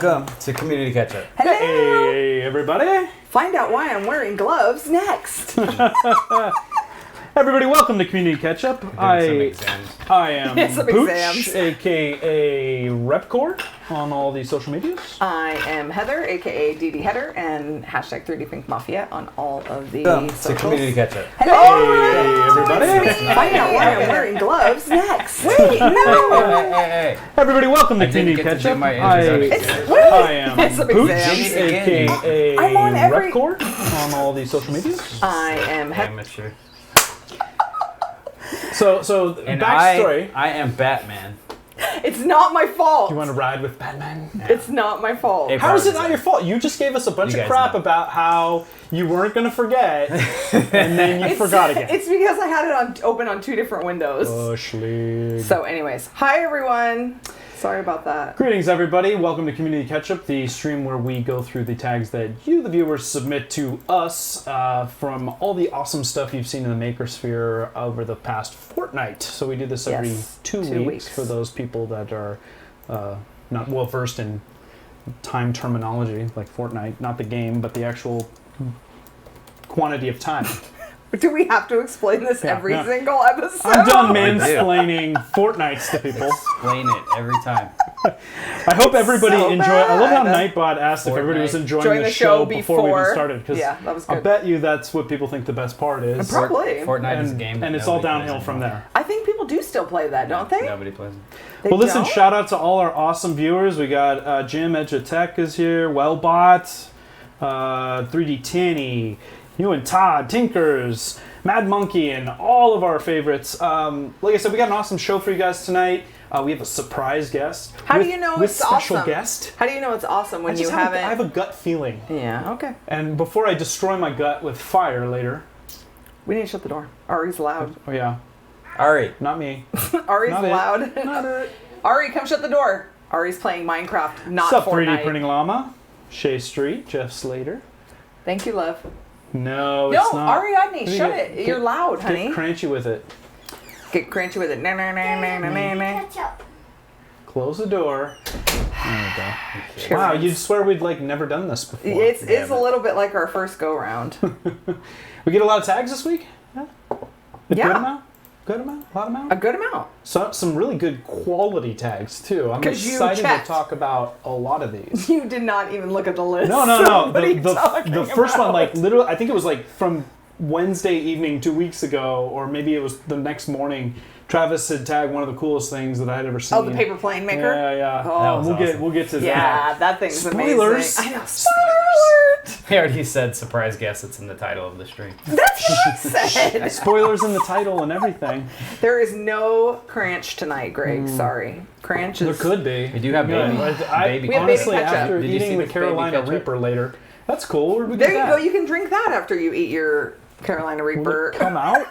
Welcome to Community Ketchup. Hello! Hey, everybody. Find out why I'm wearing gloves next. Everybody, welcome to Community Ketchup. I am Pooch, a.k.a. Repcore on all the social medias. I am Heather, a.k.a. DD Heather, and hashtag 3D Pink Mafia on all of the Welcome socials. to Community Ketchup. Hello! Hey, everybody. Find out why I'm wearing gloves next. Wait, no! Hey. Everybody, welcome to I didn't Community get to do Ketchup. my introduction. I am It's some Pooch, exams. a.k.a. I'm on every- Repcore on all the social medias. I am Heather. Amateur. So And backstory. I am Batman. It's not my fault. You want to ride with Batman? It's not my fault. Hey, How is it not your fault? You just gave us a bunch You of guys crap know. about how you weren't going to forget, and then you forgot again. It's because I had it open on two different windows. Bush League. So anyways, hi everyone. Sorry about that. Greetings, everybody. Welcome to Community Ketchup, the stream where we go through the tags that you, the viewers, submit to us from all the awesome stuff you've seen in the Makersphere over the past fortnight. So we do this every Yes, two 2 weeks weeks. for those people that are not well versed in time terminology, like Fortnite, not the game, but the actual quantity of time. Do we have to explain this Yeah, every yeah. single episode? I'm done do. mansplaining Fortnites to people. Explain it every time. I hope everybody so enjoyed. I love how bad. Nightbot asked if everybody was Fortnite. enjoying Join the show before we even before. started. Because Yeah, that was I good. bet you that's what people think the best part is. Probably. Fortnite is a game that and it's all nobody downhill plays from anymore. there. I think people do still play that, don't they? Nobody plays it. They Well, listen, don't? shout out to all our awesome viewers. We got Jim Edgetech is here, Wellbot, 3D Tinny, you and Todd, Tinkers, Mad Monkey, and all of our favorites. Like I said, we got an awesome show for you guys tonight. We have a surprise guest. How do you know with it's special awesome? guest? How do you know it's awesome when I you just haven't? I have a gut feeling. Yeah, okay. And before I destroy my gut with fire later, We need to shut the door. Ari's loud. oh yeah, Ari. not me. Ari's Not it. loud. Not it. Ari, come shut the door. Ari's playing Minecraft, not What's up, Fortnite. 3D Printing Llama? Shay Street, Jeff Slater. Thank you, love. No, No, it's not. Ariadne, Get- shut it. You're loud, honey. Get crunchy with it. Get crunchy with it. Na, na, na, na, na, na, na. Close the door. There we go. Wow, Sure. you'd swear we'd like never done this before. It's Yeah, a but- little bit like our first go round. We get a lot of tags this week. Yeah. A good Yeah. amount. Good amount. A lot amount. A good amount. So, some really good quality tags too. I'm 'Cause you excited to checked. talk about a lot of these. You did not even look at the list. No. What are you talking The first one, about? like literally, I think it was like from Wednesday evening 2 weeks ago, or maybe it was the next morning. Travis had tagged one of the coolest things that I had ever seen. Oh, the paper plane maker? Yeah, yeah. Oh. That was we'll awesome. get to Yeah, that. that thing's Spoilers. amazing. I know. Spoiler alert! I already said surprise guest. It's in the title of the stream. That's what I said. Spoilers in the title and everything. There is no Cranch tonight, Greg. Sorry. Cranch There is... could be. We do have Yeah, baby. I We have honestly, baby ketchup. after Did you see eating the this baby Carolina ketchup? Reaper later, that's cool. Where'd we There get you that? go. You can drink that after you eat your Carolina Will it Reaper. come out?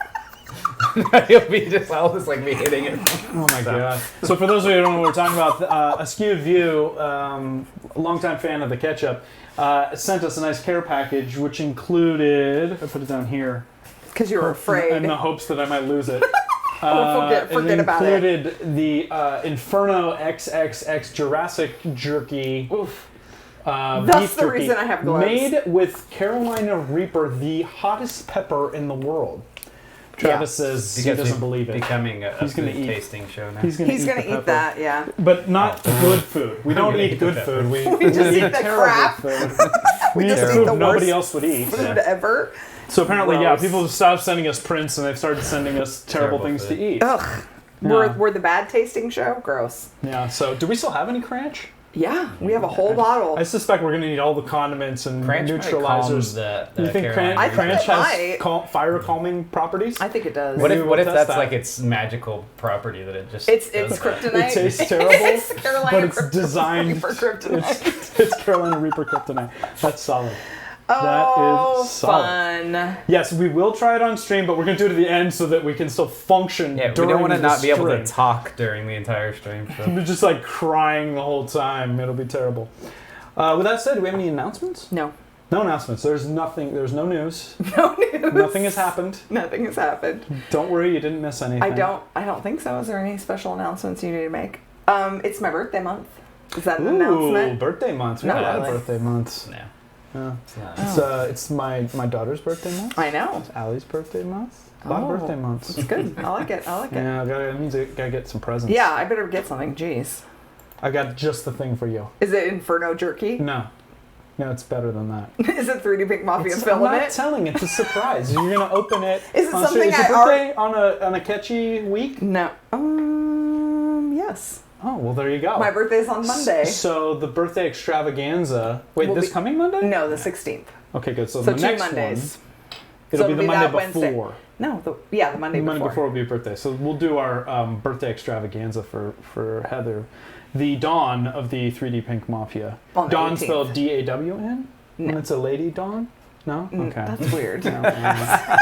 It'll be just always like me hitting it. Oh my god! So for those of you who don't know what we're talking about, Askewed View, a longtime fan of the ketchup, sent us a nice care package, which included. I put it down here. Because you were afraid. in the hopes that I might lose it. Forget about it. included the Inferno XXX Jurassic Jerky. Oof. That's beef the jerky, reason I have gloves. Made with Carolina Reaper, the hottest pepper in the world. Travis says he Because doesn't we're believe it. becoming a He's gonna food eat. tasting show now. He's gonna He's going the to eat pepper. that, yeah. But not good food. We don't gonna eat eat the good pepper. food. We just eat eat the terrible crap. food. We eat just the eat food the nobody worst else would eat. Food ever. So apparently, yeah, Gross. people have stopped sending us prints and they've started sending us terrible things food. to eat. Ugh. No. We're the bad tasting show? Gross. Yeah. So do we still have any Cranch? Yeah, we have a whole bottle. I suspect we're gonna need all the condiments and Cranch might calm neutralizers. the You think Carolina I Cranch think it has might. fire calming properties? I think it does. What Maybe if we'll that's test that. like its magical property that it just It's does that? kryptonite. It tastes terrible, It's Carolina but it's kryptonite designed for kryptonite. It's Carolina Reaper kryptonite. That's solid. Oh, is solid. fun. Yes, we will try it on stream, but we're gonna do it at the end so that we can still function. Yeah, we during don't want to the not be able stream. to talk during the entire stream. So. We're just like crying the whole time. It'll be terrible. With that said, do we have any announcements? No. No announcements. There's nothing. There's no news. No news. Nothing has happened. Nothing has happened. Don't worry, you didn't miss anything. I don't think so. Is there any special announcements you need to make? It's my birthday month. Is that an announcement? Birthday months. We No, got a lot of really. birthday months. Yeah. Yeah. It's not. It's my daughter's birthday month. I know. It's Allie's birthday month. A lot of birthday months. It's good. I like it. I like it. Yeah, that means I gotta get some presents. Yeah, I better get something. Jeez. I got just the thing for you. Is it Inferno jerky? No, it's better than that. Is it 3D Pink Mafia I'm filament? not telling. It's a surprise. You're gonna open it. Is it on, something is I your birthday on a catchy week? No. Yes. Oh well, there you go. My birthday's on Monday. So the birthday extravaganza. Wait, Will this be- coming Monday? No, the 16th. Okay, good. So So the 2 next Mondays. one, it'll So be it'll the be Monday that Wednesday. before. No, the Monday The Monday before. before will be your birthday. So we'll do our birthday extravaganza for Heather. The dawn of the 3D Pink Mafia. On the Dawn 18th. spelled D-A-W-N? No. And it's a lady dawn? No? Okay. That's weird. No, no.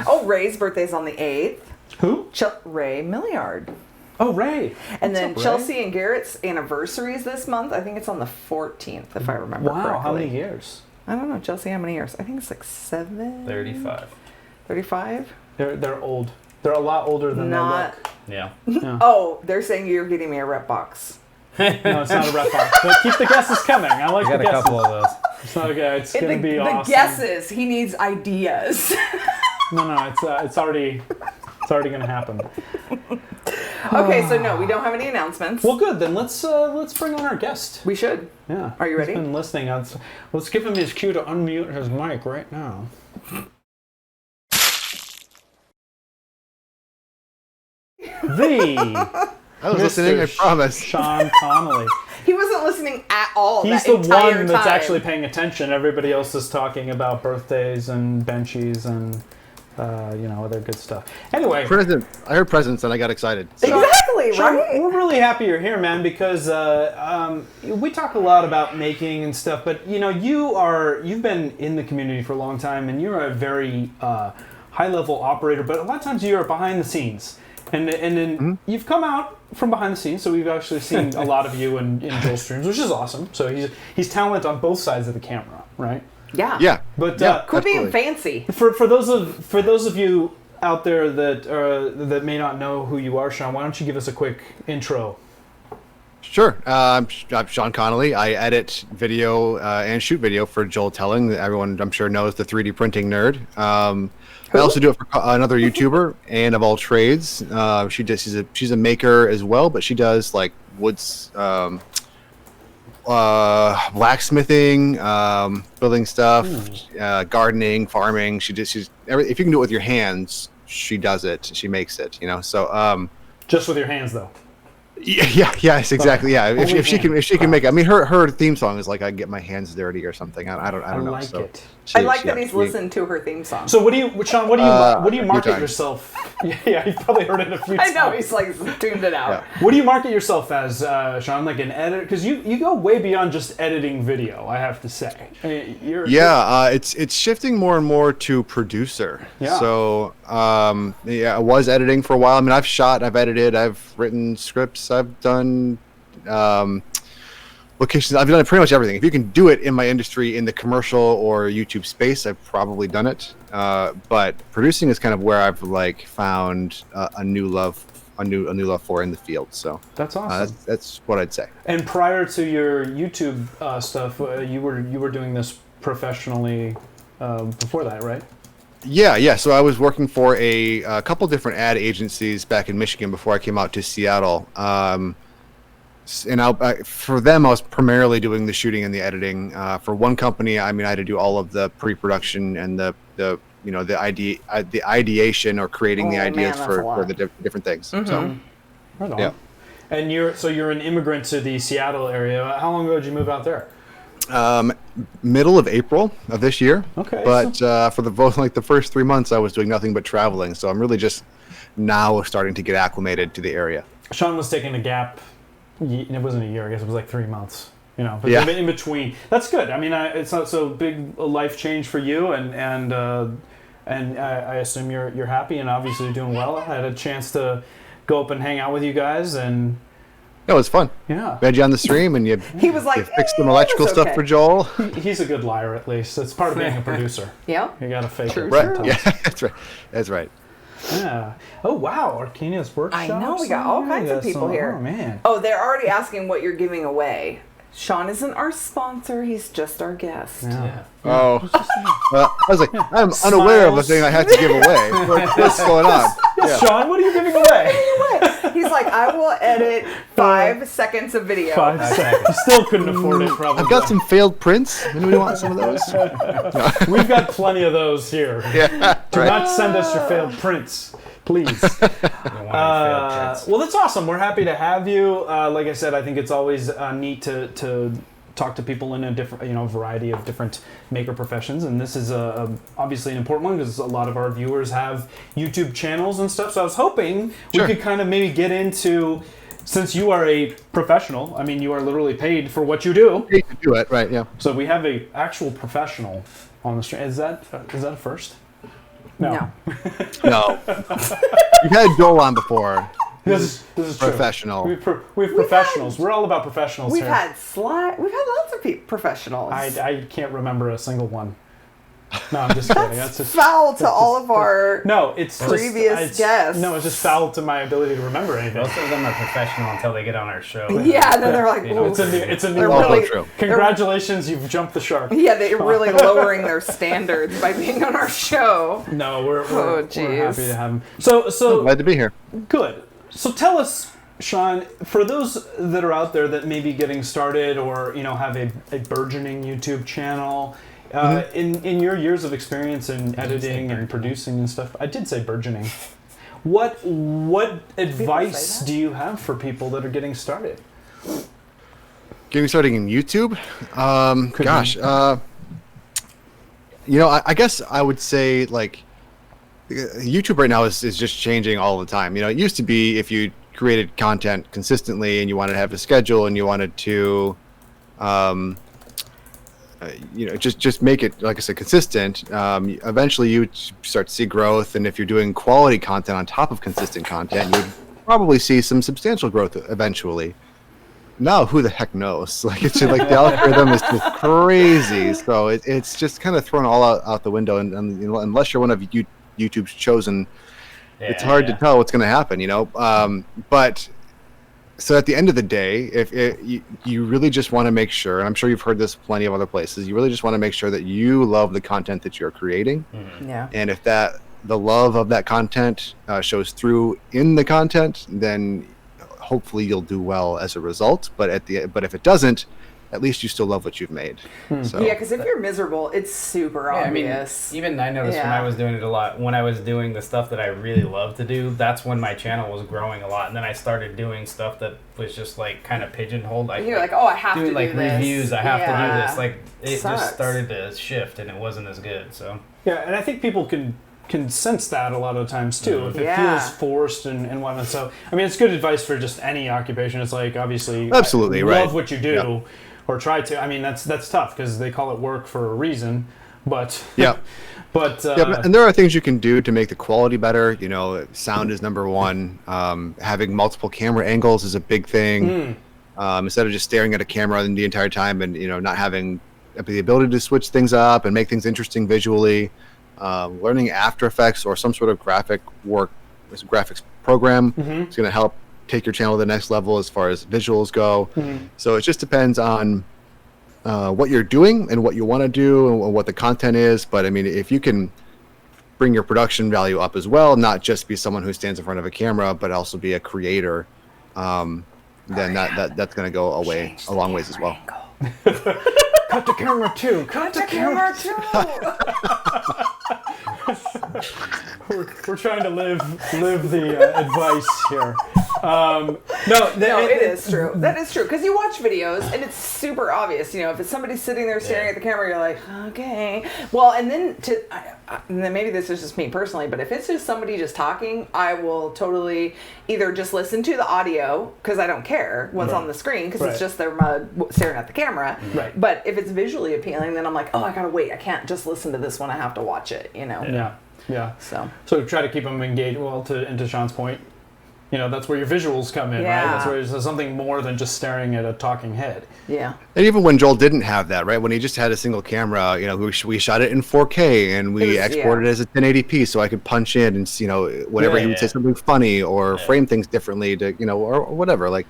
Oh, Ray's birthday's on the 8th. Who? Ray Milliard. Oh, Ray. And What's then up, Ray? Chelsea and Garrett's anniversary is this month. I think it's on the 14th, if I remember Wow, correctly. how many years? I don't know, Chelsea, how many years? I think it's like 7? 35. 35? They're old. They're a lot older than Not. Yeah. they look. Yeah. Oh, they're saying you're getting me a rep box. No, it's not a rep box. But keep the guesses coming. I like I got the a guesses. couple of those. It's not a guy. It's going to be the awesome. guesses. He needs ideas. No, it's already going to happen. Okay, so no, we don't have any announcements. Well, good. Then let's bring on our guest. We should. Yeah. Are you ready? He's been listening. Let's give him his cue to unmute his mic right now. I was listening, I promise. Sean Connelly. He wasn't listening at all. He's that the entire one that's time. actually paying attention. Everybody else is talking about birthdays and benchies and other good stuff. Anyway, I heard presents and I got excited. So. Exactly, Sean, right? we're really happy you're here, man, because we talk a lot about making and stuff, but you've been in the community for a long time, and you're a very high-level operator, but a lot of times you're behind the scenes. And then you've come out from behind the scenes, so we've actually seen a lot of you in Joel's streams, which is awesome. So he's talent on both sides of the camera, right? Yeah. Yeah. But Quit being absolutely. fancy. for those of you out there that may not know who you are, Sean, why don't you give us a quick intro? Sure. I'm Sean Connelly. I edit video and shoot video for Joel Telling. Everyone, I'm sure, knows the 3D printing nerd. I also do it for another YouTuber, and of all trades. She's a maker as well, but she does like woods, blacksmithing, building stuff, gardening, farming. If you can do it with your hands, she does it. She makes it. So. Just with your hands, though. Yes, exactly. Yeah, if she can make it. I mean, her theme song is like I get my hands dirty or something. I don't know. like So it. I like that he's listened to her theme song. So Sean, what do you market times. yourself? Yeah, you've probably heard it a few I times. know, he's like tuned it out. Yeah. What do you market yourself as, Sean? Like an editor? Because you go way beyond just editing video, I have to say. I mean, It's shifting more and more to producer. Yeah. So I was editing for a while. I mean, I've shot, I've edited, I've written scripts, I've done locations. I've done pretty much everything. If you can do it in my industry, in the commercial or YouTube space, I've probably done it. But producing is kind of where I've found a new love for in the field. So that's awesome. That's what I'd say. And prior to your YouTube stuff, you were doing this professionally before that, right? Yeah. So I was working for a couple different ad agencies back in Michigan before I came out to Seattle. And for them, I was primarily doing the shooting and the editing. For one company, I had to do all of the pre-production and the ideation or creating the ideas for the different things. Mm-hmm. So, Right on. yeah. And you're an immigrant to the Seattle area. How long ago did you move out there? Middle of April of this year. Okay. But for the first 3 months, I was doing nothing but traveling. So I'm really just now starting to get acclimated to the area. Sean was taking a gap. It wasn't a year. I guess it was like 3 months. But Yeah. in between, that's good. I mean, it's not so big a life change for you, and I assume you're happy and obviously doing well. I had a chance to go up and hang out with you guys, and It was fun. yeah, We had you on the stream, and He was like, you fixed some electrical it's stuff okay. for Joel. he's a good liar at least. It's part of being a producer. Yeah. You gotta fake True, it. true. sometimes. Yeah, that's right. That's right. Yeah. Oh wow, Arcania's Workshop. I know, we got all kinds of people here. Oh man. Oh, they're already asking what you're giving away. Sean isn't our sponsor, he's just our guest. Yeah. Oh, well, I was like, I'm unaware of a thing I have to give away. What's going on? Yeah. Sean, what are you giving away? He's like, I will edit 5 seconds of video. 5 seconds. You still couldn't afford it, probably. I've got some failed prints. Anybody want some of those? We've got plenty of those here. Yeah. Do not send us your failed prints, please. Well, that's awesome. We're happy to have you. Like I said, I think it's always neat to talk to people in a different, variety of different maker professions, and this is obviously an important one because a lot of our viewers have YouTube channels and stuff. So I was hoping we could kind of maybe get into, since you are a professional. I mean, you are literally paid for what you do. Paid to do it, right? Yeah. So we have a actual professional on the stream. Is that a first? No. No. You've had Joel on before. This is true. Professional. We have professionals. We're all about professionals We've here. had lots of professionals. I can't remember a single one. No, I'm just kidding. That's just foul to all of our previous guests. No, it's just foul to my ability to remember anything. Most of them are professional until they get on our show. Yeah, then they're like, It's a new they're one. really, true. Congratulations, you've jumped the shark. Yeah, they're really lowering their standards by being on our show. No, we're happy to have them. So Glad to be here. good. So tell us, Sean, for those that are out there that may be getting started or have a burgeoning YouTube channel, in your years of experience in editing and producing and stuff, I did say burgeoning. What advice do you have for people that are getting started? Getting started in YouTube? Gosh. I guess I would say, like, YouTube right now is just changing all the time. It used to be if you created content consistently and you wanted to have a schedule and you wanted to, just make it, like I said, consistent. Eventually you would start to see growth, and if you're doing quality content on top of consistent content, you'd probably see some substantial growth eventually. Now, who the heck knows? Like, it's just, like, the algorithm is just crazy, so it's just kind of thrown all out the window, and unless you're one of YouTube's chosen, it's hard to tell what's going to happen, but so at the end of the day, if you really just want to make sure, and I'm sure you've heard this plenty of other places, you really just want to make sure that you love the content that you're creating. Yeah. And if the love of that content shows through in the content, then hopefully you'll do well as a result. But if it doesn't, at least you still love what you've made. So. Yeah, because if you're miserable, it's super obvious. I mean, even I noticed when I was doing it a lot, when I was doing the stuff that I really love to do, that's when my channel was growing a lot. And then I started doing stuff that was just like kind of pigeonholed. You're like, oh, I have to do like this. reviews. I have to do this. Like, it Sucks. just started to shift, and it wasn't as good. So Yeah, and I think people can sense that a lot of times too, if it feels forced and whatnot. So I mean, it's good advice for just any occupation. It's like, obviously, absolutely love what you do, or try to. I mean, that's tough because they call it work for a reason. But and there are things you can do to make the quality better. Sound is number one. Having multiple camera angles is a big thing. Instead of just staring at a camera the entire time and not having the ability to switch things up and make things interesting visually. Learning After Effects or some sort of graphics program is going to help take your channel to the next level as far as visuals go. So it just depends on what you're doing and what you want to do and what the content is. But I mean, if you can bring your production value up as well, not just be someone who stands in front of a camera, but also be a creator, then that's going to go a long ways as well. cut the camera too. Cut the camera too. We're trying to live the advice here. It is true. That is true, because you watch videos and it's super obvious. If it's somebody sitting there staring at the camera, you're like, okay. Well, and then maybe this is just me personally, but if it's just somebody just talking, I will totally either just listen to the audio because I don't care what's on the screen because it's just their mug staring at the camera. Right. But if it's visually appealing, then I'm like, oh, I gotta wait. I can't just listen to this one. I have to watch it. Yeah. So try to keep them engaged. Well, to Sean's point, that's where your visuals come in, right? That's where there's something more than just staring at a talking head. Yeah. And even when Joel didn't have that, right? When he just had a single camera, we shot it in 4K and we exported it as a 1080p, so I could punch in and whenever he would say something funny or frame things differently to or whatever. Like,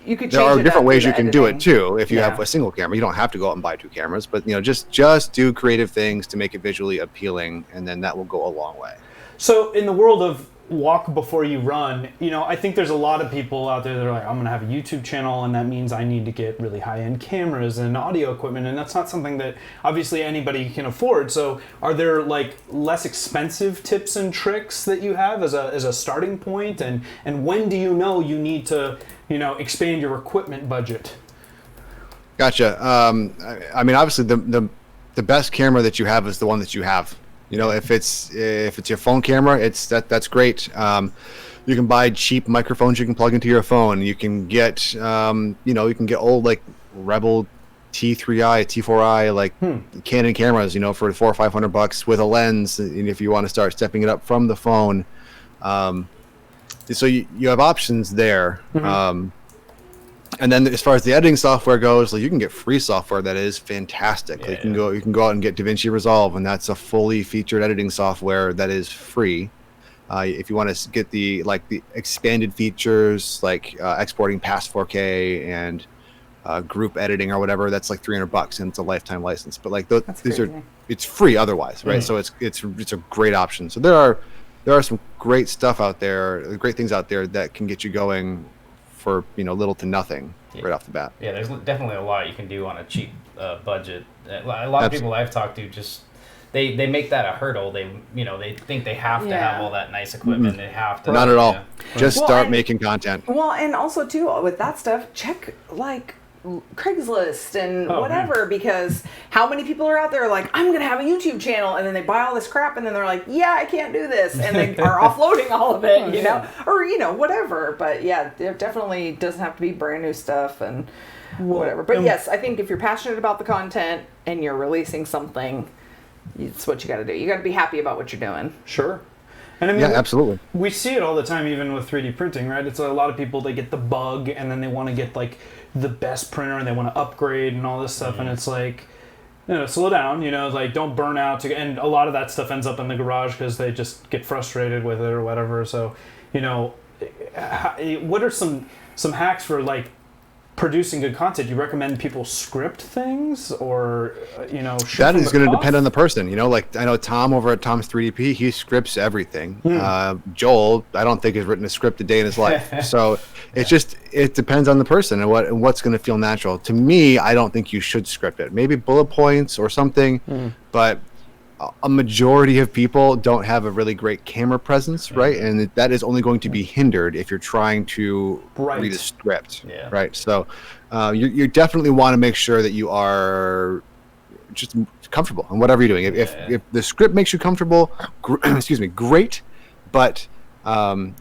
you could there are different ways you can do it editing. too. If you have a single camera, you don't have to go out and buy 2 cameras, but just do creative things to make it visually appealing, and then that will go a long way. So in the world of walk before you run, I think there's a lot of people out there that are like, I'm going to have a YouTube channel, and that means I need to get really high-end cameras and audio equipment, and that's not something that obviously anybody can afford. So are there like less expensive tips and tricks that you have as a starting point, and when do you know you need to expand your equipment budget? Gotcha. I mean, obviously the best camera that you have is the one that you have. If it's your phone camera, that's great. You can buy cheap microphones you can plug into your phone. You can get you can get old like Rebel T3i, T4i, like Canon cameras, for $400 or $500 with a lens. And if you want to start stepping it up from the phone, so you have options there. And then as far as the editing software goes, like, you can get free software that is fantastic. You can go out and get DaVinci Resolve, and that's a fully featured editing software that is free. If you want to get the expanded features like exporting past 4K and group editing or whatever, that's like $300 and it's a lifetime license. But like it's free otherwise, right? So it's a great option. So there are some great stuff out there, great things out there that can get you going for little to nothing right off the bat. Yeah, there's definitely a lot you can do on a cheap budget. A lot of people I've talked to just they make that a hurdle. They think they have to have all that nice equipment. They have to. Not at all. Just start making content. Well, and also too with that stuff, check like Craigslist and whatever, because how many people are out there like, I'm gonna have a YouTube channel, and then they buy all this crap, and then they're like, I can't do this, and they are offloading all of it, or whatever. But it definitely doesn't have to be brand new stuff and whatever. But yes, I think if you're passionate about the content and you're releasing something, it's what you got to do. You got to be happy about what you're doing. Sure. And I mean, absolutely. We see it all the time, even with 3D printing, right? It's a lot of people, they get the bug, and then they want to get like the best printer, and they want to upgrade and all this stuff, and it's like, slow down, like, don't burn out. And a lot of that stuff ends up in the garage because they just get frustrated with it or whatever. So, what are some hacks for like producing good content? You recommend people script things, or that is going to depend on the person. Like, I know Tom over at Tom's 3DP, he scripts everything. Joel, I don't think has written a script a day in his life. So it depends on the person and what's going to feel natural. To me, I don't think you should script it. Maybe bullet points or something, but a majority of people don't have a really great camera presence, right? And that is only going to be hindered if you're trying to read a script, right? So you definitely want to make sure that you are just comfortable in whatever you're doing. If the script makes you comfortable, great, but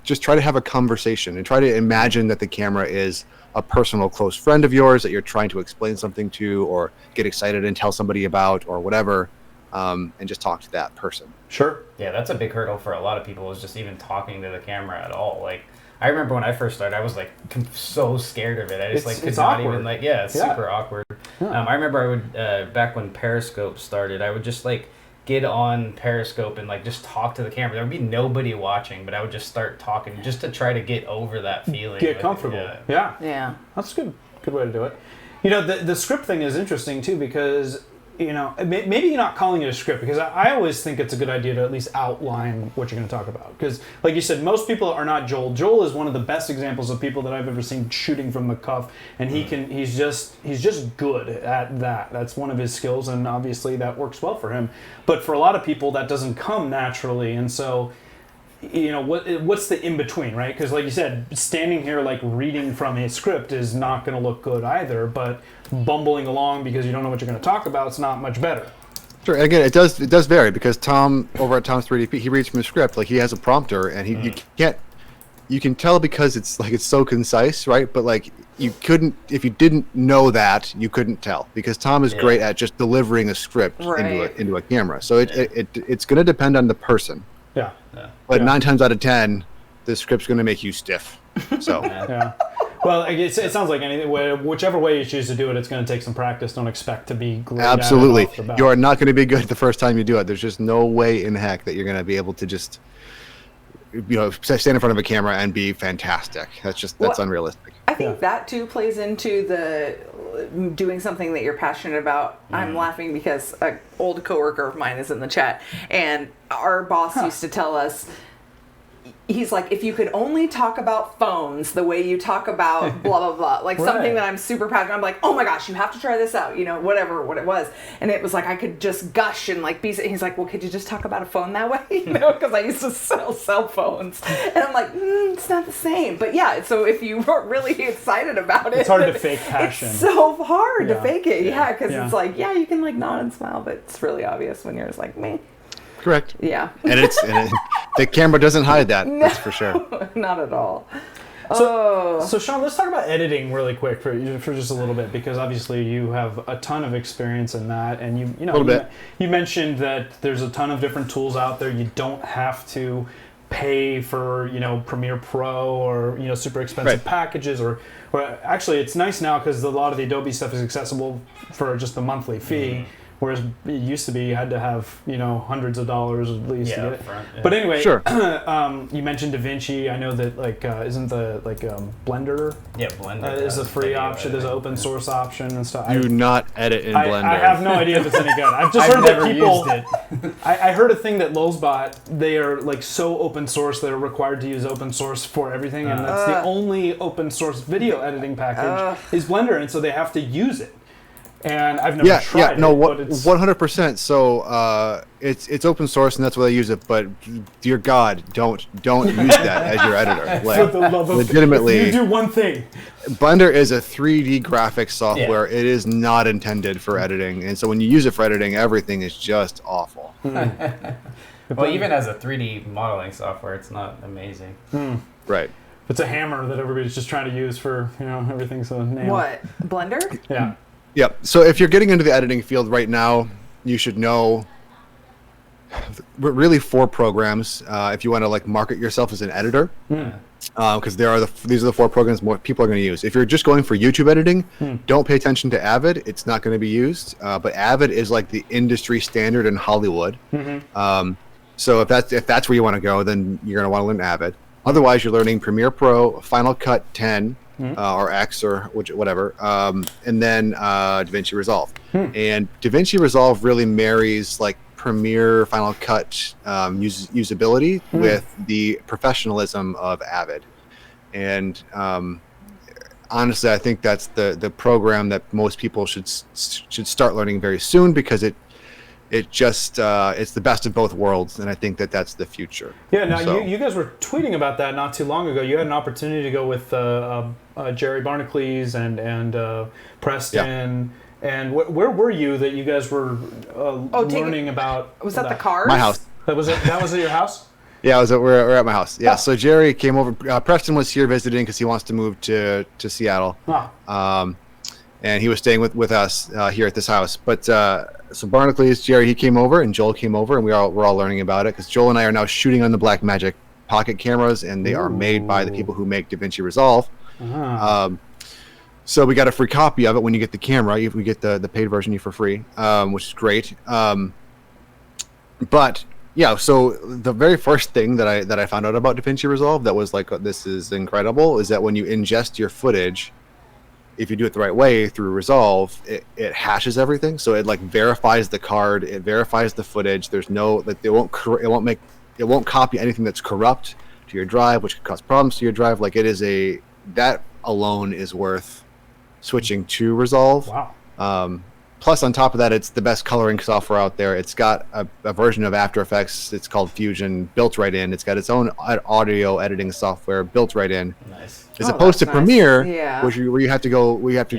just try to have a conversation and try to imagine that the camera is a personal close friend of yours that you're trying to explain something to or get excited and tell somebody about or whatever. And just talk to that person. Sure. Yeah, that's a big hurdle for a lot of people, is just even talking to the camera at all. Like, I remember when I first started, I was like so scared of it. I just could not awkward. even it's super awkward. I remember I would back when Periscope started, I would just like get on Periscope and like just talk to the camera. There would be nobody watching, but I would just start talking just to try to get over that feeling. Get comfortable. Yeah. That's good. Good way to do it. The script thing is interesting too, because maybe you're not calling it a script, because I always think it's a good idea to at least outline what you're going to talk about. Because, like you said, most people are not Joel. Joel is one of the best examples of people that I've ever seen shooting from the cuff, and he's just good at that. That's one of his skills, and obviously that works well for him. But for a lot of people, that doesn't come naturally, and so what's the in between, right? Because like you said, standing here like reading from a script is not going to look good either, but bumbling along because you don't know what you're going to talk about, it's not much better. Sure. And again, it does vary, because Tom over at Tom's 3DP, he reads from the script, like he has a prompter, and you can tell because it's so concise, right? But like you couldn't, if you didn't know that, you couldn't tell, because Tom is great at just delivering a script into a camera. So it's going to depend on the person. Yeah. But 9 times out of 10, the script's going to make you stiff. So Yeah. Well, it sounds like anything. Whichever way you choose to do it, it's going to take some practice. Don't expect to be great. absolutely, At it off the bat. you are not going to be good the first time you do it. There's just no way in heck that you're going to be able to just, stand in front of a camera and be fantastic. That's unrealistic. I think that too plays into the doing something that you're passionate about. I'm laughing because an old coworker of mine is in the chat, and our boss used to tell us, he's like, if you could only talk about phones the way you talk about blah, blah, blah, like something that I'm super passionate. I'm like, oh my gosh, you have to try this out, whatever, what it was. And it was like, I could just gush and like be, he's like, well, could you just talk about a phone that way? Because I used to sell cell phones. And I'm like, it's not the same. But yeah, so if you were really excited about it. It's hard to fake passion. It's so hard to fake it. Yeah, because Yeah. it's like, yeah, you can like nod and smile, but it's really obvious when you're just like, meh. Correct. Yeah. And the camera doesn't hide that. That's for sure. Not at all. So Sean, let's talk about editing really quick for just a little bit, because obviously you have a ton of experience in that, and you mentioned that there's a ton of different tools out there. You don't have to pay for Premiere Pro or super expensive packages, or actually it's nice now because a lot of the Adobe stuff is accessible for just a monthly fee. Whereas it used to be you had to have hundreds of dollars at least to get it. Front, yeah. But anyway, Sure. You mentioned DaVinci. I know that isn't the Blender? Yeah, Blender Is a does free video option. There's an editing. open source option and stuff. Do not edit in Blender. I have no idea if it's any good. I've just I've heard that never people. used it. I heard a thing that Lulzbot, they are like so open source that are required to use open source for everything, and that's the only open source video editing package is Blender, and so they have to use it. And I've never tried it. But it's 100%. So it's open source, and that's why they use it. But dear God, don't use that as your editor. for the love of legitimately, you do one thing. Blender is a 3D graphics software. It is not intended for editing, and so when you use it for editing, everything is just awful. Well, even as a 3D modeling software, it's not amazing. Right. It's a hammer that everybody's just trying to use for everything's a nail. What? Blender? Yeah. Yep. So if you're getting into the editing field right now, you should know really 4 programs if you want to market yourself as an editor. Because these are the 4 programs more people are going to use. If you're just going for YouTube editing, don't pay attention to Avid. It's not going to be used. But Avid is like the industry standard in Hollywood. So if that's where you want to go, then you're going to want to learn Avid. Otherwise, you're learning Premiere Pro, Final Cut 10. Or X or whatever, and then DaVinci Resolve. And DaVinci Resolve really marries Premiere, Final Cut usability with the professionalism of Avid. And honestly, I think that's the program that most people should start learning very soon, because it's the best of both worlds, and I think that's the future. Yeah. Now you guys were tweeting about that not too long ago. You had an opportunity to go with Jerry Barnacles and Preston. Yeah. And where were you that you guys were learning about? Was that the cars? My house. That was at your house? Yeah, we're at my house. Yeah. So Jerry came over. Preston was here visiting because he wants to move to Seattle. And he was staying with us here at this house. But so Barnacles, Jerry, he came over, and Joel came over, and we're all learning about it, because Joel and I are now shooting on the Blackmagic Pocket cameras, and they are made by the people who make DaVinci Resolve. So we got a free copy of it when you get the camera. We get the paid version for free, which is great. But yeah, so the very first thing that I found out about DaVinci Resolve that was this is incredible, is that when you ingest your footage, if you do it the right way through Resolve, it hashes everything. So it verifies the card, it verifies the footage. There's no it won't copy anything that's corrupt to your drive, which could cause problems to your drive. That alone is worth switching to Resolve. Wow. Plus, on top of that, it's the best coloring software out there. It's got a version of After Effects. It's called Fusion, built right in. It's got its own audio editing software built right in. Nice. As opposed to nice. Premiere, Yeah. where you have to go. Now you have to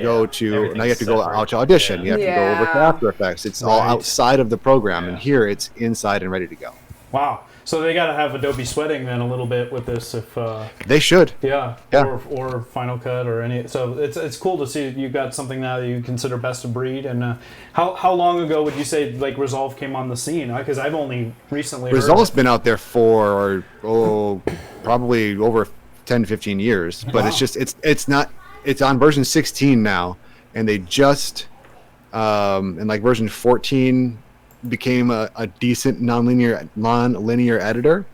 go out to Audition. You have to go over to After Effects. It's all outside of the program, and here it's inside and ready to go. Wow. So they got to have Adobe sweating then a little bit with this, if They should. yeah. Yeah. Or Final Cut or any. So it's cool to see you got something now that you consider best of breed. And how long ago would you say like Resolve came on the scene? Because I've only recently Resolve's been out there for probably over 10 to 15 years, but it's just it's on version 16 now, and they just and like version 14 became a decent non-linear editor.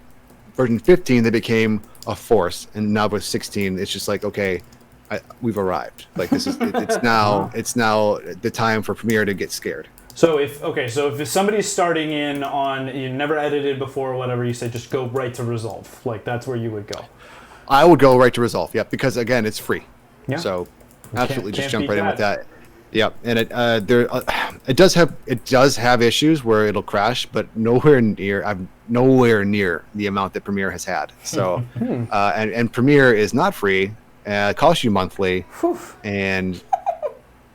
Version 15 they became a force, and now with 16 it's just like, okay, we've arrived. Like this is it's now the time for Premiere to get scared. So if somebody's starting in on, you never edited before or whatever, you say just go right to Resolve. Like that's where you would go. I would go right to Resolve, yeah, because again it's free. Yeah. So absolutely just can't jump right in with beat that. Yeah, and it does have issues where it'll crash, but nowhere near the amount that Premiere has had. So and Premiere is not free. It costs you monthly. And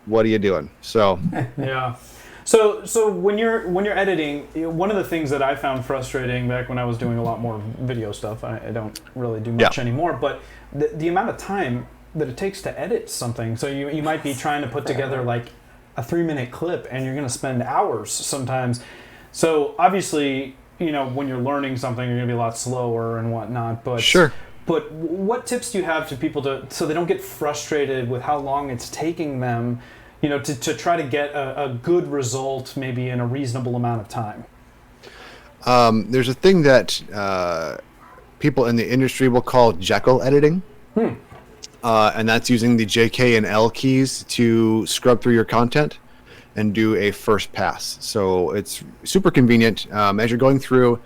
what are you doing? So Yeah. So when you're editing, one of the things that I found frustrating back when I was doing a lot more video stuff, I don't really do much anymore, but the amount of time that it takes to edit something. So you might be trying to put together like a 3-minute clip, and you're going to spend hours sometimes. So obviously, when you're learning something, you're going to be a lot slower and whatnot. But sure. But what tips do you have to people so they don't get frustrated with how long it's taking them, to try to get a good result maybe in a reasonable amount of time? There's a thing that people in the industry will call Jekyll editing. And that's using the JK and L keys to scrub through your content and do a first pass. So it's super convenient. As you're going through,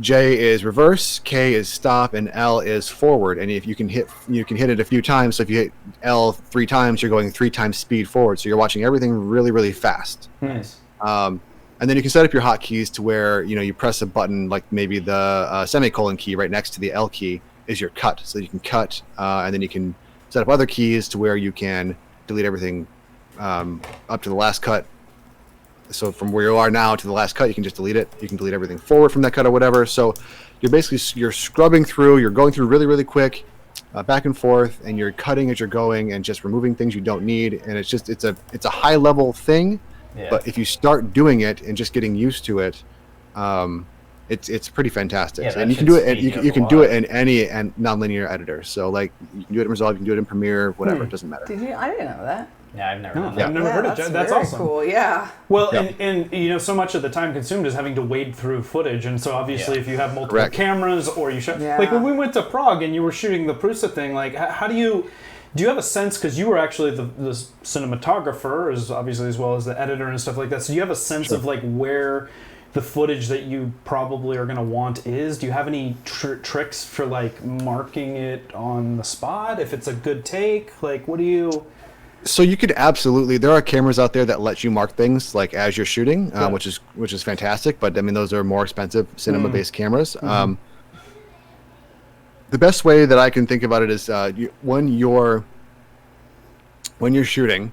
J is reverse, K is stop, and L is forward. And if you can hit it a few times. So if you hit L 3 times, you're going 3 times speed forward. So you're watching everything really, really fast. Nice. And then you can set up your hotkeys to where you press a button, like maybe the semicolon key right next to the L key is your cut. So you can cut, and then you can set up other keys to where you can delete everything up to the last cut. So from where you are now to the last cut, you can just delete it. You can delete everything forward from that cut or whatever. So you're scrubbing through. You're going through really, really quick, back and forth, and you're cutting as you're going and just removing things you don't need. And it's a high level thing. Yeah. But if you start doing it and just getting used to it, it's pretty fantastic. Yeah, and you can do it. You can do it in any nonlinear editor. So like you can do it in Resolve, you can do it in Premiere, whatever. It doesn't matter. I didn't know that. Yeah, I've never done that. I've never heard of it. That's awesome. Cool. Yeah. Well, and so much of the time consumed is having to wade through footage, and so obviously if you have multiple cameras or you shoot, like when we went to Prague and you were shooting the Prusa thing, like how do you have a sense, because you were actually the cinematographer, as well as the editor and stuff like that, so do you have a sense of like where the footage that you probably are going to want is? Do you have any tricks for like marking it on the spot if it's a good take? Like what do you... So you could absolutely, there are cameras out there that let you mark things like as you're shooting, which is fantastic, but I mean those are more expensive cinema based cameras. The best way that I can think about it is when you're shooting,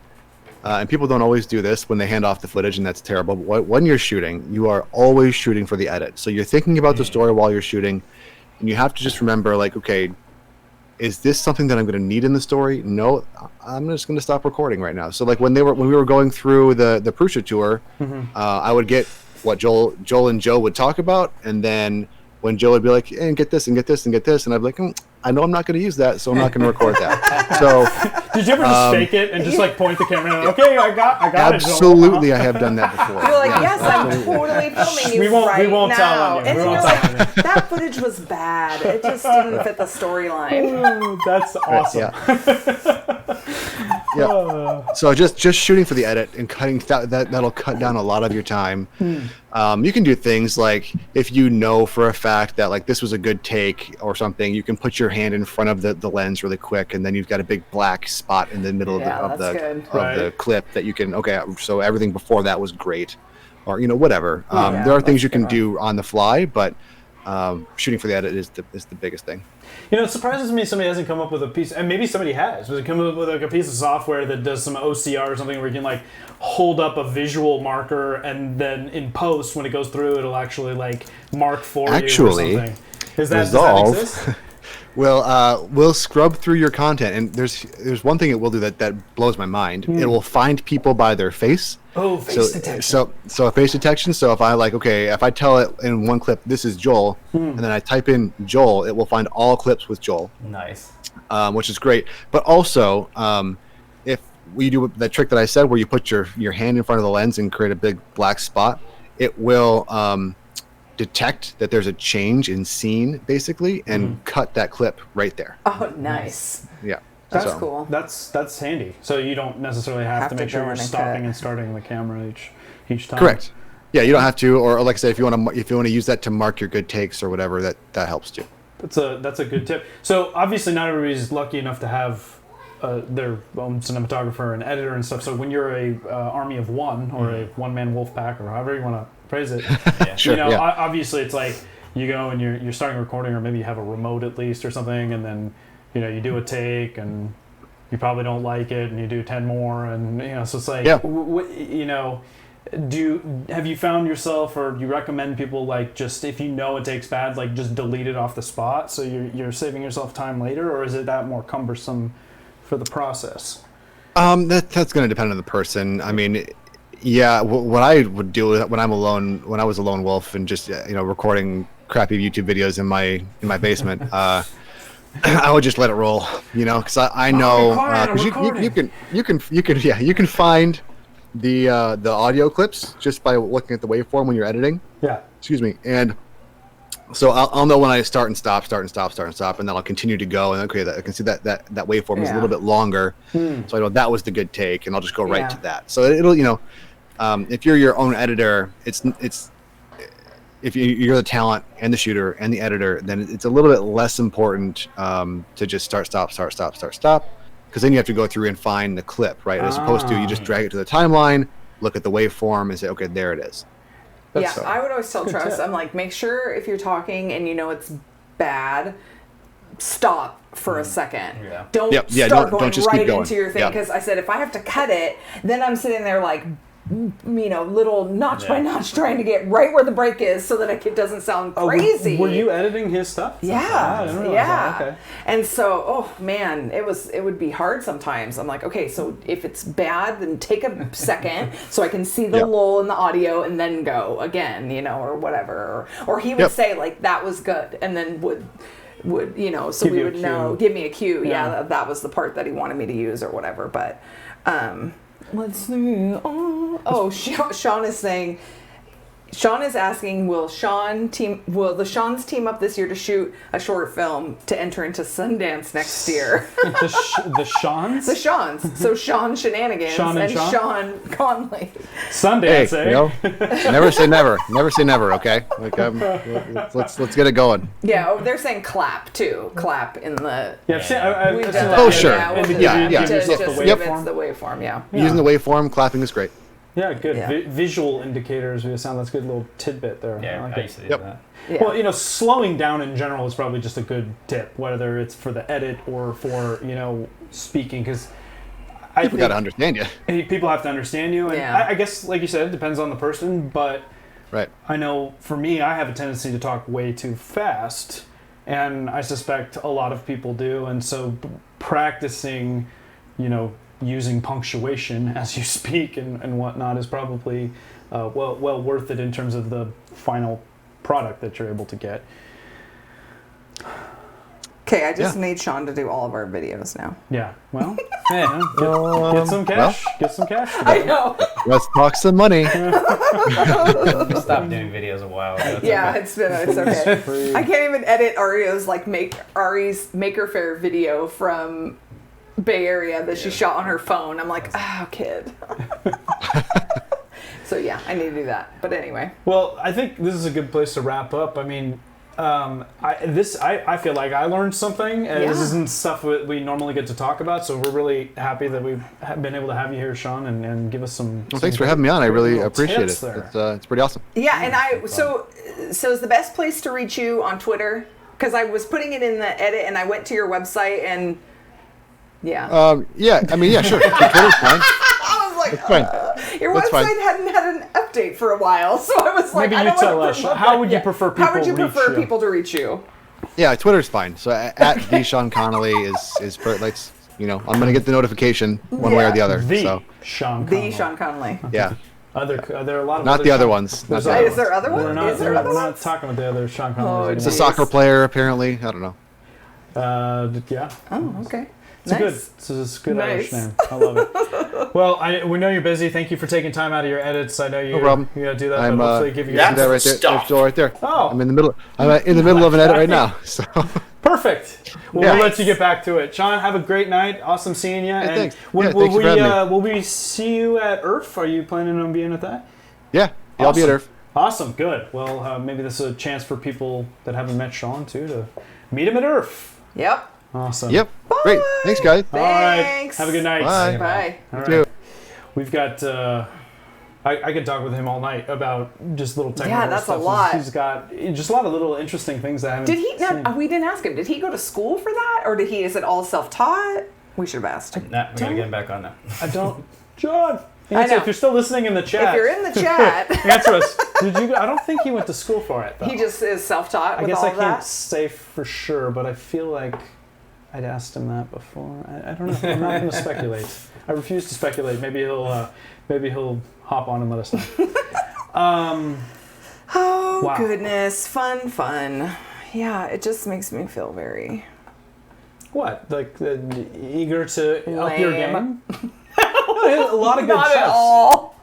and people don't always do this when they hand off the footage, and that's terrible, but when you're shooting, you are always shooting for the edit. So you're thinking about the story while you're shooting, and you have to just remember, like, okay, is this something that I'm going to need in the story? No, I'm just going to stop recording right now. So like when we were going through the Prusa tour, I would get what Joel and Joe would talk about, and then when Joe would be like, and get this and get this and get this, and I'd be like, I know I'm not going to use that, so I'm not going to record that. So did you ever just fake it and just like point the camera and okay, I got absolutely, it, I have done that before. You're like, yes, I'm totally filming you we won't now. Tell on you. And you're like, that footage was bad. It just didn't fit the storyline. That's awesome. Yeah. So just shooting for the edit and cutting that'll cut down a lot of your time. You can do things like if you know for a fact that like this was a good take or something, you can put your hand in front of the lens really quick, and then you've got a big black spot in the middle of the clip that you can so everything before that was great, or whatever. There are things you can do on the fly, but shooting for the edit is the biggest thing. You know, it surprises me somebody hasn't come up with a piece, and maybe somebody has, but come up with like a piece of software that does some OCR or something where you can like hold up a visual marker and then in post when it goes through it'll actually like mark for you or something. Does that exist? We'll scrub through your content, and there's one thing it will do that blows my mind. It will find people by their face. Oh, face detection. So a face detection. So if I tell it in one clip, this is Joel, and then I type in Joel, it will find all clips with Joel. Nice. Which is great. But also, if we do that trick that I said, where you put your hand in front of the lens and create a big black spot, it will detect that there's a change in scene, basically, and cut that clip right there. Oh, nice. Yeah. That's cool. That's handy. So you don't necessarily have to make sure you're stopping and starting the camera each time. Correct. Yeah, you don't have to, or like I said, if you want to use that to mark your good takes or whatever, that helps too. That's a good tip. So obviously not everybody's lucky enough to have their own cinematographer and editor and stuff. So when you're a army of one or a one-man wolf pack or however you want to phrase it, Sure, obviously it's like you go and you're starting recording, or maybe you have a remote at least or something, and then you do a take and you probably don't like it and you do 10 more, and so it's like have you found yourself, or do you recommend people like just if it takes bad, like just delete it off the spot so you're saving yourself time later, or is it that more cumbersome for the process? That's going to depend on the person. I mean, yeah, what I would do when I'm alone, when I was a lone wolf and just recording crappy YouTube videos in my basement, I would just let it roll, because I know because you can find the audio clips just by looking at the waveform when you're editing. Yeah. Excuse me, and so I'll know when I start and stop, and then I'll continue to go, and okay, I can see that waveform is a little bit longer, so I know that was the good take, and I'll just go right to that. So it'll if you're your own editor, it's if you're the talent and the shooter and the editor, then it's a little bit less important to just start, stop, because then you have to go through and find the clip, right? As opposed to you just drag it to the timeline, look at the waveform, and say, okay, there it is. I would always tell Travis, I'm like, make sure if you're talking and it's bad, stop for a second. Yeah. Don't don't just right keep going into your thing, because I said if I have to cut it, then I'm sitting there like, little notch by notch trying to get right where the break is so that it doesn't sound crazy. Were you editing his stuff? Yeah. I didn't realize that. Okay. And so, it would be hard sometimes. I'm like, okay, so if it's bad, then take a second so I can see the lull in the audio and then go again, or whatever. Or he would say like, that was good, and then would so we would know, give me a cue. Yeah, that was the part that he wanted me to use or whatever. But let's see. Sean is saying, Sean is asking, will the Seans team up this year to shoot a short film to enter into Sundance next year? The Seans? The Seans. So Sean Shenanigans and Sean Connelly. Sundance, never say never. Never say never, okay? Like, let's get it going. Yeah, they're saying clap too. Clap in the... Yeah, sure. Just give it the waveform, Using the waveform, clapping is great. Yeah, good. Yeah. Visual indicators via sound. That's a good little tidbit there. Yeah, I used to do that. Yeah. Well, slowing down in general is probably just a good tip, whether it's for the edit or for, speaking, because people got to understand you. People have to understand you. And I guess, like you said, it depends on the person, but I know for me, I have a tendency to talk way too fast, and I suspect a lot of people do. And so practicing, using punctuation as you speak and whatnot is probably well worth it in terms of the final product that you're able to get. Okay, I just need Sean to do all of our videos now. Yeah, well, get some cash. Get some cash. I know. Let's talk some money. I stopped doing videos a while ago. It's okay. I can't even edit Ari's Maker Faire video from Bay Area that she shot on her phone. I'm like, kid. So I need to do that. But anyway. Well, I think this is a good place to wrap up. I mean, I feel like I learned something. This isn't stuff we normally get to talk about, so we're really happy that we've been able to have you here, Sean, and give us some. Well, thanks for having me on. I really appreciate it. It's pretty awesome. Yeah, and so is the best place to reach you on Twitter? Because I was putting it in the edit, and I went to your website, and yeah, I mean, yeah, sure. Twitter's fine. I was like, it's fine. Your website hadn't had an update for a while, so I was like, maybe you tell us. How would you prefer people to reach you? Yeah, Twitter's fine. So at the Sean Connelly is like, I'm gonna get the notification one way or the other. Sean Connelly. The Sean Connelly. Yeah. Are there a lot of not the other ones? Is there other ones? We're not talking about the other Sean Connelly. It's a soccer player, apparently. I don't know. Yeah. Oh, okay. It's a good Irish name. I love it. Well, we know you're busy. Thank you for taking time out of your edits. I know you gotta do that, but hopefully give you that right there. There's Joel right there. Oh. I'm in the middle of an edit right now. So perfect. Well, we'll let you get back to it. Sean, have a great night. Awesome seeing you. Hey, and thanks. Will we see you at IRF? Are you planning on being at that? Yeah. Awesome. I'll be at IRF. Awesome. Good. Well, maybe this is a chance for people that haven't met Sean too to meet him at IRF. Yep. Awesome. Yep. Bye. Great. Thanks, guys. Thanks. All right. Have a good night. Bye. Bye. All right. We've got. I could talk with him all night about just little technical stuff. Yeah, that's a lot. He's got just a lot of little interesting things that I haven't seen. We didn't ask him. Did he go to school for that, or is it all self-taught? We should have asked. Nah, we gotta get him back on that. I don't. John. I know. If you're still listening in the chat. If you're in the chat. Answer us. I don't think he went to school for it, though. He just is self-taught I with guess all I of can't that? say for sure, but I feel like I'd asked him that before. I don't know. I'm not going to speculate. I refuse to speculate. Maybe he'll hop on and let us know. Wow. Goodness. Fun. Yeah, it just makes me feel very... What? Like eager to up your Lame. game? A lot of good Not chefs. at all.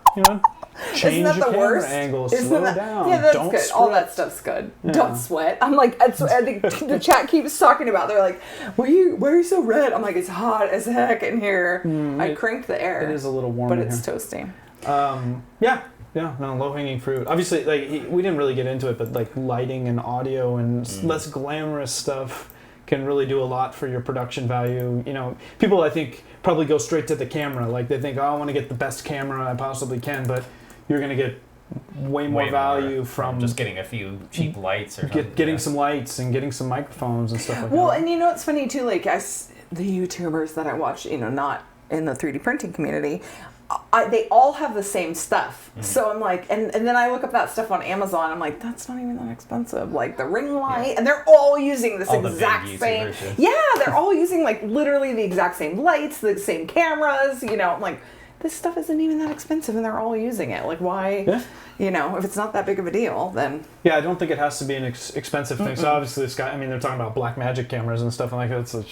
Change Isn't that your the camera worst? angle. Slow down. Yeah, that's Don't good. sweat. All that stuff's good. Yeah. Don't sweat. I'm like, I think the chat keeps talking about. They're like, why are you so red? I'm like, it's hot as heck in here. I cranked the air. It is a little warm, but in it's here. toasty. No, low-hanging fruit. Obviously, we didn't really get into it, but lighting and audio and less glamorous stuff can really do a lot for your production value. People I think probably go straight to the camera. They think, I want to get the best camera I possibly can, but you're going to get way more value from just getting a few cheap lights or getting some lights and getting some microphones and stuff like that. Well, and it's funny too. The YouTubers that I watch, not in the 3D printing community, they all have the same stuff. So I'm like, and then I look up that stuff on Amazon. I'm like, that's not even that expensive. The ring light, and they're all using this exact same. Yeah, they're all using literally the exact same lights, the same cameras. I'm like, this stuff isn't even that expensive, and they're all using it. Why? Yeah. If it's not that big of a deal, then... Yeah, I don't think it has to be an expensive thing. So obviously, they're talking about black magic cameras and stuff like that. So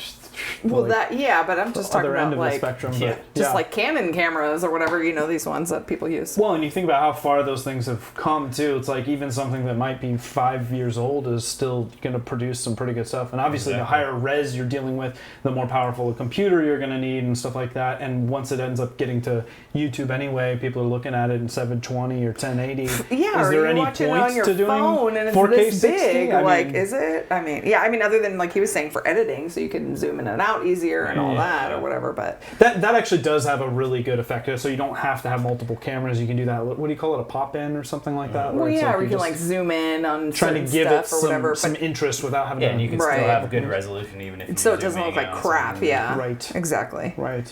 but I'm just talking about the spectrum. Just Canon cameras or whatever, these ones that people use. Well, and you think about how far those things have come too. It's even something that might be 5 years old is still going to produce some pretty good stuff. And obviously, the higher res you're dealing with, the more powerful a computer you're going to need and stuff like that. And once it ends up getting to YouTube anyway, people are looking at it in 720 or 1080. Yeah, is there or any watching points it on your to doing phone and it's 4K this 60? big? Is it? Other than he was saying for editing, so you can zoom in and out easier and all that or whatever. But that actually does have a really good effect. So you don't have to have multiple cameras. You can do that. What do you call it? A pop-in or something like that? Well, where you can zoom in on trying to give stuff it or whatever, some interest without having to. And you can still have good resolution even if. So it doesn't look like crap. Yeah. Right. Exactly. Right.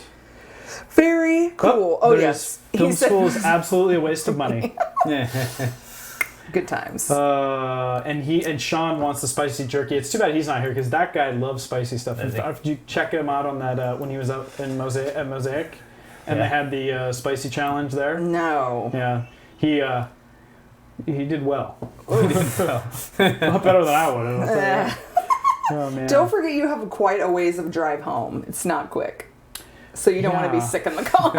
Very cool. Oh yes. Film school is absolutely a waste of money. Good times. And Sean wants the spicy jerky. It's too bad he's not here because that guy loves spicy stuff. Did you check him out on that when he was out in Mosaic, and they had the spicy challenge there? No. Yeah, he did well. He did well. Not better than I would. Oh man! Don't forget you have quite a ways of drive home. It's not quick. So you don't want to be sick in the car.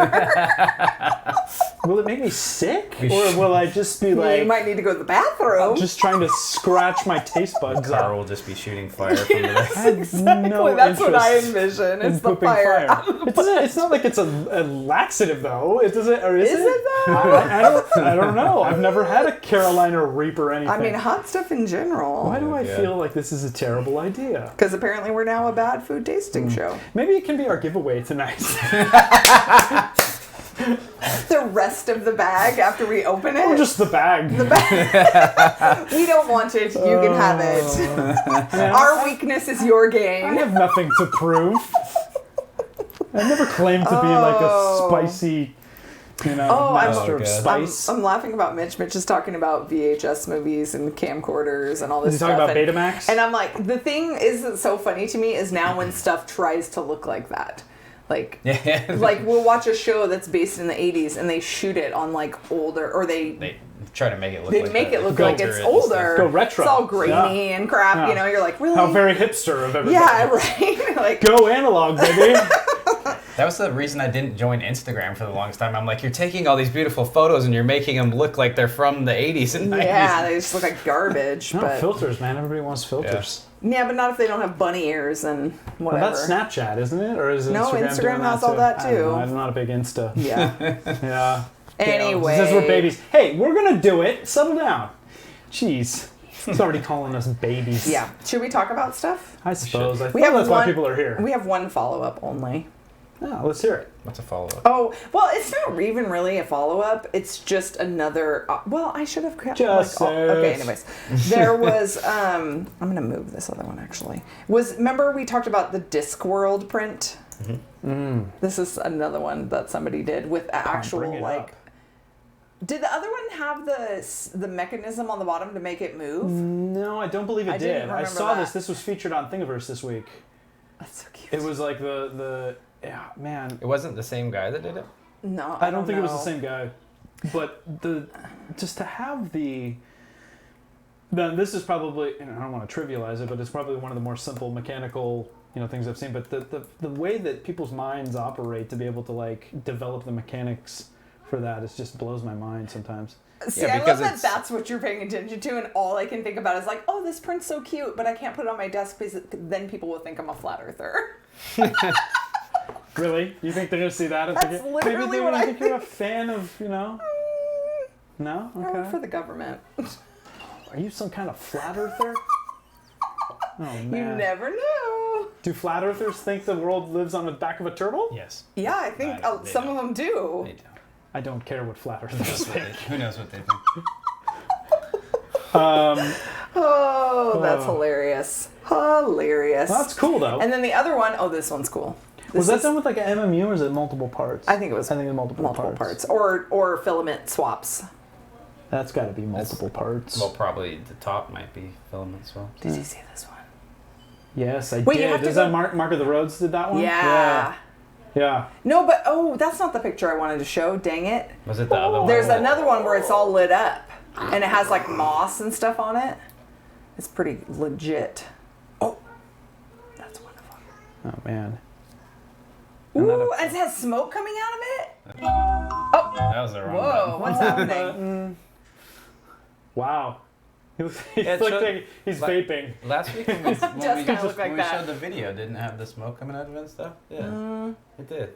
Will it make me sick? Or will I just be You like... might need to go to the bathroom. just trying to scratch my taste buds Car out. will just be shooting fire from the back. Exactly. No That's what I interest envision. in It's the pooping fire. It's not like it's a laxative though. It doesn't, or is Is it though? I don't know. I've never had a Carolina Reaper or anything. I mean, hot stuff in general. Why do I Yeah. feel like this is a terrible idea? Because apparently we're now a bad food tasting show. Maybe it can be our giveaway tonight. The rest of the bag after we open it. Or just the bag. We don't want it. You can have it. Our weakness is your I gain. have nothing to prove. I never claimed to be like a spicy, master of God. spice. I'm laughing about Mitch. Mitch is talking about VHS movies and camcorders and all this Is he stuff. talking about and, Betamax? And I'm like, the thing is that's so funny to me is now when stuff tries to look like that. Like, like we'll watch a show that's based in the 80s and they shoot it on like older, or They try to make it look they like make that. it look Filter like it's it and stuff. older. Go retro. It's all grainy Yeah. and crap. Yeah. You know, you're like, really? How very hipster of everybody. Yeah, right. Like, Go analog, baby. That was the reason I didn't join Instagram for the longest time. I'm like, you're taking all these beautiful photos and you're making them look like they're from the 80s and 90s. yeah, they just look like garbage. No, but filters, man. Everybody wants filters. yeah, but not if they don't have bunny ears and Well, whatever. that's Snapchat, isn't it? Or is No, Instagram Instagram doing has that all that, I don't too. know. I'm not a big Insta. Yeah. Yeah. Anyway. Says we're babies. Hey, we're gonna do it. Settle down. Jeez. He's already calling us babies. Yeah. Should we talk about stuff? I suppose. I We think have that's why one- people are here. We have one follow-up only. Yeah, let's hear it. What's a follow-up? Oh, well, it's not even really a follow-up. It's just another... well, I should have... Joseph. okay, anyways. There was... I'm going to move this other one, actually. Remember we talked about the Discworld print? This is another one that somebody did with actual, bring it like... up. Did the other one have the mechanism on the bottom to make it move? No, I don't believe it I did. didn't I remember saw that. this. This was featured on Thingiverse this week. That's so cute. It was like yeah, man. It wasn't the same guy that did it? No, I don't think it was the know. same guy. But just to have then this is probably, I don't want to trivialize it, but it's probably one of the more simple mechanical things I've seen. But the way that people's minds operate to be able to like develop the mechanics for that just blows my mind sometimes. See, Yeah, I love because that it's- that's what you're paying attention to, and all I can think about is like, oh, this print's so cute, but I can't put it on my desk because then people will think I'm a flat earther. Really? You think they're gonna see that? And That's think literally maybe they're what gonna I think you're a fan of, No? I work Okay. for the government. Are you some kind of flat earther? Oh man. You never know. Do flat earthers think the world lives on the back of a turtle? Yes. Yeah, I think They some don't. of them do. They don't. I don't care what flat earthers Who think. who knows what they think? Oh, that's Oh. hilarious. Hilarious. Well, that's cool though. And then the other one, oh, this one's cool. Was This that is- done with like an MMU or is it multiple parts? I think it was I think it's multiple parts. Or filament swaps. That's got to be multiple parts. Well, probably the top might be filament swell. Did you see this one? Yes, I Wait, you did. have to Is go- that Mark of the Roads did that one? Yeah. Yeah. No, but that's not the picture I wanted to show. Dang it. Was it the other one? There's another one where it's all lit up and it has like moss and stuff on it. It's pretty legit. Oh, that's wonderful. Oh man. Ooh, and it has smoke coming out of it. That was the wrong Whoa, button. what's happening? Wow. He's it like showed- he's like- vaping. Last week when we, does kinda look like when we that. showed the video, didn't have the smoke coming out of it and stuff? Yeah, it did.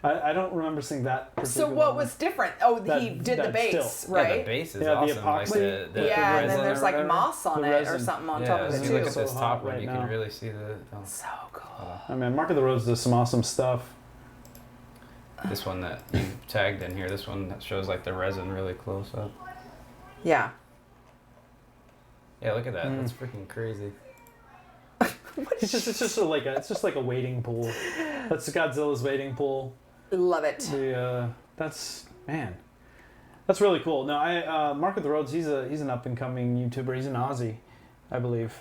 I don't remember seeing that. So particular what one. was different? Oh, That- he did the that bass, still. Yeah, the right? base is Yeah, the awesome. Like epoxy. the Yeah, and resin then or there's like whatever. moss on The it or resin. something on Yeah, top of if it you too. look at this So top hot one, right you now. can really see the. So cool. I mean, Mark of the Roads does some awesome stuff. This one that you tagged in here, this one that shows like the resin really close up. Yeah. Yeah, look at that. That's freaking crazy. It's just like a wading pool. That's Godzilla's wading pool. Love it. That's really cool. No, Mark of the Roads. He's an up and coming YouTuber. He's an Aussie, I believe,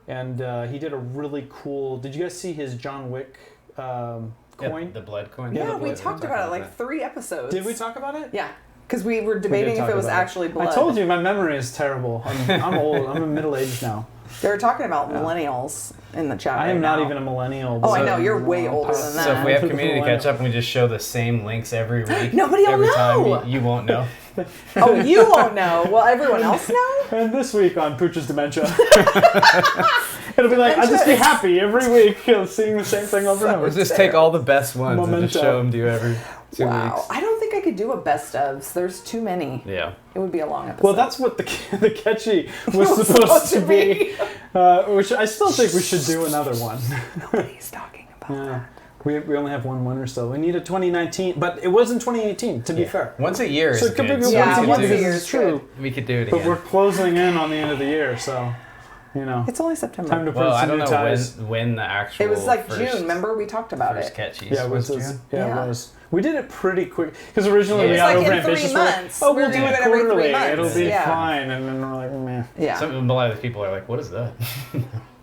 and he did a really cool. Did you guys see his John Wick coin? Yeah, the blood coin. Yeah, the we blood talked about it like 3 episodes. Did we talk about it? Yeah, because we were debating if talk it was about it. actually blood. I told you my memory is terrible. I'm old. I'm middle aged now. They were talking about millennials in the chat. I am not even a millennial. Oh, I know. You're way older than that. So if we have community catch up and we just show the same links every week, Nobody will every know. time you won't know. Oh, you won't know. Will everyone else know? And this week on Pooch's Dementia, it'll be like, I'll just be happy every week seeing the same thing over and over. We'll just take all the best ones and just show them to you every 2 weeks. I don't think I could do a best ofs. There's too many. Yeah. It would be a long episode. Well, that's what the catchy was supposed to be. Which I still think we should do another one. Nobody's talking about that. We only have one winner still. We need a 2019, but it was in 2018, to be fair. Once a year So is it could good. be So Yeah, once once a a year year is is true. we could do it But again. we're closing in on the end of the year, so, you know. It's only September. Time to put Well, I some don't new know ties. when the actual It was like first, June. Remember we talked about first it. catchies Yeah, it was June. Yeah, it was. We did it pretty quick because originally Yeah. we It got was like over in 3 ambitious. months. Oh, We we'll were do doing it it every 3 quarterly. months. It'll be Yeah. fine, and then we're like, meh. Yeah. A lot of people are like, "What is that?"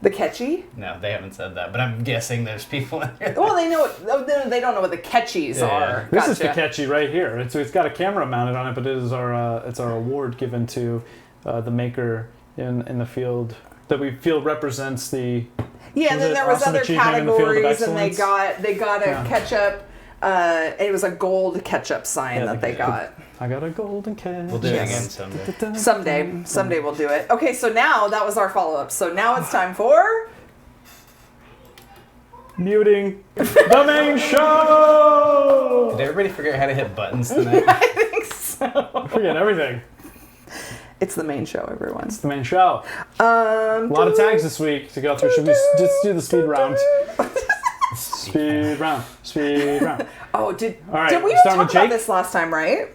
The catchy? No, they haven't said that, but I'm guessing there's people in there. Well, they know. They don't know what the catchies Yeah. are. This is the Gotcha. catchy right here. It's got a camera mounted on it, but it is it's our award given to the maker in the field that we feel represents the. Yeah, and Was then it there was awesome other achievement in the field of categories, and they excellence? got a ketchup. It was a gold ketchup sign Yeah, that they got. I got a golden catch. We'll do it Yes. again someday. Someday we'll do it. Okay, so now that was our follow up. So now it's time for Muting the main show. Did everybody forget how to hit buttons tonight? I think so. Forget everything. It's the main show, everyone. It's the main show. A lot of tags this week to go through. Should we just do the speed round? Speed round. Speed round. Oh, did right, we start talk with about Jake? this last time, right?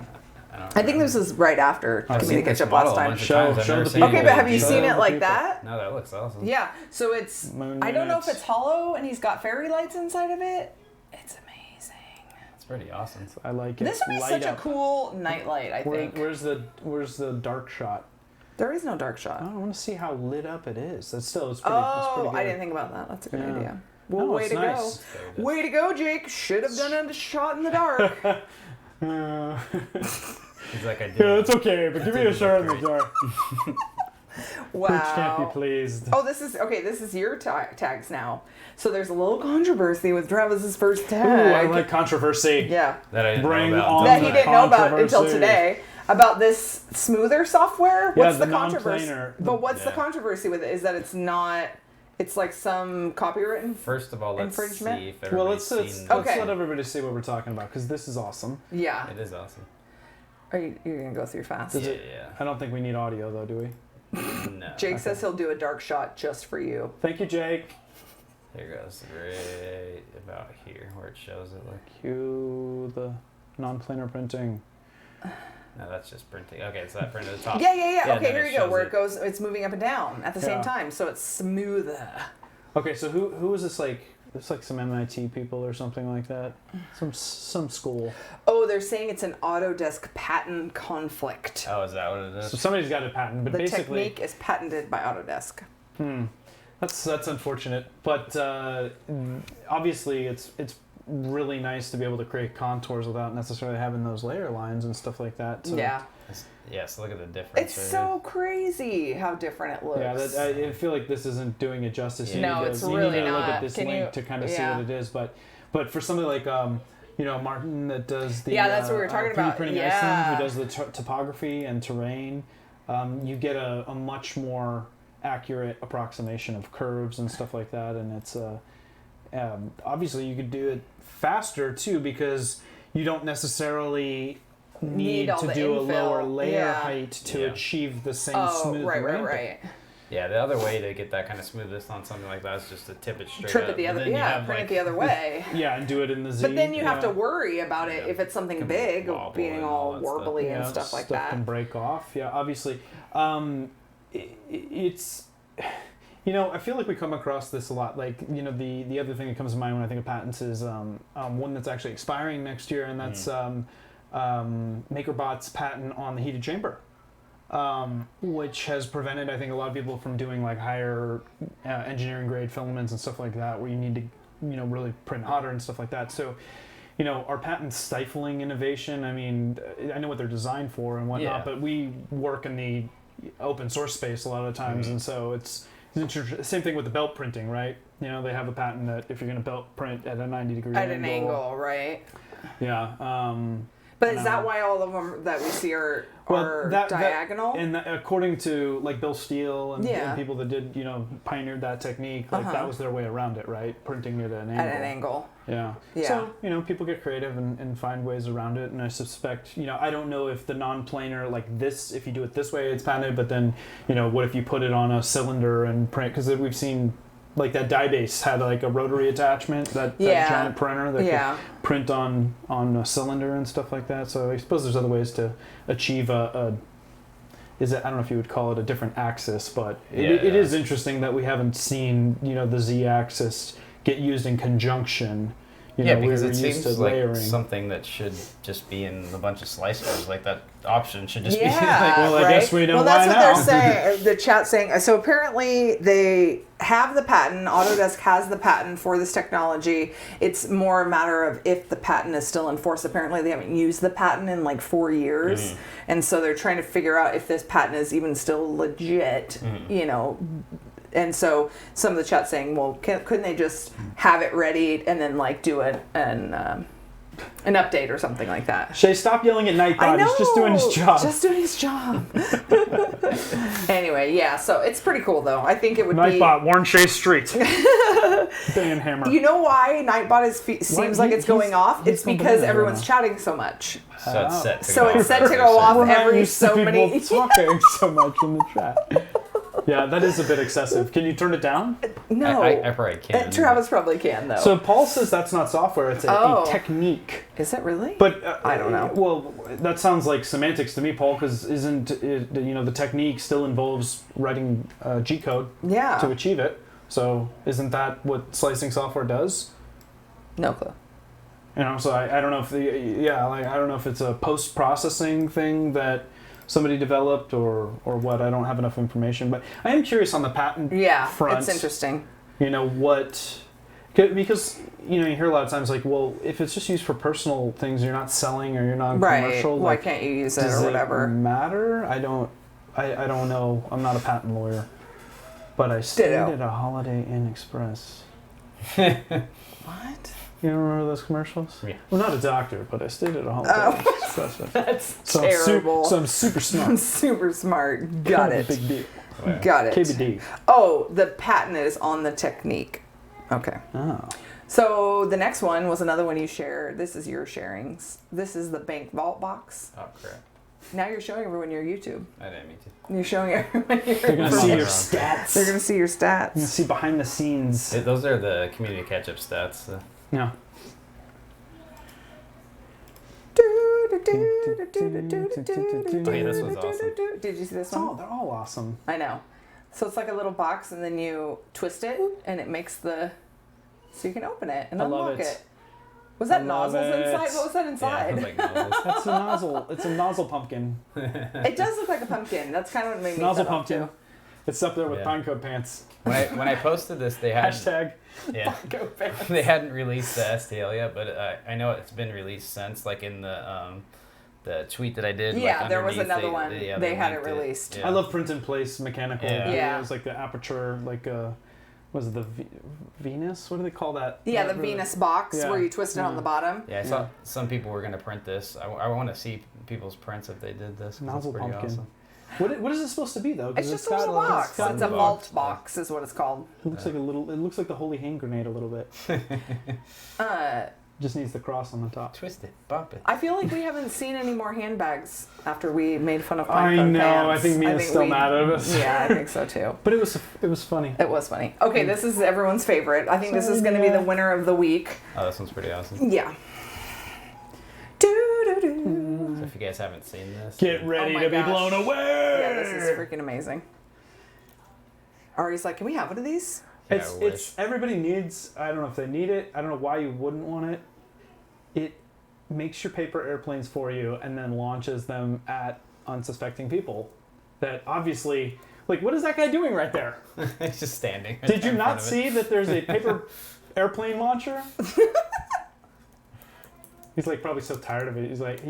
I I think this was right after I've Community seen this Ketchup model last a time. bunch of Show- times. I've show never the seen Okay, it. but have you Show seen it the like people. that? No, that looks awesome. Yeah. So it's. Moon I don't know if Knights. it's hollow and he's got fairy lights inside of it. It's amazing. It's pretty awesome. I like it. This would be Light such a up. cool nightlight. I think. Where's the dark shot? There is no dark shot. I want to see how lit up it is. It's pretty. It's pretty good. I didn't think about that. That's a good Yeah. idea. Well, No, way it's to nice. go. Way to go, Jake. Should have done a shot in the dark. He's like, I did. Yeah, it's okay, but give me a shot in the dark. Wow. Pooch can't be pleased. Oh, this is okay. This is your tags now. So there's a little controversy with Travis's first Ooh, tag. I like controversy. Yeah. That I didn't Bring know about. on That the he didn't know about until controversy. today. About this smoother software. What's the the controversy? non-planar. But what's the Yeah. controversy with it? Is that it's not. It's like some copyright. First of all, let's Infringement? see if Well, everybody's let's seen Okay. let everybody see what we're talking about because this is awesome. Yeah. It is awesome. Are you're gonna go through fast? Is Yeah, it- yeah. I don't think we need audio though, do we? No. Jake says he'll do a dark shot just for you. Thank you, Jake. Here goes right about here where it shows it. Like, Cue the non-planar printing. no, that's just printing. Okay, so that printed at the top. Yeah. Yeah, Okay, then here it you go. shows Where it. it goes, it's moving up and down at the same Yeah. time, so it's smoother. Okay, so who is this like? It's like some MIT people or something like that. Some school. Oh, they're saying it's an Autodesk patent conflict. Oh, is that what it So is? somebody's got a patent, but The basically, technique is patented by Autodesk. that's unfortunate. But obviously, it's really nice to be able to create contours without necessarily having those layer lines and stuff like that. So, Yeah. Yes, look at the difference. It's right so crazy how different it looks. Yeah, I feel like this isn't doing it justice. You No, need to, it's you really need to look not. at this Can link you- to kind of see yeah. what it is. But for somebody like Martin that does the Yeah, that's what we were talking 3D about. printing Yeah. Iceland, who does the topography and terrain, you get a much more accurate approximation of curves and stuff like that. And it's obviously you could do it faster too because you don't necessarily need all to the do a infill. lower layer Yeah. height to Yeah. achieve the same Oh, smooth right. ramping. Yeah, the other way to get that kind of smoothness on something like that is just to tip it straight Trip up. it the But other, then you yeah, have, print like, it the other way. Yeah, and do it in the Z. But then you have yeah. to worry about it Yeah. if it's something Can big, wobble being and all all that stuff. warbly and stuff like that. can break off. Yeah, obviously. It's, I feel like we come across this a lot. Like, the other thing that comes to mind when I think of patents is one that's actually expiring next year, and that's MakerBot's patent on the heated chamber. Which has prevented, I think, a lot of people from doing like higher engineering grade filaments and stuff like that, where you need to, really print hotter and stuff like that. So, are patents stifling innovation? I mean, I know what they're designed for and whatnot, Yeah. but we work in the open source space a lot of times, and so it's Same thing with the belt printing, right? You know, they have a patent that if you're going to belt print at a 90-degree At an angle, right? Yeah. But is that why all of them that we see are diagonal? And according to like Bill Steele and Yeah. people that did, pioneered that technique, like that was their way around it, right? Printing it at an angle. At an angle. Yeah. Yeah. So, people get creative and find ways around it. And I suspect, I don't know if the non-planar, like this, if you do it this way, it's patented. But then, what if you put it on a cylinder and print? Because we've seen, like that die base had like a rotary attachment, that giant printer that could print on a cylinder and stuff like that. So I suppose there's other ways to achieve I don't know if you would call it a different axis, but it is interesting that we haven't seen, the Z-axis get used in conjunction. Because it seems like something that should just be in a bunch of slicers. Like that option should just be like, well, I guess we know why now. Well, that's what they're saying. The chat's saying. So apparently they have the patent. Autodesk has the patent for this technology. It's more a matter of if the patent is still in force. Apparently they haven't used the patent in like 4 years. And so they're trying to figure out if this patent is even still legit, And so some of the chat's saying, well, couldn't they just have it ready and then like do an update or something like that? Shay, stop yelling at Nightbot. He's just doing his job. Just doing his job. Anyway, yeah. So it's pretty cool though. I think it would Nightbot, warn Shay Street. Dan Hammer. You know why Nightbot seems like it's going off? It's because everyone's chatting so much. So it's set to So go it's off set to go off every so many. Talking so much in the chat. Yeah, that is a bit excessive. Can you turn it down? No. I probably can. Travis probably can, though. So Paul says that's not software, it's a technique. Is it really? But I don't know. Well, that sounds like semantics to me, Paul, because isn't it, the technique still involves writing G-code to achieve it. So isn't that what slicing software does? No clue. So I don't know if I don't know if it's a post-processing thing that somebody developed or what. I don't have enough information, but I am curious on the patent front. It's interesting. Because you hear a lot of times like, well, if it's just used for personal things, you're not selling or you're non-commercial. Right. Why can't you use it or whatever? Does it matter? I don't know. I'm not a patent lawyer, but I stayed at a Holiday Inn Express. What? You don't remember those commercials? Yeah. Well, not a doctor, but I stayed at a Holiday Inn Express. That's terrible. So I'm super smart. I'm super smart. Got it. Big deal. Got it. KBD. Oh, the patent is on the technique. Okay. Oh. So the next one was another one you shared. This is your sharings. This is the bank vault box. Oh, crap. Now you're showing everyone your YouTube. I didn't mean to. You're showing everyone your They're going to see your stats. They're going to see your stats. You're going to see behind the scenes. Those are the community Ketchup stats. Yeah. Okay, this was awesome. Did you see this one? Oh, they're all awesome. I know. So it's like a little box, and then you twist it, and it makes so you can open it and unlock it. Was that nozzles inside? What was that inside? Yeah, nozzles. That's a nozzle. It's a nozzle pumpkin. It does look like a pumpkin. That's kind of what made me nozzle set off pumpkin. too. It's up there with Pinecode Pants. When I posted this, they had Hashtag. Yeah. They hadn't released the STL yet, but I know it's been released since, like in the tweet that I did. Yeah, like there was another one. They had it released. I love print in place mechanical. Yeah. It was like the aperture, like was it the Venus? What do they call that? Yeah, the Venus box where you twist it on the bottom. Yeah, I saw some people were going to print this. I want to see people's prints if they did this. Nozzle pretty pumpkin. Awesome. What is it supposed to be though? It's just a little box. It's a vault box, is what it's called. It looks like a little. It looks like the holy hand grenade a little bit. Just needs the cross on the top. Twist it, bump it. I feel like we haven't seen any more handbags after we made fun of I Pinecode know. Pants. I think Mia's still mad at us. Yeah, I think so too. But it was funny. It was funny. Okay, this is everyone's favorite. I think this is going to be the winner of the week. Oh, this one's pretty awesome. Yeah. So if you guys haven't seen this, get ready to be blown away. Yeah, this is freaking amazing. Ari's like, can we have one of these? Yeah, It's everybody needs. I don't know if they need it. I don't know why you wouldn't want it. It makes your paper airplanes for you and then launches them at unsuspecting people. That obviously, like, what is that guy doing right there? He's just standing. Did you not see that there's a paper airplane launcher? He's like probably so tired of it. He's like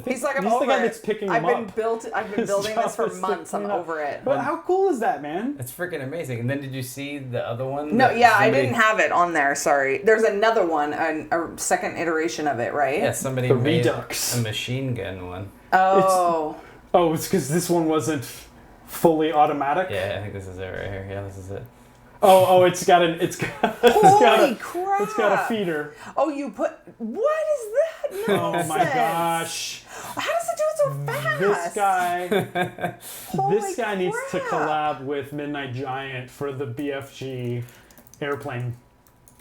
He's like, I'm he's over the guy it. that's picking I've them been up. I've been His building this job for is to months. I'm clean up. over it. But how cool is that, man? It's freaking amazing. And then did you see the other one? No, that yeah, I somebody- didn't have it on there. Sorry. There's another one, a second iteration of it, right? Yeah, somebody The made Redux. a machine gun one. Oh. Oh, it's because this one wasn't fully automatic. Yeah, I think this is it right here. Yeah, this is it. Oh, it's got Holy crap! It's got a feeder. Oh, you put. What is that? Oh Nonsense. my gosh! How does it do it so fast? This guy needs to crap. collab with Midnight Giant for the BFG airplane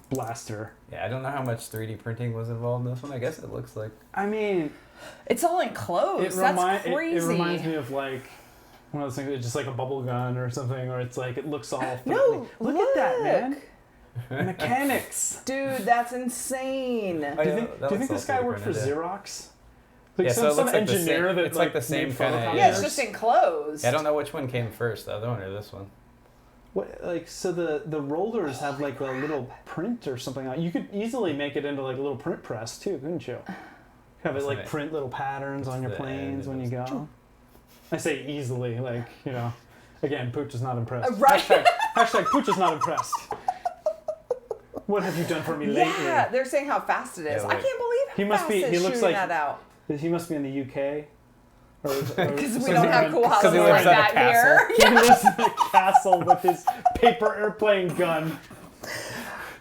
blaster. Yeah, I don't know how much 3D printing was involved in this one. I guess it looks like. I mean, It's all enclosed. That's crazy. it reminds me of like one of those things, it's just like a bubble gun or something, or it's like it looks all. No, look at that, man! Mechanics. Dude, that's insane. Oh, Do you yeah, think, that do you looks think this all guy 3D worked for printed, yeah. Xerox? Like Yeah, so it some looks like the engineer same- that it's like the same made kinda- photocopiers. Yeah, it's just enclosed. Yeah, I don't know which one came first, the other one or this one. What, like, so the rollers have like a little print or something. You could easily make it into like a little print press too, couldn't you? Have it What's like that? print little patterns on your the planes end when of you this? go. I say easily, like, you know. Again, Pooch is not impressed. Right. Hashtag Pooch is not impressed. What have you done for me lately? Yeah, they're saying how fast it is. Yeah, I like- can't believe how He must fast be- it's he looks shooting like- that out. He must be in the UK. Because we don't have cool houses he like lives at a that here. He lives in a castle with his paper airplane gun.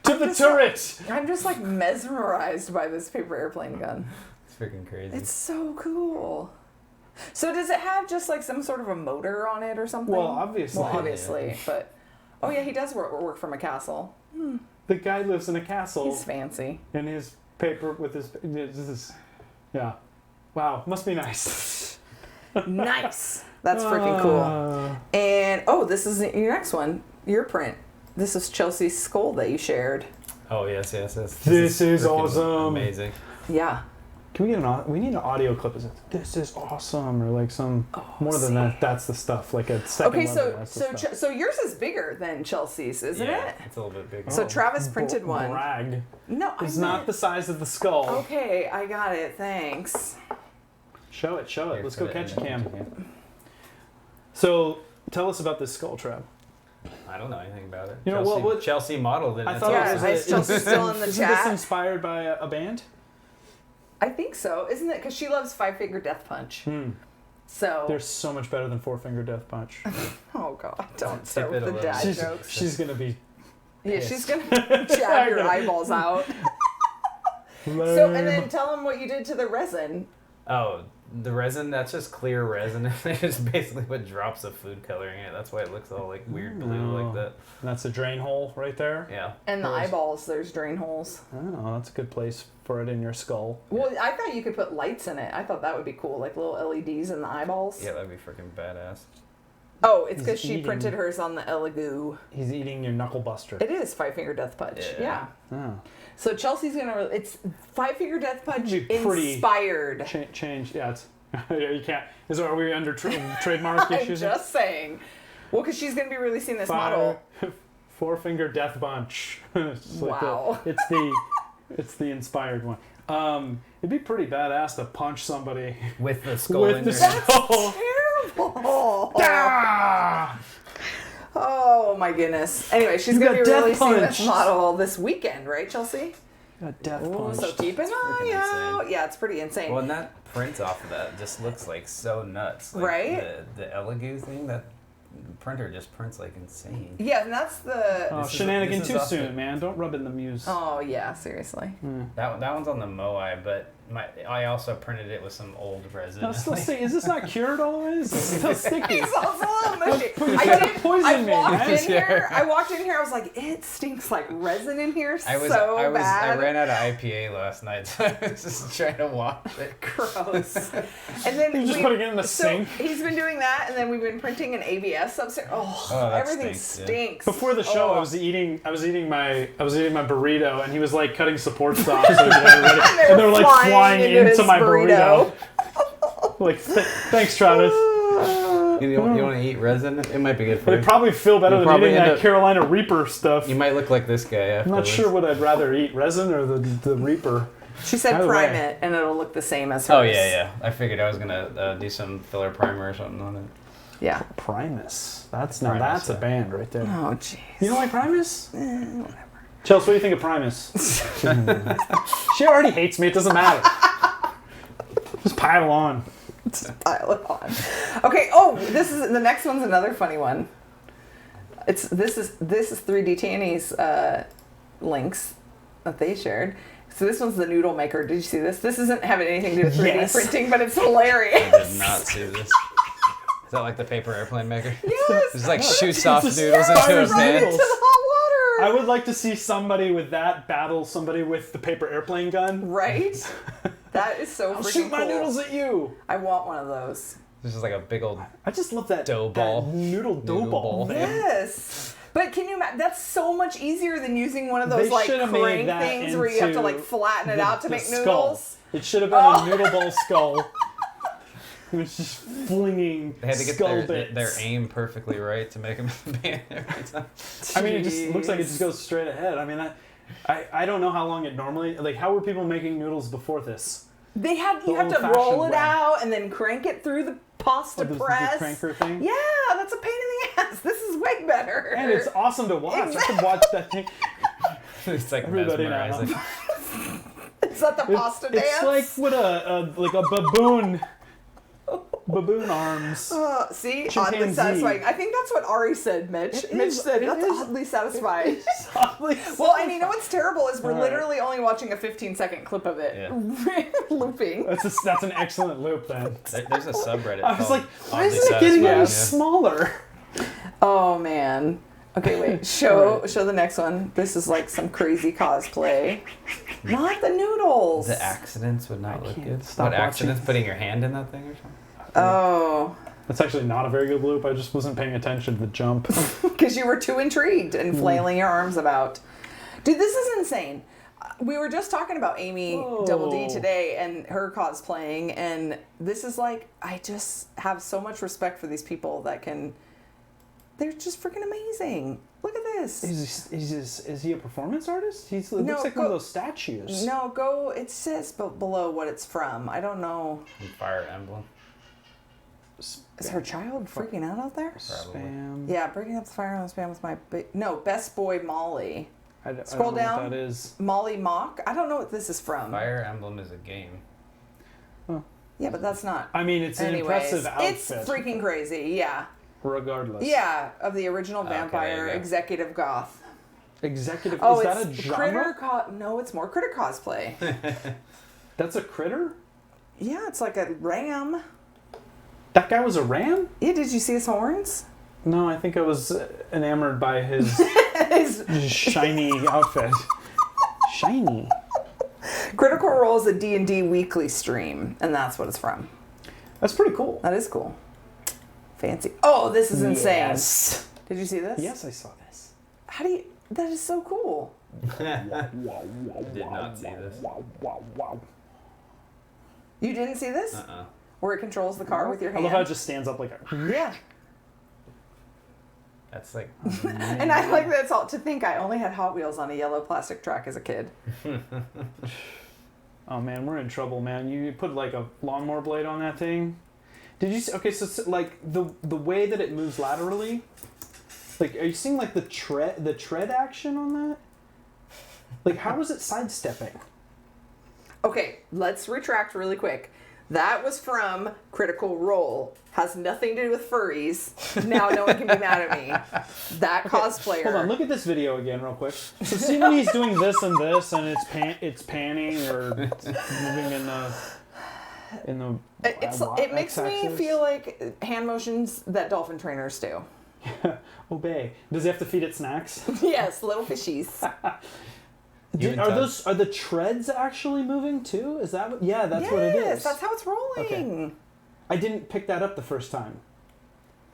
To the turret! I'm just like mesmerized by this paper airplane gun. It's freaking crazy. It's so cool. So does it have just like some sort of a motor on it or something? Well, obviously. Well, obviously, but oh yeah, he does work from a castle. The guy lives in a castle. He's fancy. In his paper with his. This is. Yeah. Wow. Must be nice. Nice. That's freaking cool. And oh, this is your next one. Your print. This is Chelsea's skull that you shared. Oh yes. This is freaking awesome. Amazing. Yeah. Can we get we need an audio clip. Is it? This is awesome, or like some more than that. That's the stuff. Like a second. Okay, level, that's the stuff. so yours is bigger than Chelsea's, isn't Yeah, it? it's a little bit bigger. So Travis printed one. Brag. No, It's not the size of the skull. Okay, I got it. Thanks. Show it. Here, Let's put go it catch in a there. cam. So tell us about this skull, Trav. I don't know anything about it. You know, Chelsea, what- Chelsea modeled it. I That's thought all. Yeah, it was is Chelsea still in the Isn't chat? this inspired by a band? I think so, isn't it? Because she loves Five Finger Death Punch. So. They're so much better than Four Finger Death Punch. Oh God! Don't Tip start it with the a dad little. jokes. She's gonna be. Yeah, pissed. she's gonna jab your eyeballs out. So, and then tell them what you did to the resin. Oh, the resin, that's just clear resin. It's basically what drops of food coloring in it. That's why it looks all like weird blue like that. That's a drain hole right there. Yeah. And the Whereas- eyeballs, there's drain holes. Oh, that's a good place for it in your skull. Well, I thought you could put lights in it. I thought that would be cool, like little LEDs in the eyeballs. Yeah, that'd be freaking badass. Oh, it's He's because she eating. printed hers on the Elegoo. He's eating your knuckle buster. It is Five Finger Death Punch. Yeah. Yeah. Oh. So Chelsea's gonna. It's Five Finger Death Punch That'd be pretty- inspired. Change. Yeah, it's. You can't. Are we under trademark I'm issues? just saying. Well, because she's gonna be releasing this model. Four Finger Death Bunch. It's like Wow. it's the inspired one. It'd be pretty badass to punch somebody With the skull with in the there. skull. Terrible. Ah! Oh my goodness. Anyway, she's You gonna be got death releasing punch. this model this weekend, right, Chelsea? Got death Ooh, punch. so keep an eye freaking out. insane. Yeah, it's pretty insane. Well, and that print off of that just looks like so nuts. Like Right? The Elegoo thing, that printer just prints like insane. Yeah, and that's the. Oh, This is- shenanigan this is too off soon, the- man. Don't rub in the muse. Oh yeah, seriously. That one's on the Moai, but I also printed it with some old resin. No, still sticky. Is this not cured all the way? It's still sticky. It's also a little mushy. You're trying to poison me, walked man. in here. I walked in here. I was like, it stinks like resin in here. I bad. ran out of IPA last night, so I was just trying to wash it. Gross. And then You're just putting it in the sink. He's been doing that, and then we've been printing an ABS upstairs. Oh, that everything stinks, yeah. stinks. Before the show, Oh. I was eating my burrito, and he was like cutting support stops, so he had it ready. And they were like flying his into my burrito. Like, thanks, Travis. You want to eat resin? It might be good for It'd you. probably feel better You'll than probably eating end that up- Carolina Reaper stuff. You might look like this guy I'm afterwards. not sure what I'd rather eat, resin or the Reaper. She said By the prime way- it, and it'll look the same as hers. Oh yeah. I figured I was gonna do some filler primer or something on it. Yeah. Primus. That's Primus, a yeah. band right there. Oh, jeez. You don't like Primus? Whatever. Chelsea, what do you think of Primus? She already hates me. It doesn't matter. Just pile on. Pile it on. Okay. Oh, the next one's another funny one. This is 3D Tanny's links that they shared. So this one's the noodle maker. Did you see this? This doesn't have anything to do with 3D Yes. printing, but it's hilarious. I did not see this. Is that like the paper airplane maker? Yes. It's like shoot soft It's noodles just into his right hand. noodles. To the hot water. I would like to see somebody with that battle somebody with the paper airplane gun. Right? That is so I'll freaking shoot my cool. noodles at you. I want one of those. This is like a big old I just love that Dough that ball. noodle dough Noodle ball. ball. Man. Yes. But can you imagine? That's so much easier than using one of those They like should've made crank that things where you have to into like flatten it The- out to the make skull. noodles. It should have been a noodle ball skull. It was just flinging They had to get skull their bits. aim perfectly right to make them ban every time. I mean, it just looks like it Jeez. just goes straight ahead. I mean, I don't know how long it normally, like, how were people making noodles before this? You have to old-fashioned roll it way. out and then crank it through the pasta The press. cranker thing? Yeah, that's a pain in the ass. This is way better. And it's awesome to watch. I could watch that thing. It's like Everybody now. mesmerizing. Is that the pasta dance? It's like what a baboon arms. See, oddly Chimpanzee. satisfying. I think that's what Ari said, Mitch. It Mitch is- said it that's is- oddly satisfying. Oddly Well, and you know what's terrible is we're All right. literally only watching a 15-second clip of it looping. That's an excellent loop then. There's a subreddit. I was called like, why Oddly isn't it getting any Satisfying, smaller? Oh man. Okay, wait. Show the next one. This is like some crazy cosplay. Not the noodles. The accidents would not look can't good. stop What watching. accidents? Putting your hand in that thing or something? Oh, That's actually not a very good loop. I just wasn't paying attention to the jump. because you were too intrigued and flailing your arms about. Dude, this is insane. We were just talking about Amy Double D Whoa. today and her cosplaying, and this is like, I just have so much respect for these people that can. They're just freaking amazing. Look at this. Is he a performance artist? He looks No, like one of those statues. No, go. It says below what it's from. I don't know. Fire Emblem. Is her child freaking out there? Probably. Spam. Yeah, breaking up the fire on the spam with my Best Boy Molly. I don't Scroll know down. what that is. Molly Mock. I don't know what this is from. Fire Emblem is a game. Yeah, but that's not. I mean, it's an Anyways, impressive outfit. it's freaking crazy. Yeah, Regardless. yeah. Of the original Okay, there vampire you go. executive goth. Executive. Oh, is that a it's genre? critter. No, it's more critter cosplay. That's a critter? Yeah, it's like a ram. That guy was a ram? Yeah, did you see his horns? No, I think I was enamored by his His shiny outfit. Shiny. Critical Role is a D&D weekly stream, and that's what it's from. That's pretty cool. That is cool. Fancy. Oh, this is insane. Yes. Did you see this? Yes, I saw this. How do you? That is so cool. Did not see this. You didn't see this? Where it controls the car with your I hand? love how it just stands up like a... Yeah. That's like And I like that's all to think I only had Hot Wheels on a yellow plastic track as a kid. Oh man, we're in trouble, man. You put like a lawnmower blade on that thing. Did you see? Okay, so like the way that it moves laterally, like are you seeing like the tread action on that? Like how was it sidestepping? Okay, let's retract really quick. That was from Critical Role. Has nothing to do with furries. Now no one can be mad at me. That cosplayer. Hold on, look at this video again real quick. So see when he's doing this and this, and it's panning or moving in the. It makes me x-axis? feel like hand motions that dolphin trainers do. Obey. Does he have to feed it snacks? Yes, little fishies. Are the treads actually moving too? Is that what? Yeah, that's what it is. Yes, that's how it's rolling. Okay. I didn't pick that up the first time.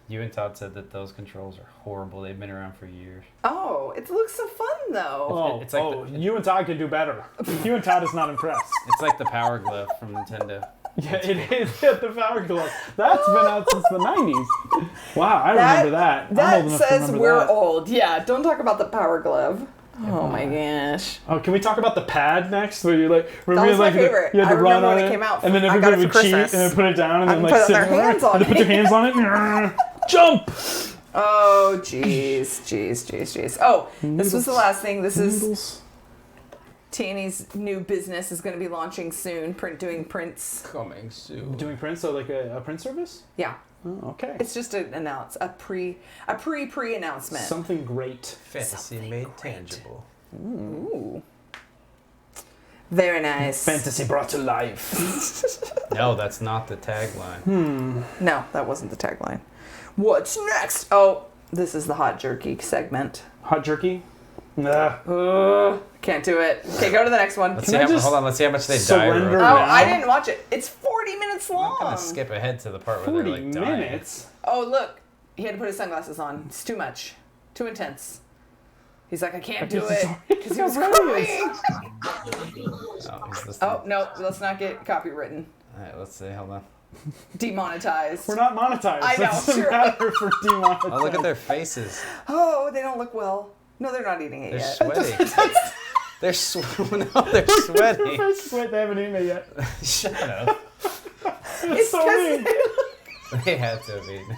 you and Todd said that those controls are horrible. They've been around for years. Oh, it looks so fun though. It's like you and Todd can do better. You and Todd is not impressed. It's like the Power Glove from Nintendo. Yeah, it is at the Power Glove. That's been out since the 90s. Wow, I remember that. I'm That old enough to says remember we're that. old. Yeah, don't talk about the Power Glove. Oh my gosh. Oh, can we talk about the pad next? Where you like, That was my favorite. You had I to run remember on when it, it came out. and then I got everybody it would for cheat Christmas. and then put it down and then And like put sit their hands on and then put their hands on it. Jump! Oh, jeez. Oh, this was the last thing. This is Tanny's new business is going to be launching soon. Doing prints. Coming soon. Doing prints, so like a print service? Yeah. Oh, okay. It's just a pre-announcement. Something great. Fantasy made tangible. Ooh. Very nice. Fantasy brought to life. No, that's not the tagline. No, that wasn't the tagline. What's next? Oh, this is the hot jerky segment. Hot jerky? Nah. Can't do it. Okay, go to the next one. Let's see how much they die. surrender Oh, now? I didn't watch it. It's 40 minutes I'm long. gonna skip ahead to the part where 40 they're like dying. minutes? Oh, look. He had to put his sunglasses on. It's too much. Too intense. He's like, I can't do it. Because he was crying. Oh, no. Let's not get copywritten. Alright, let's see. Hold on. Demonetized. We're not monetized. I know, That doesn't sure. matter for demonetized. Oh, look at their faces. Oh, they don't look well. No, they're not eating it They're yet. sweaty. They're they're sweaty. Wait, they haven't eaten it yet. Shut up. It's so mean. They had to have eaten.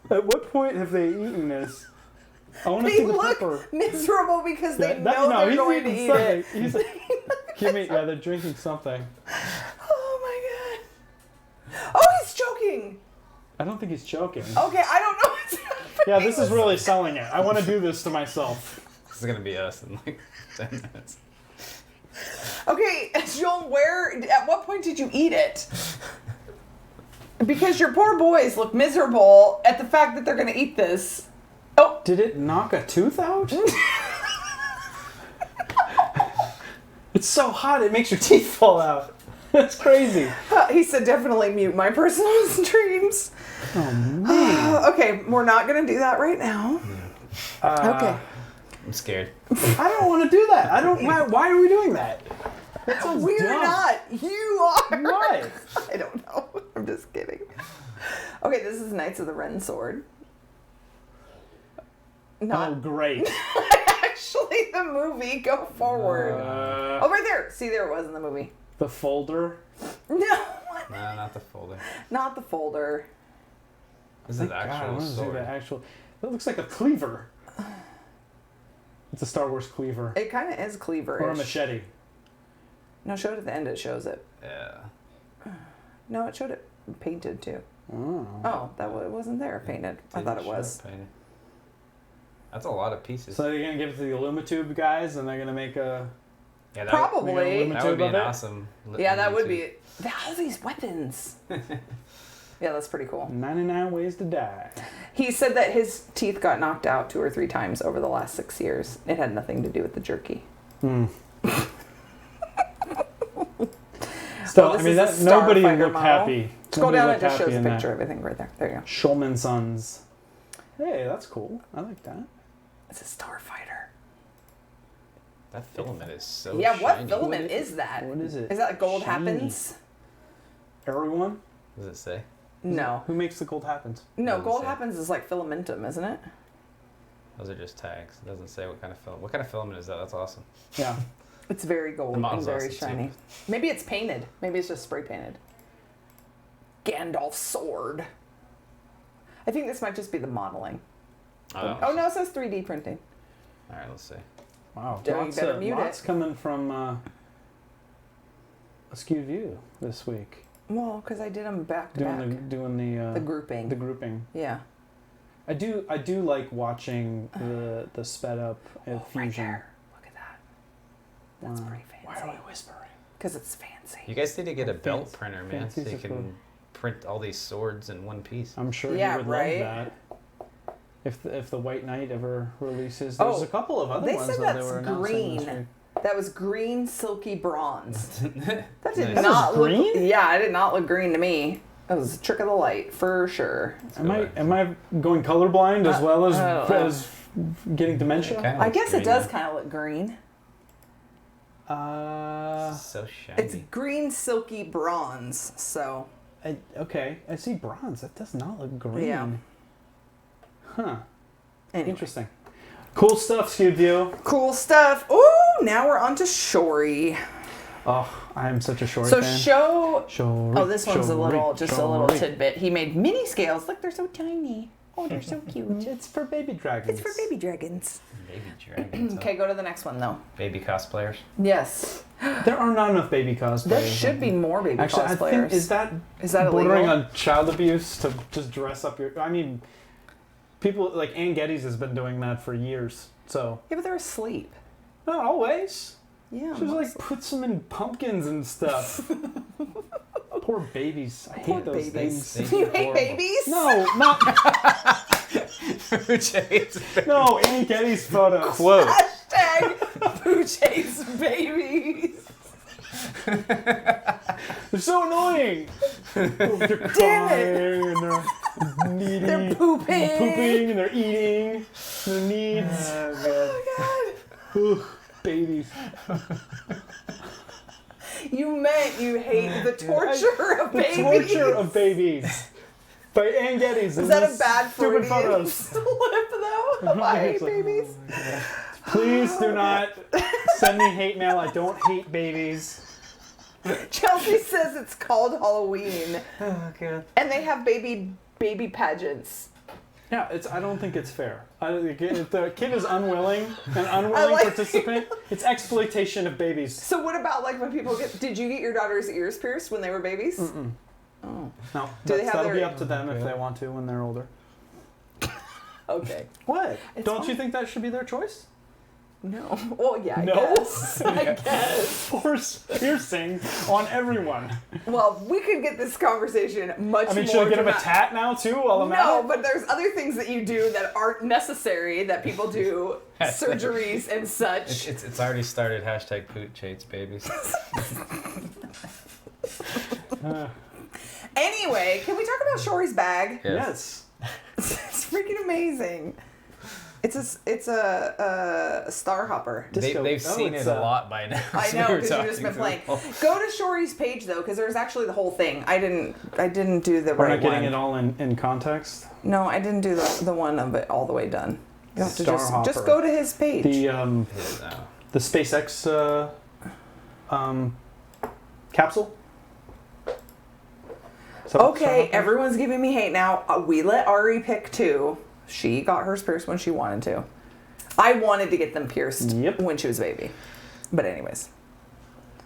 At what point have they eaten this? I want to They see the look pepper. miserable because they know they're he's going to eating eat something. it. Give me, yeah, they're drinking something. Oh my god. Oh, he's choking. I don't think he's choking. Okay, I don't know what's happening. Yeah, this is really selling it. I want to do this to myself. This is gonna be us in like 10 minutes. Okay, Joel, at what point did you eat it? Because your poor boys look miserable at the fact that they're going to eat this. Oh. Did it knock a tooth out? It's so hot it makes your teeth fall out. That's crazy. He said definitely mute my personal streams. Oh, man. Okay, we're not going to do that right now. Okay. I'm scared. I don't want to do that. I don't. Why are we doing that? That sounds We're dumb. not. You are. Why? I don't know. I'm just kidding. Okay, this is Knights of the Ren Sword. Not Oh, great. actually the movie. Go forward. Oh, right there. See, there it was in the movie. The folder. No, Nah, not the folder. not the folder. This is the God, I actual wanna see sword. the actual. That looks like a cleaver. It's a Star Wars cleaver. It kind of is cleaver-ish. Or a machete. No, show it at the end. It shows it. Yeah. No, it showed it painted too. Oh. Oh, it wasn't there painted. I thought it was. Painted. That's a lot of pieces. So they're gonna give it to the Illumitube guys, and they're gonna make a. Yeah, Probably. that would be an of it? awesome. Yeah, that would YouTube. be. All these weapons. Yeah, that's pretty cool. 99 Ways to Die. He said that his teeth got knocked out 2 or 3 times over the last 6 years. It had nothing to do with the jerky. Still, this I mean, is a nobody Starfighter looked model. happy. Scroll Nobody down, it looked just shows happy a in picture of everything right there. There you go. that. Schulman Sons. Hey, that's cool. I like that. It's a Starfighter. That filament is so Yeah, what shiny. filament is that? What is it? Is that Gold Shiny. Happens? Everyone? What does it say? No. Who makes the Gold Happens? No, Doesn't Gold say. Happens is like filamentum, isn't it? Those are just tags. It doesn't say what kind of filament. What kind of filament is that? That's awesome. Yeah. It's very gold and model's very awesome, shiny. too. Maybe it's painted. Maybe it's just spray painted. Gandalf's sword. I think this might just be the modeling. Oh no, it says 3D printing. All right, let's see. Wow. Joe, you Lots, better mute lots it. coming from Askew View this week. Well, because I did them back to back. Doing The grouping. The grouping. Yeah. I do like watching the sped up Right fusion. there. Look at that. That's Wow. pretty Why fancy. are we whispering? Because it's fancy. You guys need to get a belt Fancy- printer, man, so fancies you are cool. can print all these swords in one piece. I'm sure Yeah, you would right? love that. If the White Knight ever releases, there's Oh, a couple of other they ones said that that's they were announcing this green. week. That was green, silky bronze. That did Nice. not That was look. green? Yeah, it did not look green to me. It was a trick of the light for sure. Am I going colorblind as well as I don't know. as getting dementia? Kinda I looks guess it green, does though. kind of look green. So shiny. It's green, silky bronze. So Okay, I see bronze. That does not look green. Yeah. Huh. anyway. Interesting. Cool stuff, Skewed View. Cool stuff. Ooh, now we're on to Shory. Oh, I am such a Shory So fan. Shory. Oh, this one's a little tidbit. He made mini scales. Look, they're so tiny. Oh, they're so cute. It's for baby dragons. It's for baby dragons. Baby dragons. Okay, go to the next one, though. Baby cosplayers. Yes. There are not enough baby cosplayers. There should be more baby Actually, cosplayers. I think, is that bordering illegal? on child abuse to just dress up your... I mean, people like Ann Geddes has been doing that for years, so... Yeah, but they're asleep. Not always. Yeah. She like puts them in pumpkins and stuff. Poor babies. I hate those things. You hate babies? No, not... Pooch hates babies. No, Ann Geddes photos. Quote. Hashtag Pooch hates babies. They're so annoying. They're Damn crying and they're needy. They're pooping. They're pooping and they're eating. Their needs. Oh, God. Ugh, babies. You meant you hate the torture of babies. The torture of babies. By Ann Geddes. Is that a bad stupid Freudian photos? slip, though? I hate babies. Please do not send me hate mail. I don't hate babies. Chelsea says it's called Halloween. Oh, God. And they have baby pageants. Yeah, I don't think it's fair. If the kid is unwilling, an unwilling participant, it's exploitation of babies. So what about like when people did you get your daughter's ears pierced when they were babies? Mm-mm. Oh. No, Do they have that'll be their- up to them if they want to when they're older. Okay. What? It's Don't fine. you think that should be their choice? No. Well, yeah, I No? guess. I guess. Force piercing on everyone. Well, we could get this conversation much more. I mean, should I get him a tat now too while I'm at No, it? but there's other things that you do that aren't necessary that people do, surgeries and such. It's already started. Hashtag Pooch hates babies. Anyway, can we talk about Shory's bag? Yes. It's freaking amazing. It's a star hopper. They've seen it a lot by now. I know, because you've just been playing. Go to Shory's page though, because there's actually the whole thing. I didn't do the We're right not getting one. it all in context. No, I didn't do the one of it all the way done. You have to Star just hopper. go to his page. The SpaceX capsule. Okay, everyone's giving me hate now. We let Ari pick two. She got hers pierced when she wanted to. I wanted to get them pierced when she was a baby. But anyways.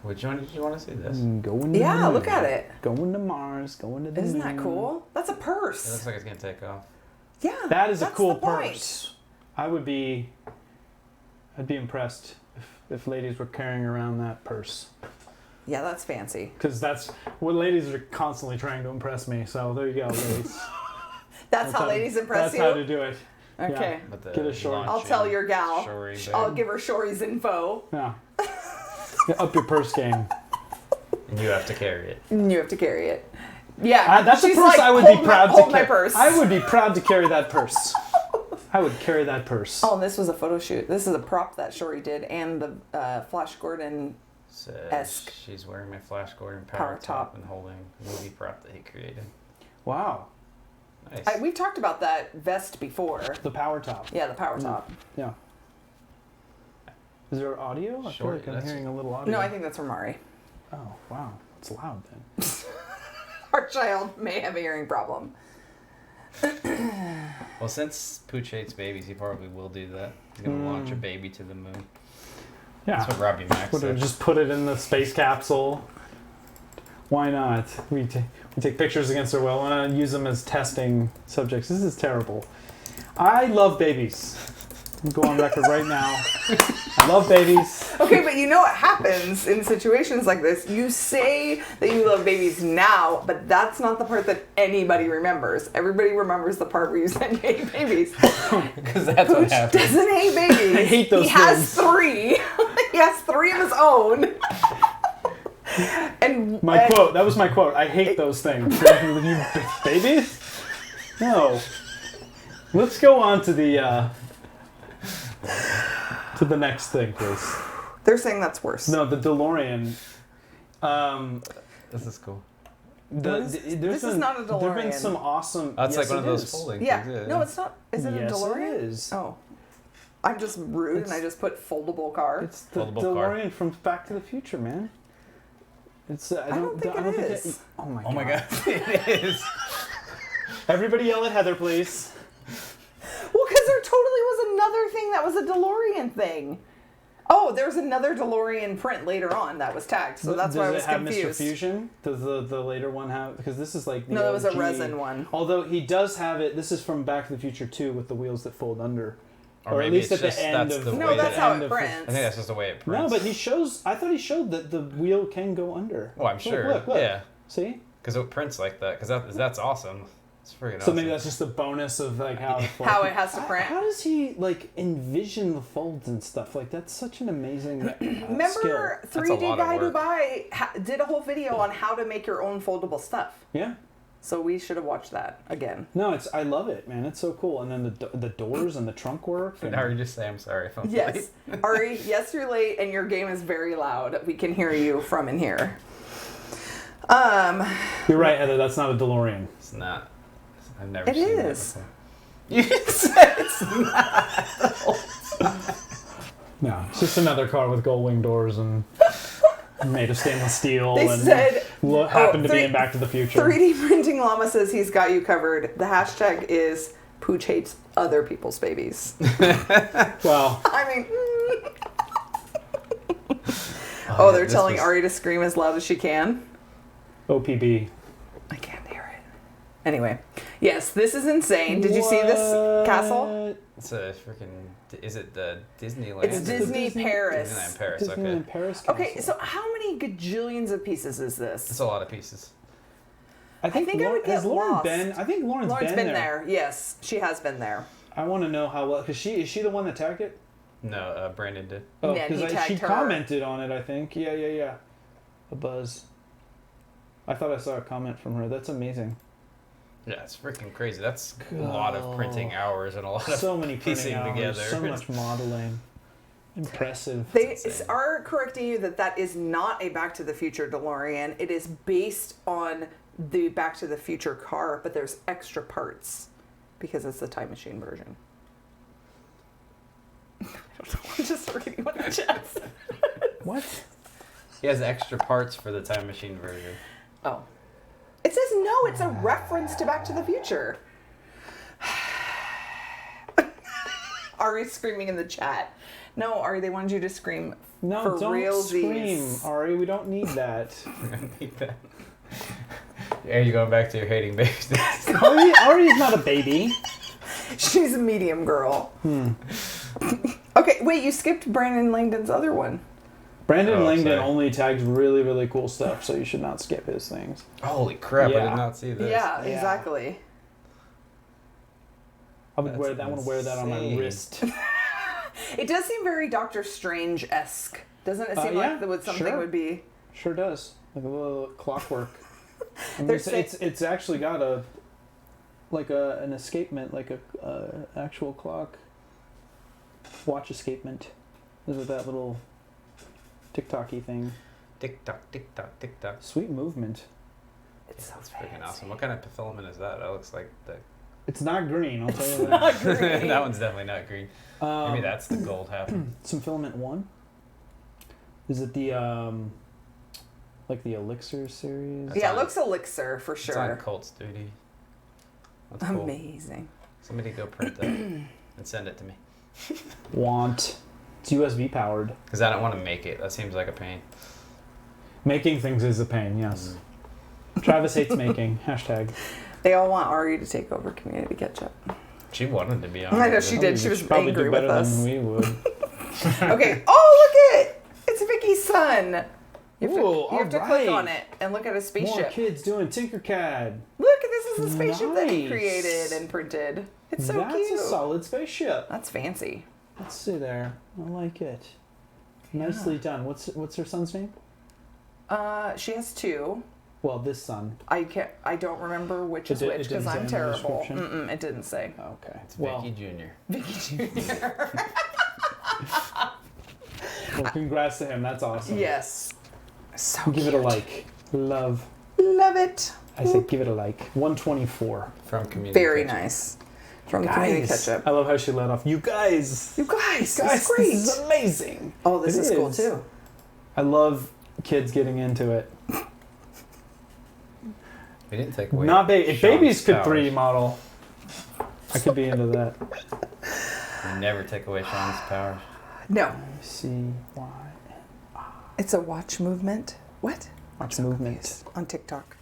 Which one did you want to see this? Going to Yeah, look at it. Going to Mars, going to the Isn't moon. that cool? That's a It purse. looks like it's going to take off. Yeah. That is a that's cool the point. purse. I'd be impressed if ladies were carrying around that purse. Yeah, that's fancy. Because that's what ladies are constantly trying to impress me. So there you go, ladies. That's how ladies impress that's you? how to do it. Okay. Yeah. Get a short. I'll tell your gal. Shory I'll bag. give her Shory's info. Yeah. Up your purse game. And you have to carry it. And you have to carry it. Yeah. That's a she's purse like, I would be proud to hold my carry. purse. I would be proud to carry that purse. I would carry that purse. Oh, and this was a photo shoot. This is a prop that Shory did, and the Flash Gordon. Says she's wearing my Flash Gordon power top and holding a movie prop that he created. Wow. Nice. We've talked about that vest before. The power top. Yeah, the power top. Yeah. Is there audio? I feel like I'm hearing a little audio. No, I think that's from Ari. Oh, wow. It's loud then. Our child may have a hearing problem. Well, since Pooch hates babies, he probably will do that. He's going to launch a baby to the moon. Yeah. That's what Robbie Max said. Just put it in the space capsule. Why not? We take pictures against our will and use them as testing subjects. This is terrible. I love babies. I'm going on record right now. I love babies. Okay, but you know what happens in situations like this? You say that you love babies now, but that's not the part that anybody remembers. Everybody remembers the part where you said you hate babies. Because that's what Pooch happens. doesn't hate babies. I hate those He has things. 3. He has 3 of his own. And My quote. That was my quote. I hate those things. You babies? No. Let's go on to the next thing, please. They're saying that's worse. No, the DeLorean. This is cool. This is not a There have been DeLorean. some awesome. That's yes, like one of it those is. folding Yeah. things. No, it's not. Is it Yes, a DeLorean? it is. Oh. I'm just rude and I just put foldable car. It's the Foldable DeLorean car. from Back to the Future, man. It's. I don't think it is. Oh my god. Oh my god, it is. Everybody yell at Heather, please. Well, because there totally was another thing that was a DeLorean thing. Oh, there's another DeLorean print later on that was tagged, so that's why I was confused. Does it have Mr. Fusion? Does the later one have? Because this is like the No, that was a OG. resin one. Although he does have it. This is from Back to the Future 2 with the wheels that fold under. Or at maybe least it's at just, the end that's of the No, way that's that- how end it of- prints. I think that's just the way it prints. No, but he shows. I thought he showed that the wheel can go under. Oh, I'm sure. Look. Yeah. See? Because it prints like that. Because that's awesome. It's freaking So awesome. maybe that's just a bonus of like how it folds. How it has to print. How does he like envision the folds and stuff? Like that's such an amazing Remember, skill. 3D lot of Guy work. Dubai did a whole video on how to make your own foldable stuff. Yeah. So we should have watched that again. No, I love it, man. It's so cool. And then the doors and the trunk work. And, Or you just say, I'm sorry if I'm Yes. late. Ari, yes, you're late and your game is very loud. We can hear you from in here. You're right, Heather. That's not a DeLorean. It's not. I've never It seen is. that before. You said it's not. No, it's just another car with gold wing doors and made of stainless steel. They and said happened to be three- in Back to the Future. 3D Printing Llama says he's got you covered. The hashtag is Pooch hates other people's babies. Well, I mean, oh, they're this telling was- Ari to scream as loud as she can. OPB. I can't hear it. Anyway, yes, this is insane. Did you see this castle? What? It's a freaking. Is it the Disneyland? It's Disney Paris. Disneyland Paris. Disneyland Okay. Paris. Okay, Castle. so how many gajillions of pieces is It's this? a lot of pieces. I think I would get has Lauren lost. been? I think Lauren's been there. Yes, she has been there. I want to know how well because is she the one that tagged it? No, Brandon did. Oh, Yeah, he because tagged she her. commented on it. I think. Yeah. A buzz. I thought I saw a comment from her. That's amazing. Yeah, it's freaking crazy. That's a lot of printing hours and a lot of So many piecing printing hours, together. so much modeling. Impressive. They insane. are correcting you that is not a Back to the Future DeLorean. It is based on the Back to the Future car, but there's extra parts because it's the time machine version. I don't know. I'm just reading what the chat said. What? He has extra parts for the time machine version. Oh. It says no, it's a reference to Back to the Future. Ari's screaming in the chat. No, Ari, they wanted you to scream No, for don't realsies. scream, Ari. We don't need that. I need that. Are you going back to your hating babies? Ari's not a baby. She's a medium girl. Okay, wait, you skipped Brandon Langdon's other one. Brandon Oh, Langdon sorry. only tags really, really cool stuff, so you should not skip his things. Holy crap! I Yeah. did not see this. Yeah, Yeah. exactly. I would That's wear that. I want to wear that on my insane. wrist. It does seem very Doctor Strange-esque. Doesn't it seem Yeah, like that would something sure. would be? Sure does. Like a little clockwork. I mean, There's it's actually got an escapement, like a actual clock. Watch escapement. Is it that little tick-tocky thing? Tick tock, tick tock, tick tock. Sweet movement. It's so That's freaking fancy. awesome. What kind of filament is that? That looks like the. It's not green, I'll tell you that. Not green. That one's definitely not green. Maybe that's the gold half. Some filament 1. Is it the like the Elixir series? That's Yeah, it on- looks elixir for It's on sure. Colt's duty. That's cool. Amazing. Somebody go print that and send it to me. Want. It's USB powered. Because I don't want to make it. That seems like a pain. Making things is a pain, yes. Travis hates making. Hashtag. They all want Ari to take over Community Ketchup. She wanted to be on. I know it. she did. She was probably angry do with better us. than we would. Okay. Oh, look it! It's Vicky's son. You have to, Ooh, you have to click alright. on it and look at a More spaceship. kids doing Tinkercad. Look, this is the spaceship that he Nice. created and printed. It's so That's cute. a solid spaceship. That's fancy. Let's see there. I like it. Nicely done. What's her son's name? She has 2. Well, this son. I don't remember which is It which didn't because say I'm in the terrible. description? It didn't say. Okay. It's Well, Vicky Jr. Vicky Jr. well, congrats to him. That's awesome. Yes. So Give cute. it a like. Love. Love it. I said give it a like. 124. From Community Very Ketchup. nice. from the Community Ketchup. I love how she let off. You guys, this is great. this is amazing. Oh, this is cool too. I love kids getting into it. We didn't take away. Not if Sean's babies could powers. 3D model, I could be into that. We never take away Sean's powers. No. C-Y. It's a watch movement. What? Watch movement. On TikTok.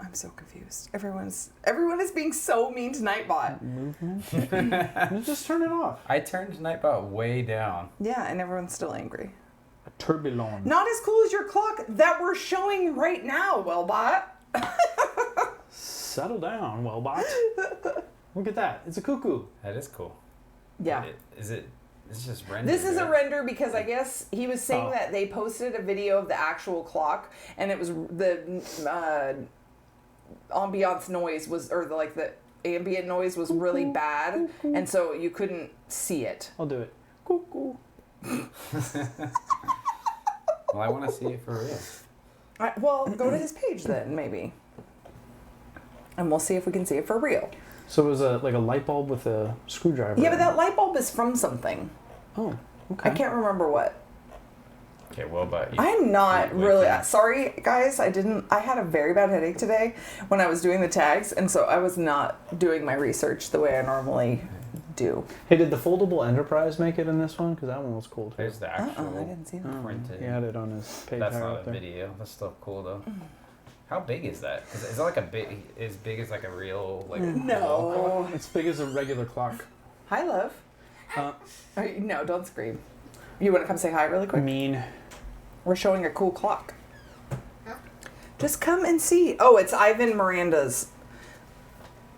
I'm so confused. Everyone is being so mean to Nightbot. Movement? Just turn it off. I turned Nightbot way down. Yeah, and everyone's still angry. A tourbillon. Not as cool as your clock that we're showing right now, Wellbot. Settle down, Wellbot. Look at that. It's a cuckoo. That is cool. Yeah. It's just rendered. This is a right? render because I guess he was saying that they posted a video of the actual clock and it was the ambiance noise was, or the ambient noise was really bad, and so you couldn't see it. I'll do it. Cuckoo. Well, I want to see it for real. Well, go to his page then, maybe. And we'll see if we can see it for real. So it was like a light bulb with a screwdriver. Yeah, but that light bulb is from something. Oh, okay. I can't remember what. Okay, well, but I'm not really sorry, guys. I had a very bad headache today when I was doing the tags, and so I was not doing my research the way I normally do. Hey, did the foldable Enterprise make it in this one? Because that one was cool too. There's the actual I didn't see that. printed. He had it on his page. That's right not up a there. video. That's still cool though. How big is that? Is it like as big as like a real like? No. It's big as a regular clock. Hi, love. No, don't scream. You want to come say hi really quick? Mean. We're showing a cool clock. Just come and see. Oh, it's Ivan Miranda's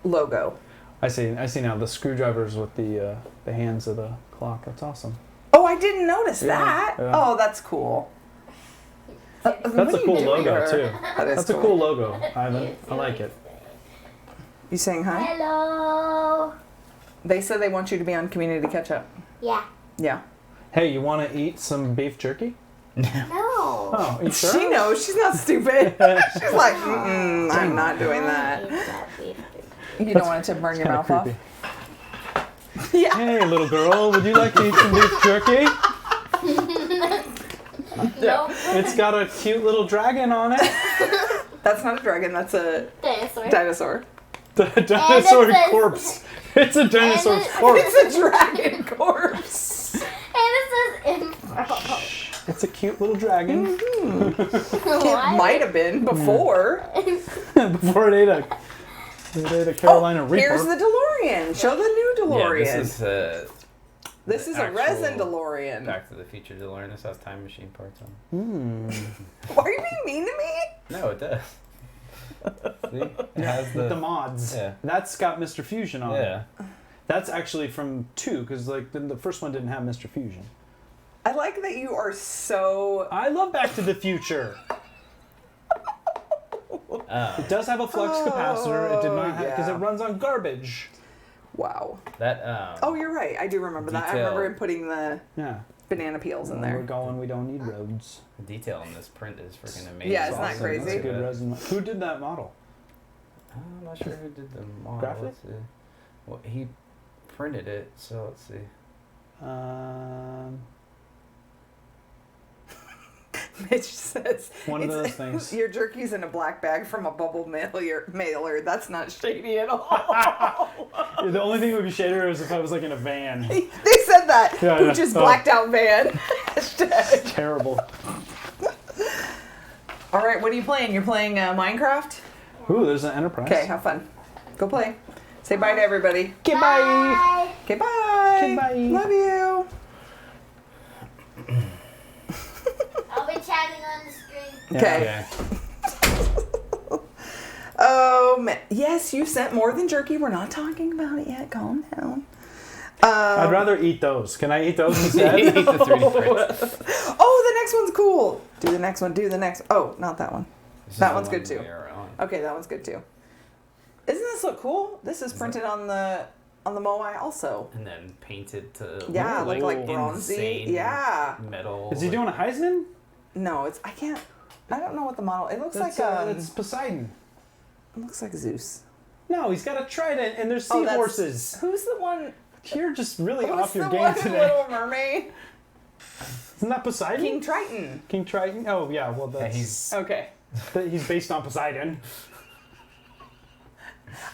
logo. I see now the screwdrivers with the hands of the clock. That's awesome. Oh, I didn't notice Yeah, that. yeah. Oh, that's cool. That's a cool logo too. That's a cool logo, Ivan. I like it. You saying hi? Hello. They said they want you to be on Community Ketchup. Yeah. Yeah. Hey, you want to eat some beef jerky? No. Oh, are you sure? She knows. She's not stupid. She's like, I'm not doing that. You don't want it to burn your mouth creepy. off? Yeah. Hey, little girl, would you like to eat some beef jerky? Nope. It's got a cute little dragon on it. That's not a dragon. That's a Dinosaur. dinosaur. The dinosaur says- corpse. It's a dinosaur's and corpse. It's a dragon corpse. And it says info. It's a cute little dragon. It might have been before. Before it ate a Carolina Reaper. Here's the DeLorean. Show the new DeLorean. Yeah, This is a actual resin DeLorean. Back to the Future DeLorean. This has time machine parts on. Why are you being mean to me? No, it does. See, it has the mods. Yeah. That's got Mr. Fusion on it. Yeah. That's actually from 2, because like the first one didn't have Mr. Fusion. I like that you are so. I love Back to the Future. It does have a flux capacitor. It did not have, because yeah. it runs on garbage. Wow. That. Oh, you're right. I do remember that. I Detail. remember him putting the Yeah. banana peels in We're there. going. We don't need roads. The detail on this print is freaking amazing. Yeah, isn't that Awesome. crazy? That's a good resin. Who did that model? I'm not sure who did the model. Graphic? Let's see. Well, he printed it, so let's see. Mitch says One of those things. Your jerky's in a black bag from a bubble mailer. That's not shady at all. The only thing that would be shadier is if I was like in a van. They said that. Yeah, Pooch's yeah. blacked out van. Hashtag. Terrible. All right, what are you playing? You're playing Minecraft? Ooh, there's an Enterprise. Okay, have fun. Go play. Say bye to everybody. Okay, bye. Okay, bye. Okay, bye. Love you. I'll be chatting on the screen. Okay. Oh, man. Yes, you sent more than jerky. We're not talking about it yet. Calm down. I'd rather eat those. Can I eat those instead? Eat the 3D prints. Oh, the next one's cool. Do the next one. Do the next. Oh, not that one. This is That the one's good one too. we are on. Okay, that one's good too. Isn't this look cool? This is printed on the Moai also. And then painted to Yeah, look like bronzy. insane Yeah. metal. Is he doing a Heisman? No, it's I can't. I don't know what the model. It looks That's, like it's Poseidon. it looks like Zeus. No, he's got a trident, and there's Oh, that's- seahorses. Who's the one? You're just really Who's off your the game one in today. Little Mermaid? Isn't that Poseidon? King Triton. King Triton? Oh, yeah, well, that's... Okay. He's based on Poseidon.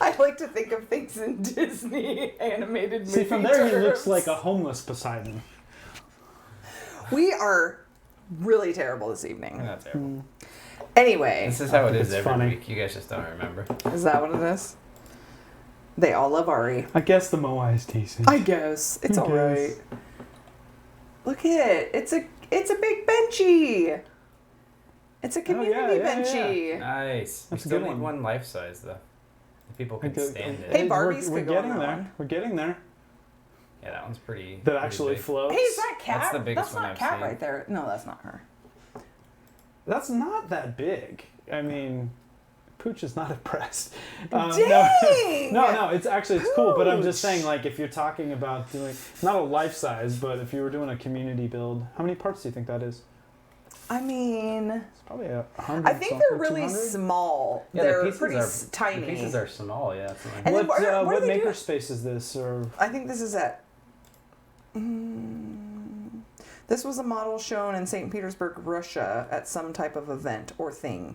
I like to think of things in Disney animated movies. See, from there he looks like a homeless Poseidon. We are really terrible this evening. Not terrible. Anyway, This is how it think is it's every funny. week. You guys just don't remember. is that what it is? They all love Ari. I guess the Moai is decent. I guess it's I all guess. right. Look at it. It's a big benchy. It's a community yeah, benchy. Nice. That's We a still good need one. one life size though. If people can Okay, stand okay. it. Hey, Barbies we're could go on getting that there. one. We're getting there. Yeah, that one's pretty. That pretty actually big. floats. Hey, is that Cat? That's the biggest That's one not I've Cat seen. right there. No, that's not her. That's not that big. I mean, Pooch is not impressed. Dang! No, it's cool. But I'm just Pooch. saying, like, if you're talking about doing not a life size, but if you were doing a community build, how many parts do you think that is? I mean, It's probably 100. I think they're really 200? small. Yeah, they're the pieces pretty are tiny. The pieces are small. Yeah. That's And then What, what do what they do? makerspace is this? Or I think this is at. This was a model shown in St. Petersburg, Russia, at some type of event or thing.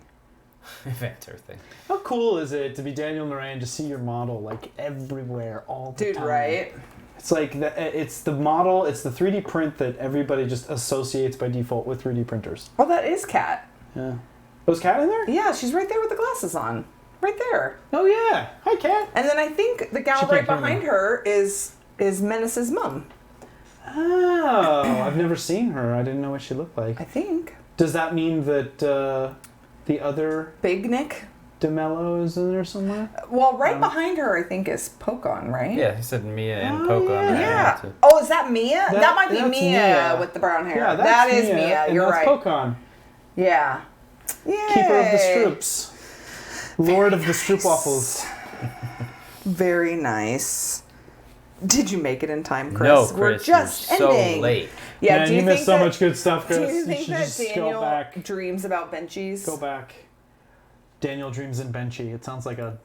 event or thing. how cool is it to be Daniel Moran to see your model like everywhere all the Dude, time? right? It's like it's the model, it's the 3D print that everybody just associates by default with 3D printers. Well, that is Cat. Yeah. Was Kat in there? Yeah, she's right there with the glasses on. Right there. Oh yeah. Hi, Kat. And then I think the gal She right can't hear me. behind her is Menace's mom. Oh, I've never seen her. I didn't know what she looked like. I think. Does that mean that the other Big Nick. DeMello is in there somewhere? Well, right behind her, I think, is Pokon, right? Yeah, he said Mia and Oh, Poco on there. Yeah. Too. Oh, is that Mia? That might be that's Mia, Mia. with the brown hair. Yeah, that that's is Mia. and You're that's right. Pokon, Yeah. Yay. keeper of the Stroops, Lord of the Stroop Waffles. Very nice. Did you make it in time, Chris? No, Chris, We're just you're ending. so late. Yeah, Man, do you missed think so that, much good stuff, Chris. Do you think should that just Daniel go back. dreams about benchies? Go back. Daniel Dreams in Benchy. It sounds like a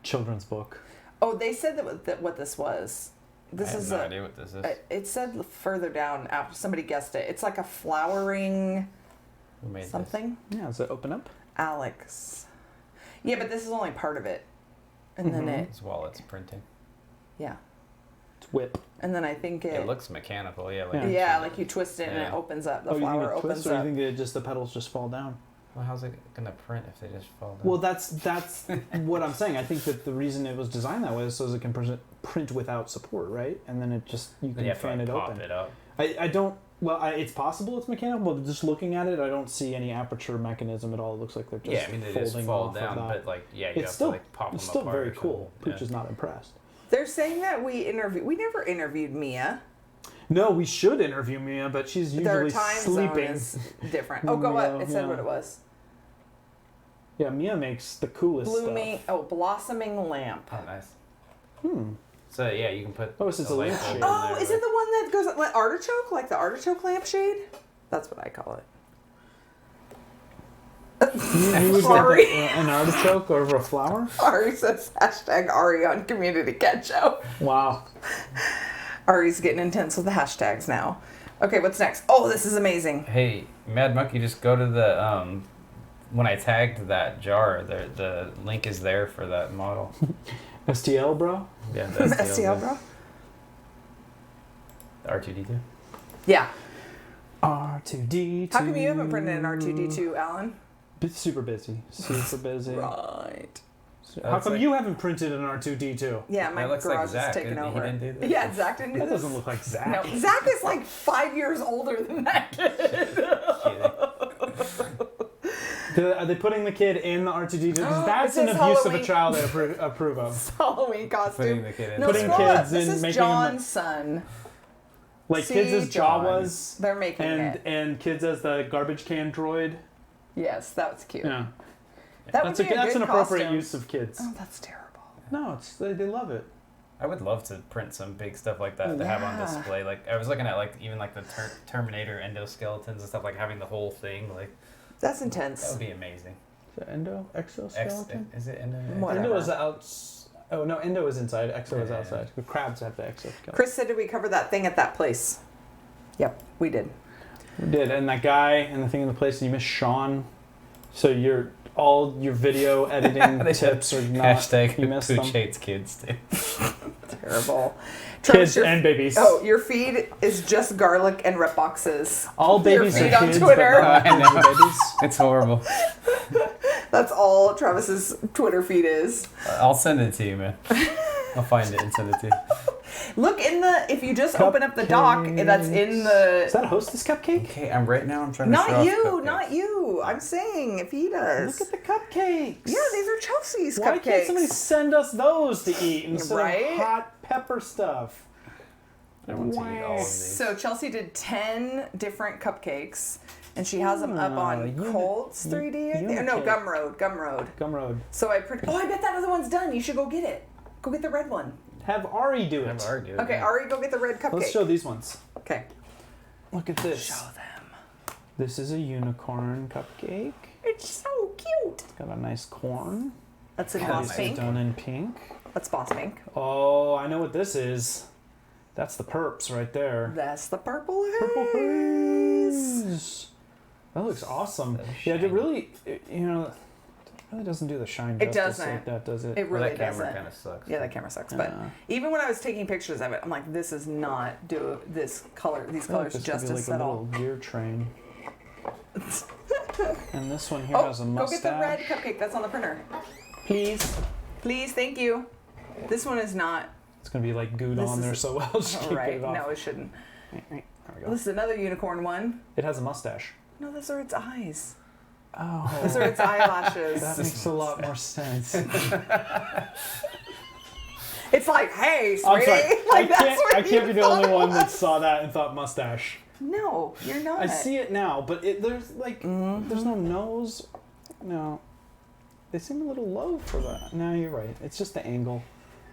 children's book. Oh, they said that what this was. This I have is no a. idea what this is. It said further down after somebody guessed it. It's like a flowering Who made something. Yeah, does it open up? Alex. Yeah, but this is only part of it. And then this? it, It's while it's printing. yeah. It's whip. And then I think It looks mechanical. Yeah. Like Yeah. yeah, like you twist it and it Yeah. opens up. The Oh, you think flower it opens twists, or up. you think that the petals just fall down? Well, how's it gonna print if they just fall down? Well, that's what I'm saying. I think that the reason it was designed that way is so as it can print without support, right? And then it just you then can you have to fan like, it pop open. it up. I don't. Well, it's possible it's mechanical, but just looking at it, I don't see any aperture mechanism at all. It looks like they're just Yeah, I mean they just folding fall off down, of that. but like yeah, you It's have still to like pop them it's still apart very or cool. something. Pooch is not impressed. They're saying that we never interviewed Mia. No, we should interview Mia, but she's Their usually time zone sleeping. is different. Oh, go up. Yeah, It said yeah. what it was. Yeah, Mia makes the coolest Blooming. stuff. Oh, blossoming lamp. Oh, nice. Hmm. So yeah, you can put. Oh, it's just a light lamp bulb shade. in Oh, there, is it right? the one that goes like artichoke, like the artichoke lampshade? That's what I call it. You would Sorry. get an artichoke over a flower? Ari says hashtag Ari on community ketchup. Wow. Ari's getting intense with the hashtags now. Okay, what's next? Oh, this is amazing. Hey, Mad Monkey, just go to the when I tagged that jar, the link is there for that model. STL, bro? Yeah, that's the STL, bro. R2D2. Yeah. R2D2. How come you haven't printed an R2D2, Alan? Super busy. Super busy. Right. How That's come like- you haven't printed an R2D2? Yeah, my That looks garage like is Zach. taking He over. didn't do this? Yeah, Zach didn't do That this. doesn't look like Zach. No, Zach is like 5 years older than that kid. Are they putting the kid in the R2D2? Because that's This an is abuse of a Halloween. child I approve of. Halloween costume. Putting the kid in. No, Putting scroll up. kids This in, is making them John's son. like See, kids as John. Jawas They're making and it. and kids as the garbage can droid. Yes, that was cute. Yeah, That would that's be a that's good an appropriate costume. use of kids. Oh, that's terrible. No, it's they love it. I would love to print some big stuff like that to have on Yeah. display. Like I was looking at like even like the Terminator endoskeletons and stuff, like having the whole thing. Like That's that intense. would be amazing. Is it endo? Exoskeleton? Is it Endo? Whatever. Endo is out. Oh no, endo is inside. Exo is outside. The crabs have the exoskeleton. Chris said, did we cover that thing at that place? Yep, we did. We did, and that guy and the thing in the place. And you missed Sean. So all your video editing tips are not. Hashtag you missed Pooch them. hates kids too. Terrible. Kids Travis, your- and babies. Oh, your feed is just garlic and rip boxes. All babies feed are on kids, Twitter. but not all babies. It's horrible. That's all Travis's Twitter feed is. I'll send it to you, man. I'll find it and send it to you. Look if you just open up the doc, that's in the. Is that a Hostess cupcake? Okay, right now I'm trying to show Not off you, cupcakes. not you. I'm saying if he does. Look at the cupcakes. Yeah, these are Chelsea's Why cupcakes. can't somebody send us those to eat instead Right? of hot pepper stuff? I want to eat all of these. So Chelsea did 10 different cupcakes, and she has them up on Colt's 3D. I think. No, Unicake. Gumroad. Gumroad. So I bet that other one's done. You should go get it. Go get the red one. Have Ari do it. I've already do it. Okay, Ari, go get the red cupcake. Let's show these ones. Okay. Look at this. Show them. This is a unicorn cupcake. It's so cute. It's got a nice corn. That's in Yeah, Boss nice. Pink. Done in pink. That's Boss Pink. Oh, I know what this is. That's the perps right there. That's the purple haze. Purple haze. That looks awesome. Yeah, it really, it really doesn't do the shine It justice doesn't. like that, does it? It really that camera doesn't. kind of sucks. Yeah, that camera sucks. But Yeah. even when I was taking pictures of it, I'm like, this is not do these I colors feel like this could be justice like at a all. little gear train. And this one here Oh, has a go mustache. get the red cupcake that's on the printer. Please. Please, thank you. This one is not. It's gonna be like glued This on there is- so well. Just can't Right. get it off. No, it shouldn't. There we go. This is another unicorn one. It has a mustache. No, those are its eyes. Oh, Those are its eyelashes. that makes a lot more sense. It's like, hey, I'm sweetie. sorry. Like, that's I what can't you be the only thought one it that was. saw that and thought mustache. No, you're not. I see it now, but there's like there's no nose. No, they seem a little low for that. No, you're right. It's just the angle.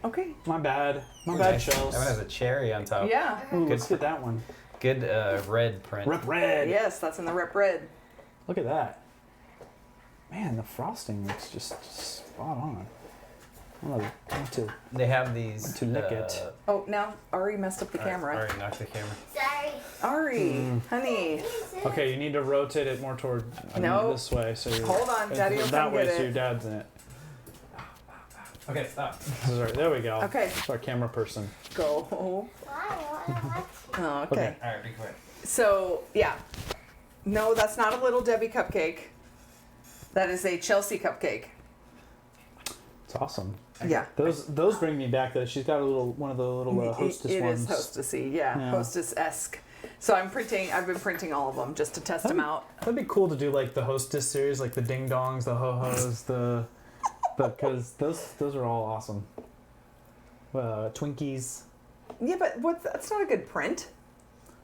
Okay. My bad. My bad, Shells. That one has a cherry on top. Yeah. Ooh, Good let's get that one. Good red print. Rep red. Yes, that's in the rip red. Look at that. Man, the frosting looks just spot on. I want to. They have these. To lick it. Oh, now Ari messed up the camera. Alright, knock the camera. Sorry. Ari, honey. Okay, you need to rotate it more toward No. this way, so you're Hold on, Daddy will that come way, get so it. your dad's in it. Okay, stop. Sorry, there we go. Okay. It's our camera person. Go. What? Oh, okay. Alright, be quick. So, yeah. No, that's not a Little Debbie cupcake. That is a Chelsea cupcake. It's awesome. Yeah. Those bring me back. That she's got one of the little hostess It ones. is hostessy, yeah. Yeah. Hostess-esque. So I've been printing all of them just to test them out. That'd be cool to do like the hostess series, like the ding dongs, the ho hos, because those are all awesome. Twinkies. Yeah, but that's not a good print.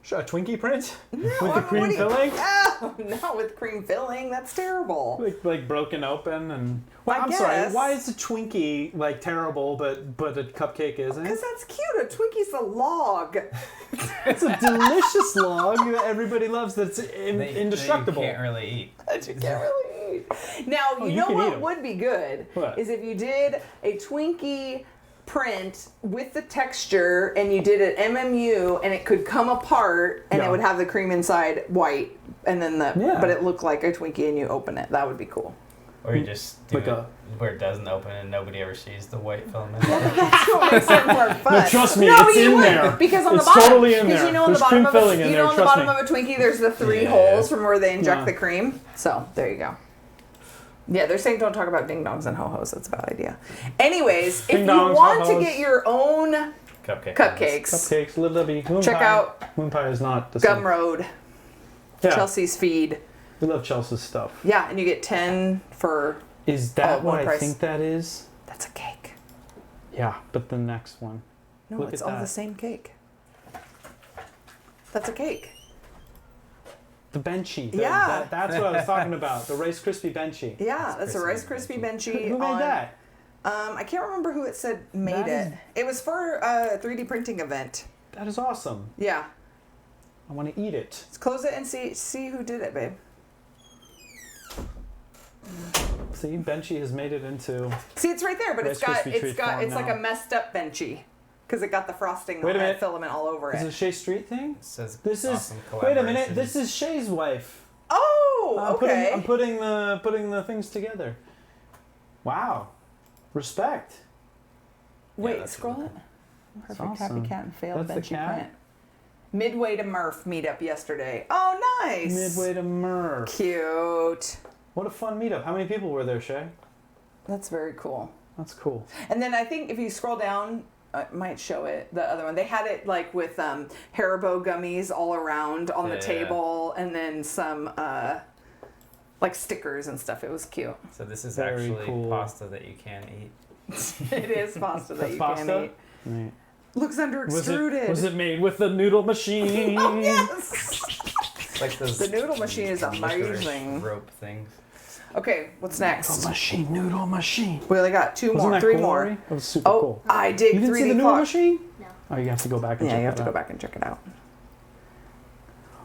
Sure, a Twinkie print No, with the what cream do you- filling, Oh, no, with cream filling. That's terrible. like broken open and. Well, I I'm sorry. guess. Why is a Twinkie like terrible, but a cupcake isn't? Because that's cute. A Twinkie's a log. It's a delicious log that everybody loves. That's indestructible. That you can't really eat. That you can't really eat. Now, you you know can eat what 'em. would be good? What? Is if you did a Twinkie print with the texture and you did it MMU and it could come apart and Yeah. it would have the cream inside white and then Yeah. but it looked like a Twinkie and you open it. That would be cool. Or you just do Like it a- where it doesn't open and nobody ever sees the white filament. That's what makes it more fun. No, trust me, No, it's you in would, there. because on It's the bottom, totally in because there. you know on There's the bottom cream of filling a, in you there, know on the trust bottom me. of a Twinkie, there's the three Yeah. holes from where they inject Yeah. the cream. So there you go. Yeah, they're saying don't talk about ding dongs and ho hos. That's a bad idea. Anyways, if Ding you dongs, want to ho-hos. get your own Cupcake. cupcakes, Cupcakes, Little Debbie, Moon check pie. out Moon pie is not the same. Gumroad, Yeah, Chelsea's feed. we love Chelsea's stuff. Yeah, and you get 10 for. Is Oh, that one what I price. think that is? That's a cake. Yeah, but the next one. No, Look it's at all the that. same cake. That's a cake. The Benchy. Yeah. That's what I was talking about. The Rice Krispie Benchy. Yeah, that's a Rice Krispie Krispie Benchy. Who made on- that? I can't remember who it said made That it. is- It was for a 3D printing event. That is awesome. Yeah. I want to eat it. Let's close it and see who did it, babe. See, Benchy has made it into. See, it's right there, but Rice Krispie treat form it's like now. a messed up Benchy. Because it got the frosting Wait a on that minute. filament all over Is it it. a Shay Street thing? It says This is. awesome Wait a minute. collaboration. This is Shay's wife. Oh, okay. I'm putting the things together. Wow. Respect. Wait, that's scroll really it. That's Perfect awesome. happy cat and failed That's the Benchy cat? print. Midway to Murph meetup yesterday. Oh, nice. Midway to Murph. Cute. What a fun meetup. How many people were there, Shay? That's very cool. That's cool. And then I think if you scroll down, I might show it, the other one. They had it like with Haribo gummies all around on the Yeah. table and then some like stickers and stuff. It was cute. So this is Very actually cool. pasta that you can eat. It is pasta that That's you pasta? can eat. Right. Looks under Was extruded. it made with the noodle machine? Oh, yes. It's like those The noodle machine is licorice amazing. rope things. Okay, what's next? Noodle machine. We only got two Wasn't more, that three cool, more. Lori? That was super Oh, cool. I dig You didn't 3D see the noodle clock. machine? No. Oh, you have to go back and Yeah, check you have that to go out. back and check it out.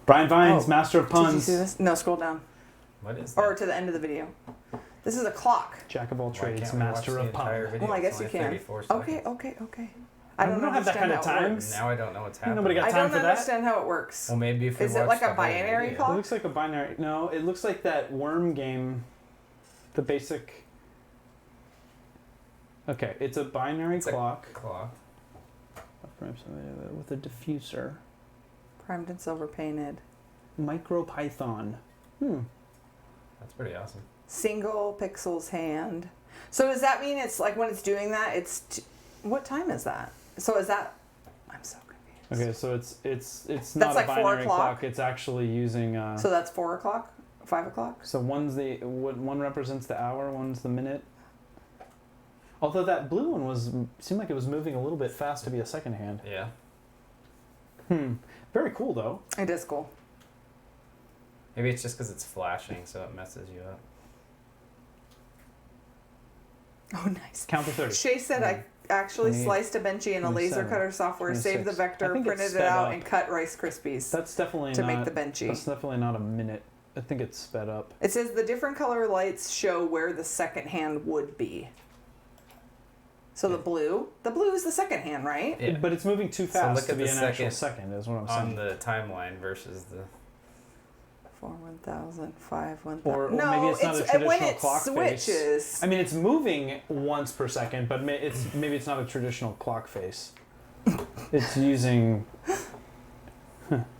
Brian Vines, Oh, master of Did you puns. see this? No, scroll down. What is that? Or to the end of the video. This is a clock. Jack of all Why trades, can't we master watch of the entire puns. video? Well, I It's guess you only can. 34 Okay, seconds. okay. We don't have that kind of understand how it time. works. Now I don't know what's happening. Nobody got I time don't for that. understand how it works. Well, maybe if we Is it watch like the a whole binary video. clock? It looks like a binary. No, it looks like that worm game. The basic. Okay, it's a binary It's a clock Clock. with a diffuser. Primed and silver painted. MicroPython. That's pretty awesome. Single pixels hand. So does that mean it's like when it's doing that, what time is that? So is that, I'm so confused. Okay, so it's not like a 4 binary o'clock? clock. It's actually using. So that's 4 o'clock? 5 o'clock? So one represents the hour, one's the minute. Although that blue one seemed like it was moving a little bit fast to be a second hand. Yeah. Very cool though. It is cool. Maybe it's just because it's flashing, so it messes you up. Oh, nice. Count to 30. Shay said I actually 28, sliced a Benchy in a laser 27, cutter software, saved the 26. I vector, think it's printed it sped out, up. and cut Rice Krispies That's definitely to not. make the Benchy. That's definitely not a minute. I think it's sped up. It says the different color lights show where the second hand would be. So the blue is the second hand, right? Yeah. But it's moving too So fast look to at be the an actual second second, is what I'm on saying. the timeline versus the. 4 1000, 5 1000. Or no, maybe it's not a when traditional it clock face. switches. I mean, it's moving once per second, but maybe it's not a traditional clock face. It's using.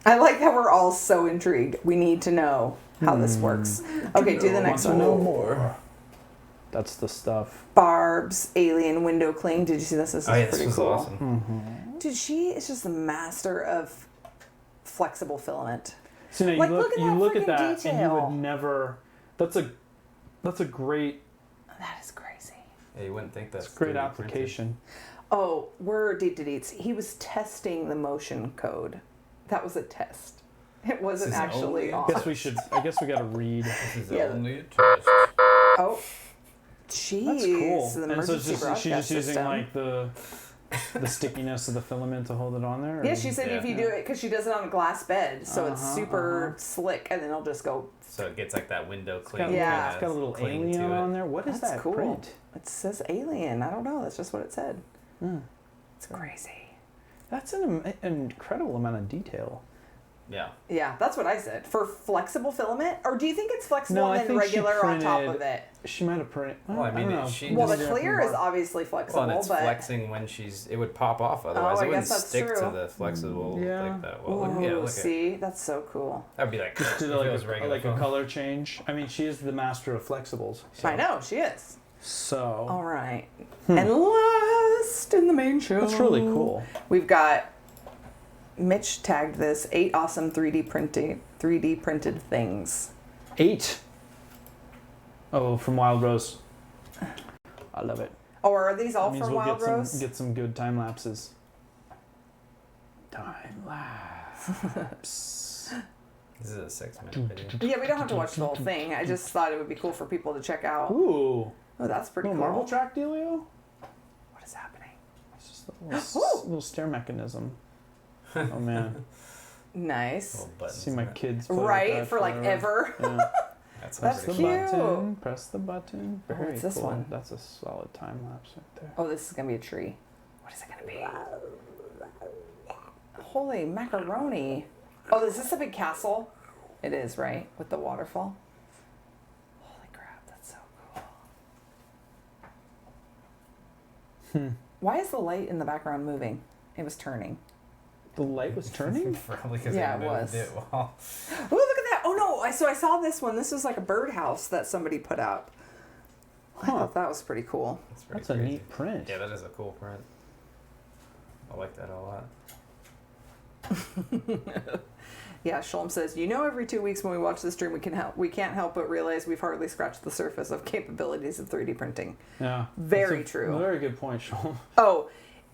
I like that we're all so intrigued. We need to know how this works. Okay, do the next one. more. That's the stuff. Barb's alien window cling. Did you see this? This is Oh yeah, pretty this was cool. awesome. Dude, she is just a master of flexible filament. So now Like, you look look at at that that, freaking and you detail. would never. That's a great That is crazy. Yeah, you wouldn't think that's great 3D printed. application. Oh, we're deep to deets. He was testing the motion code. That was a test. It wasn't This is actually only- on. I guess we got to read. This is Yeah. only a test. Oh, jeez. That's cool. The And so emergency she's broadcast just using system. like the stickiness of the filament to hold it on there. Yeah, or- she said if Yeah. you do it, because she does it on a glass bed, so it's Uh-huh, super slick, and then it'll just go. So it gets like that window clean. Got a Yeah. little, it's got a little cling alien to it. on there. What is That's that cool. print? It says alien. I don't know. That's just what it said. It's crazy. That's an incredible amount of detail. Yeah. Yeah, that's what I said. For flexible filament, or do you think it's flexible No, I and then think she regular on top printed- of it? She might have printed. Well, I mean, don't know. she Well, just- the clear is obviously flexible, Well, and it's but flexing when it would pop off otherwise. I It wouldn't guess that's stick to true. the flexible Yeah. like that. Well, Ooh, look at see, that's so cool. that'd be like Just if did it was regular a foam. color change. I mean, she is the master of flexibles. So. I know she is. So All right, and last in the main show, that's really cool. We've got Mitch tagged this 8 awesome 3D printed things. 8. Oh, from Wild Rose. I love it. Or are these all That means from we'll Wild Rose? get some good time lapses. Time lapse. This is a 6-minute video. Yeah, we don't have to watch the whole thing. I just thought it would be cool for people to check out. Ooh. Oh, that's pretty Little cool. marble track dealio? What is happening? It's just a little, Ooh. little stair mechanism. Oh man. Nice. Little buttons See my in it. kids play with Right, that for like forever. ever. Yeah. That's That's The cute. button. Press the button. Very what's this cool. one? That's a solid time lapse right there. Oh, this is gonna be a tree. What is it gonna be? Holy macaroni! Oh, is this a big castle? It is, right? With the waterfall. Holy crap, that's so cool. Why is the light in the background moving? It was turning. The light was turning? Probably because Yeah, they it moved was. it well. Oh, look at that! Oh no! So I saw this one. This was like a birdhouse that somebody put up. I thought that was pretty cool. Pretty That's a crazy. neat print. Yeah, that is a cool print. I like that a lot. Yeah, Sholm says, every 2 weeks when we watch the stream, we can't help but realize we've hardly scratched the surface of capabilities of 3D printing. Yeah. Very That's a true. Very good point, Sean. Oh,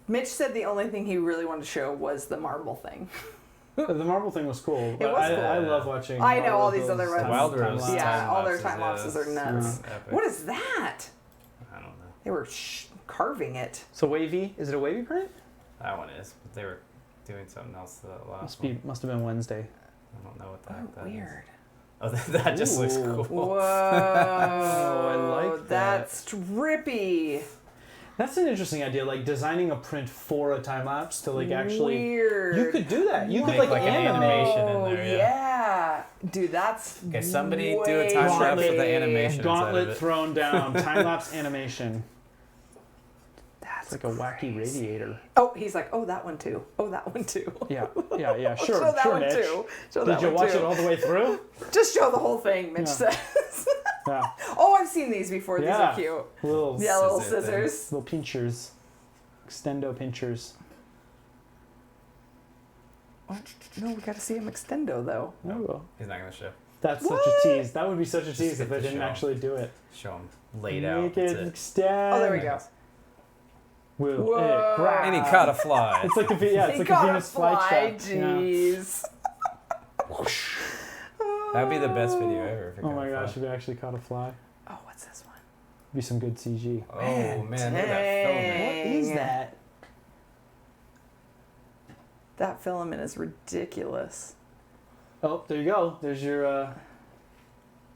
Mitch said the only thing he really wanted to show was the marble thing. The marble thing was cool. It was cool. I love watching. I know all of these those other ones. Wild Rose. time-lapse. Yeah, all their time time lapses are nuts. Epic. What is that? I don't know. They were carving it. So wavy? Is it a wavy print? That one is, but they were doing something else to that last one. Must have been Wednesday. I don't know what the heck that is. Weird. Oh, that just looks Ooh. cool. Whoa. I like that. That's trippy. That's an interesting idea, like designing a print for a time lapse to like actually. Weird. You could do that. You could Make like like an animate. animation in Oh, there, yeah. Dude, that's Okay, somebody do a way time lapse with the trippy. animation. Gauntlet inside of it. thrown down. Time lapse animation. That's It's like a wacky radiator. Oh, he's like, oh, that one too. Oh, that one too. Yeah. Sure, Show that sure, one Mitch. too. Show Did that you one watch too. it all the way through? Just show the whole thing, Mitch Yeah. says. Yeah. Oh, I've seen these before. These Yeah. are cute. Little, Yeah, little Scissor scissors. little pinchers. Extendo pinchers. No, we got to see him extendo though. Oh, well. He's not gonna show. That's What? such a tease. That would be such a tease get if they the didn't show. actually do it. Show him laid out. Make That's it it. extend. Oh, there we go. Will Whoa. it grab? And he caught a fly. It's like a it's He like got a Venus flytrap. Yeah. Jeez. That'd be the best video ever. If it Oh caught my a gosh, fly. if it actually caught a fly, Oh, what's this one? be some good CG. Oh man, look at that filming. What is that? That filament is ridiculous. Oh, there you go. There's your.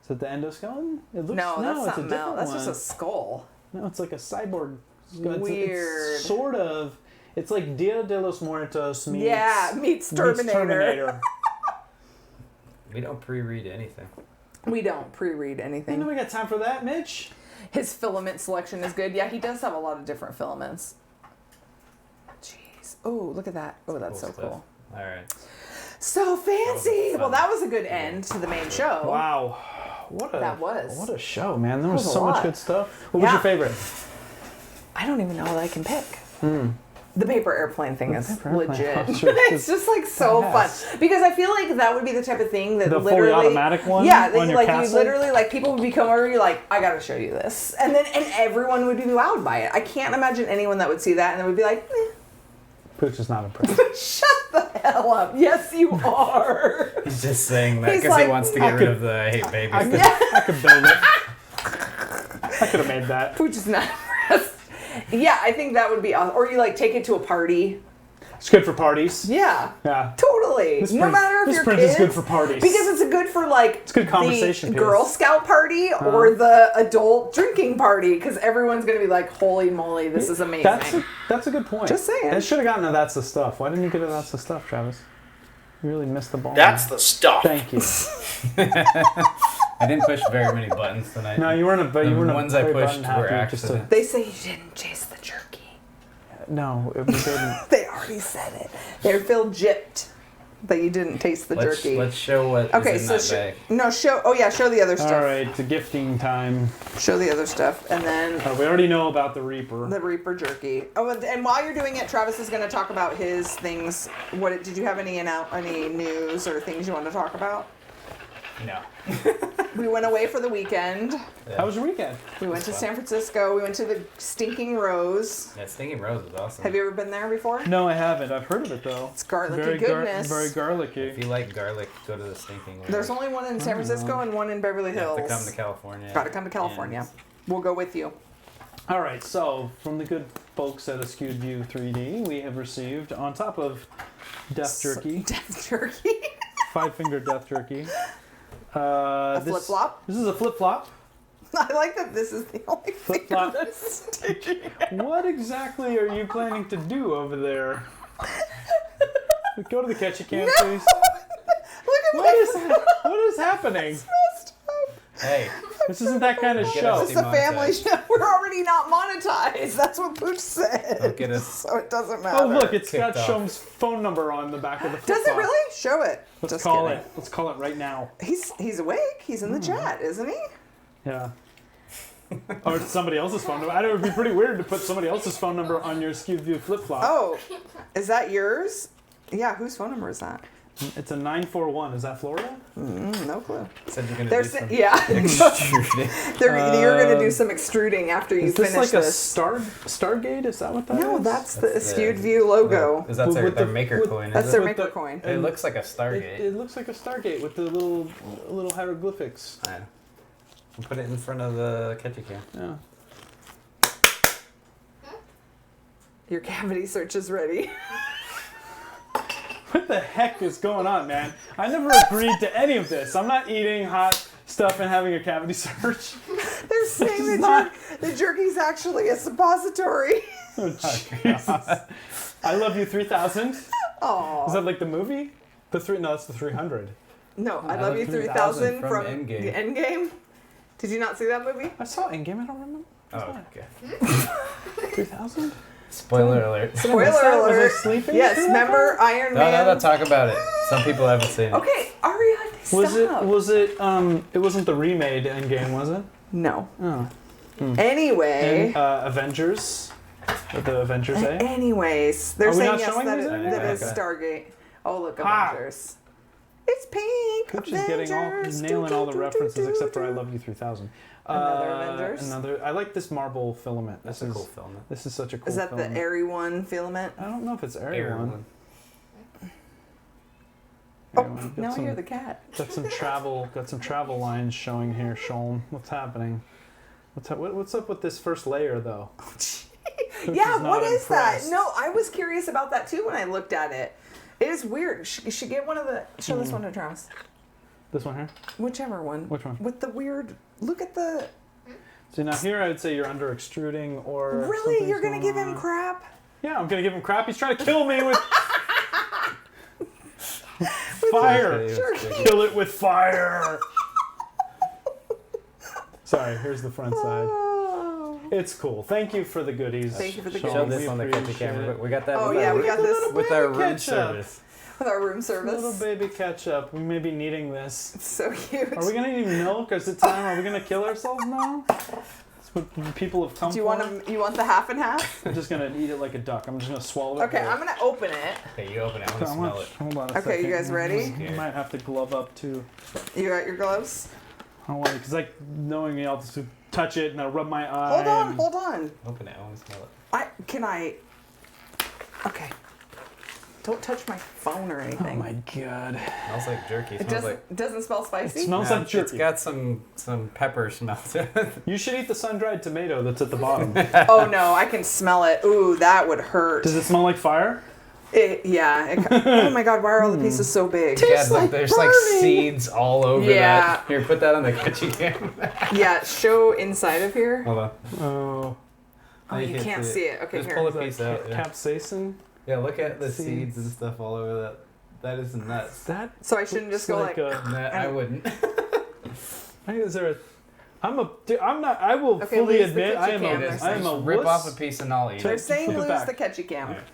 Is it the endoskeleton? It looks No, that's it's a something different else. That's one. just a skull. No, it's like a cyborg. Weird. It's sort of. It's like Dia de los Muertos meets. Meets Terminator. Terminator. We don't pre-read anything. We don't pre-read Ain't anything. nobody got time for that, Mitch. His filament selection is good. Yeah, he does have a lot of different filaments. Jeez. Oh, look at that. Oh, that's so Cool stuff. cool. All right. So fancy. fun. Well, that was a good end to the main show. Wow. What a That was. What a show, man. There was was a so much lot. good stuff. What was Yeah. your favorite? I don't even know that I can pick. The paper airplane thing is paper airplane. legit. Oh, sure. It's just like so Yes. fun because I feel like that would be the type of thing that The fully literally automatic one Yeah, on your like castle? you literally like people would become over. You're like, I got to show you this, and everyone would be wowed by it. I can't imagine anyone that would see that and they would be like, Pooch is not impressed. shut the hell up. Yes, you are. He's just saying that He's because like, he wants to get rid of the I hate babies. I could build it. I could have made that. Pooch is not impressed. Yeah, I think that would be awesome. Or you like take it to a party. It's good for parties. Yeah. Yeah. Totally. This No print- matter if this you're print kids. is good for parties. Because it's good for like It's good conversation the piece. Girl Scout party or the adult drinking party because everyone's going to be like, holy moly, this is amazing. That's a good point. Just saying. They should have gotten to That's the Stuff. Why didn't you get to That's the Stuff, Travis? You really missed the ball. That's the stuff. Thank you. I didn't push very many buttons tonight. No, you weren't a. The You weren't ones a I very pushed button were happy, just to- accidents. They say you didn't chase the jerky. No, we didn't. They already said it. They're Phil gypped that you didn't taste the jerky. Let's show what Okay, is in so that bag. show the other stuff. All right, the gifting time. Show the other stuff, and then We already know about the Reaper. the Reaper jerky. Oh, and while you're doing it, Travis is going to talk about his things. What did you have any news or things you want to talk about? No. We went away for the weekend. How was your weekend? We went to fun. San Francisco. We went to the Stinking Rose. Yeah, Stinging Rose is awesome. Have you ever been there before? No, I haven't. I've heard of it though. It's garlicky Very goodness. very If garlicky. you like garlic, go to the Stinking Rose. There's only one in San Francisco and one in Beverly You Hills. have to come to California. Gotta come to California. And We'll go with you. All right, so from the good folks at Askewed View 3D, we have received on top of Death Jerky, Death jerky. 5-finger Death Jerky, A flip-flop? This is a flip-flop. I like that this is the only Flip-flop. finger that's sticking. What exactly are you planning to do over there? Go to the catchy can, please. Look at What is happening? messed up. Hey, This isn't that kind of Get show. us It's a family show. We're already not monetized. That's what Pooch said. Don't get us So it doesn't matter. Oh, look, it's got Kicked off. Shom's phone number on the back of the Does it flip-flop. really? Show it. Let's Just call kidding. it. Let's call it right now. He's awake. He's in the chat, isn't he? Yeah. Or it's somebody else's phone number. I know it would be pretty weird to put somebody else's phone number on your Skewed View flip-flop. Oh, is that yours? Yeah, whose phone number is that? It's a 941. Is that Florida? No clue. Said you're gonna They're do some yeah. extruding. You're gonna do some extruding after you Is this finish like a this. Stargate? Is that what that is? No, that's the That's Skewed the- View logo. Is that With their the- maker with- coin? That's Is their it? maker the- coin. It looks like a Stargate. It looks like a Stargate with the little hieroglyphics. I know. We'll put it in front of the catchy can. Yeah. Your cavity search is ready. What the heck is going on, man? I never agreed to any of this. I'm not eating hot stuff and having a cavity search. They're saying is not- the jerky's actually a suppository. Oh, Jesus. I Love You 3000. Oh. Is that like the movie? No, that's the 300. No, I Love You 3000 from Endgame. the Endgame. Did you not see that movie? I saw Endgame. I don't remember. Oh, okay. 3000? Spoiler alert. Spoiler Was I alert. sleeping? Yes, through that remember part? Iron No, Man? no, talk about it. Some people haven't seen it. Okay, Aria, stop. It wasn't the remade Endgame, was it? No. Oh. Anyway. And Avengers. The Avengers, eh? Anyways, they're Are we saying not yes, showing that these is, anymore? that is Okay. Stargate. Oh, look, Ha! Avengers. It's pink. Pooch is getting nailing all the references except for I Love You 3000. Another Avengers? I like this marble filament. That's a cool film. This is such a cool Is that filament. the airy one filament? I don't know if it's airy Air one. one. Anyway, got Now some- you're the cat. Got some travel lines showing here, Sholm. What's happening? What's up with this first layer, though? Pooch Yeah, is not what is that? impressed. No, I was curious about that too when I looked at it. It is weird. Should get one of the. Show this one to Travis. This one here? Whichever one. Which one? With the weird. Look at the. So now here I would say you're under extruding or Really? something's You're gonna going give him on. crap? Yeah, I'm gonna give him crap. He's trying to kill me with fire. Sure. Kill it with fire. Sorry, here's the front side. Oh. It's cool. Thank you for the goodies. Thank you for the Sean. Show goodies. this We on the catchy appreciate camera. it. But we got that Oh, with yeah, our, we got this. with our room Ketchup. service. With our room service. Little baby ketchup. We may be needing this. It's so cute. Are we gonna need milk? Is it time? Are we gonna kill ourselves now? That's what people have come Do you for. want to? You want the half and half? I'm just gonna eat it like a duck. I'm just gonna swallow it. Okay, whole. I'm gonna open it. Okay, you open it. I want to How smell much? it. Hold on a Okay, you second. guys ready? You might have to glove up too. You got your gloves? I don't want because like knowing me, I'll just touch it and I'll rub my eye. Hold on, and- hold on. Open it. I want to smell it. Can I? Okay. Don't touch my phone or Oh anything. my god! Smells like jerky. It Smells like. doesn't smell spicy. It smells Yeah, like jerky. It's got some pepper smell to it. You should eat the sun-dried tomato that's at the bottom. Oh no, I can smell it. Ooh, that would hurt. Does it smell like fire? Oh my god, why are all the pieces so big? Yeah, there's like burning. seeds all over Yeah. that. Here, put that on the catchy cam. Yeah, show inside of here. Hold on. Oh, Oh, you can't see it. Okay, Just here. pull a is that piece out. Yeah. capsaicin? Yeah, look at the Seeds. seeds and stuff all over that. That is nuts. That So I shouldn't just go like. a. Nah, I wouldn't. Is there a? I'm not. I will Okay, fully lose the admit I kitchen am cam. I am a Rip wuss. off a piece and I'll eat They're it. saying Flip it lose back. the catchy cam. Alright.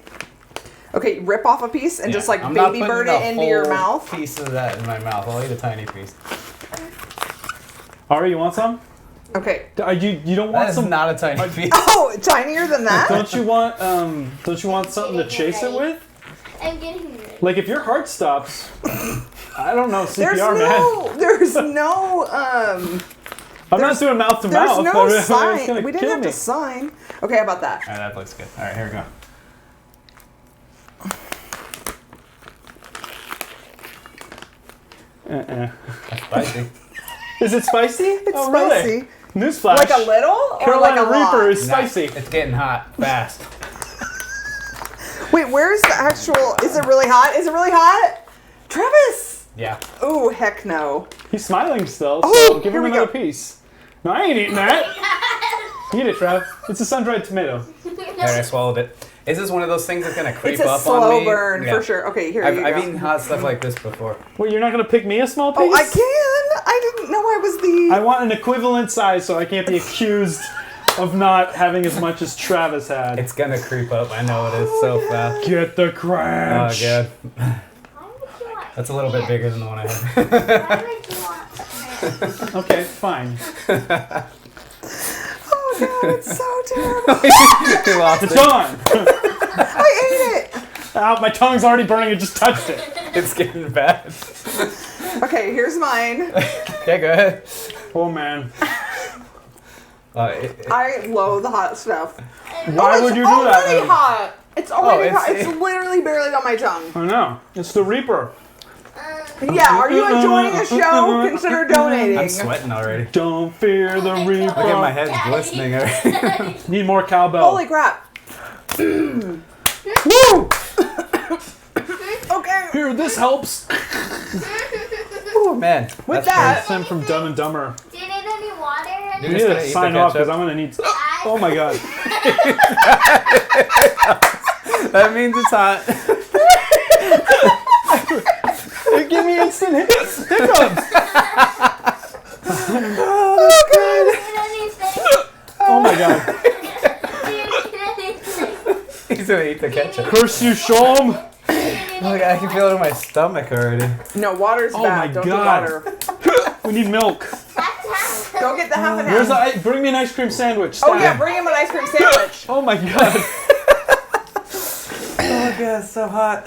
Okay, rip off a piece and Yeah, just like I'm not baby putting bird a it into your whole mouth. Piece of that in my mouth. I'll eat a tiny piece. Ari, you want some? Okay. You don't That want is some? not a tiny piece. Oh, tinier than that? Don't you want something to chase it with? I'm getting ready. Like if your heart stops, I don't know There's CPR, man. there's no I'm not doing mouth to there's mouth. no It's sign. gonna We didn't kill have me. to sign. Okay, how about that? Alright, that looks good. Alright, here we go. That's spicy. Is it spicy? It's oh, spicy. Really? Newsflash. Like a little or Carolina like a lot? Reaper is Nah, spicy. it's getting hot fast. Wait, where's the actual? Is it really hot? Is it really hot? Travis! Yeah. Ooh, heck no. He's smiling still, so Oh, give here him we another go. piece. No, I ain't eating that. Eat it, Trev. It's a sun-dried tomato. There, I swallowed it. Is this one of those things that's gonna creep It's a up on slow me? burn Yeah. for sure. Okay, here I've you go. eaten hot stuff like this before. Wait, you're not going to pick me a small piece? Oh, I can. I didn't know I was the. I want an equivalent size so I can't be accused of not having as much as Travis had. It's gonna creep up. I know it is so fast. Get the Oh crunch. god. Why would you want That's a little bit bigger than the one I had. Why would you want Okay, fine. Oh god, it's so terrible. You lost It's it. gone. I ate it. Ow, my tongue's already burning. I just touched it. It's getting bad. Okay, here's mine. Okay, go ahead. Oh, man. I loathe hot stuff. Why would you do that? It's already then? hot. It's already it's- hot. It's literally barely on my tongue. I know. It's the Reaper. Yeah, are you enjoying the show? Consider donating. I'm sweating already. Don't fear the Reaper. Look at my head glistening already. Need more cowbell. Holy crap. Woo! Okay. Here, this helps. Oh man. With That's that, Sam from Dumb and Dumber. Do you need any water? You're You just need gonna to eat sign the off because ketchup? I'm going to need... Oh, my God. That means it's hot. Give me instant hiccups. Oh, my God. He's gonna eat the ketchup. Curse you, Shom. Look, I can feel it in my stomach already. no, water's Oh bad. my Don't God. do water. We need milk. Go get the half and Where's half. the bring me an ice cream sandwich. Oh Stan. yeah, bring him an ice cream sandwich. Oh my God. Oh god, it's so hot.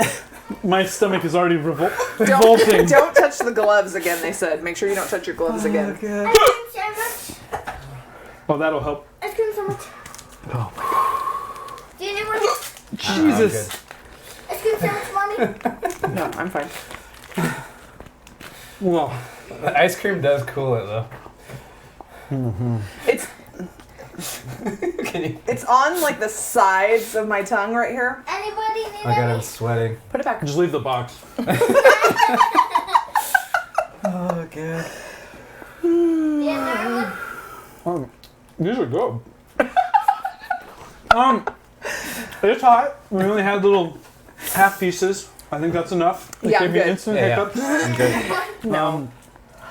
My stomach is already revolting. Don't touch the gloves again, they said. Make sure you don't touch your gloves again. God. Oh, that'll help. Ice cream sandwich. Oh. Do you need one? Jesus. Ice cream sandwich, mommy? No, I'm fine. Well, The ice cream does cool it though. It's Can you? it's on like the sides of my tongue right here. Anybody need Oh god, any? I'm sweating. Put it back. just leave the box. Oh god. Yeah, These are good. It's hot. We only had little half pieces. I think that's enough. It Yeah, gave me good. instant Yeah, hiccups. I'm good. No.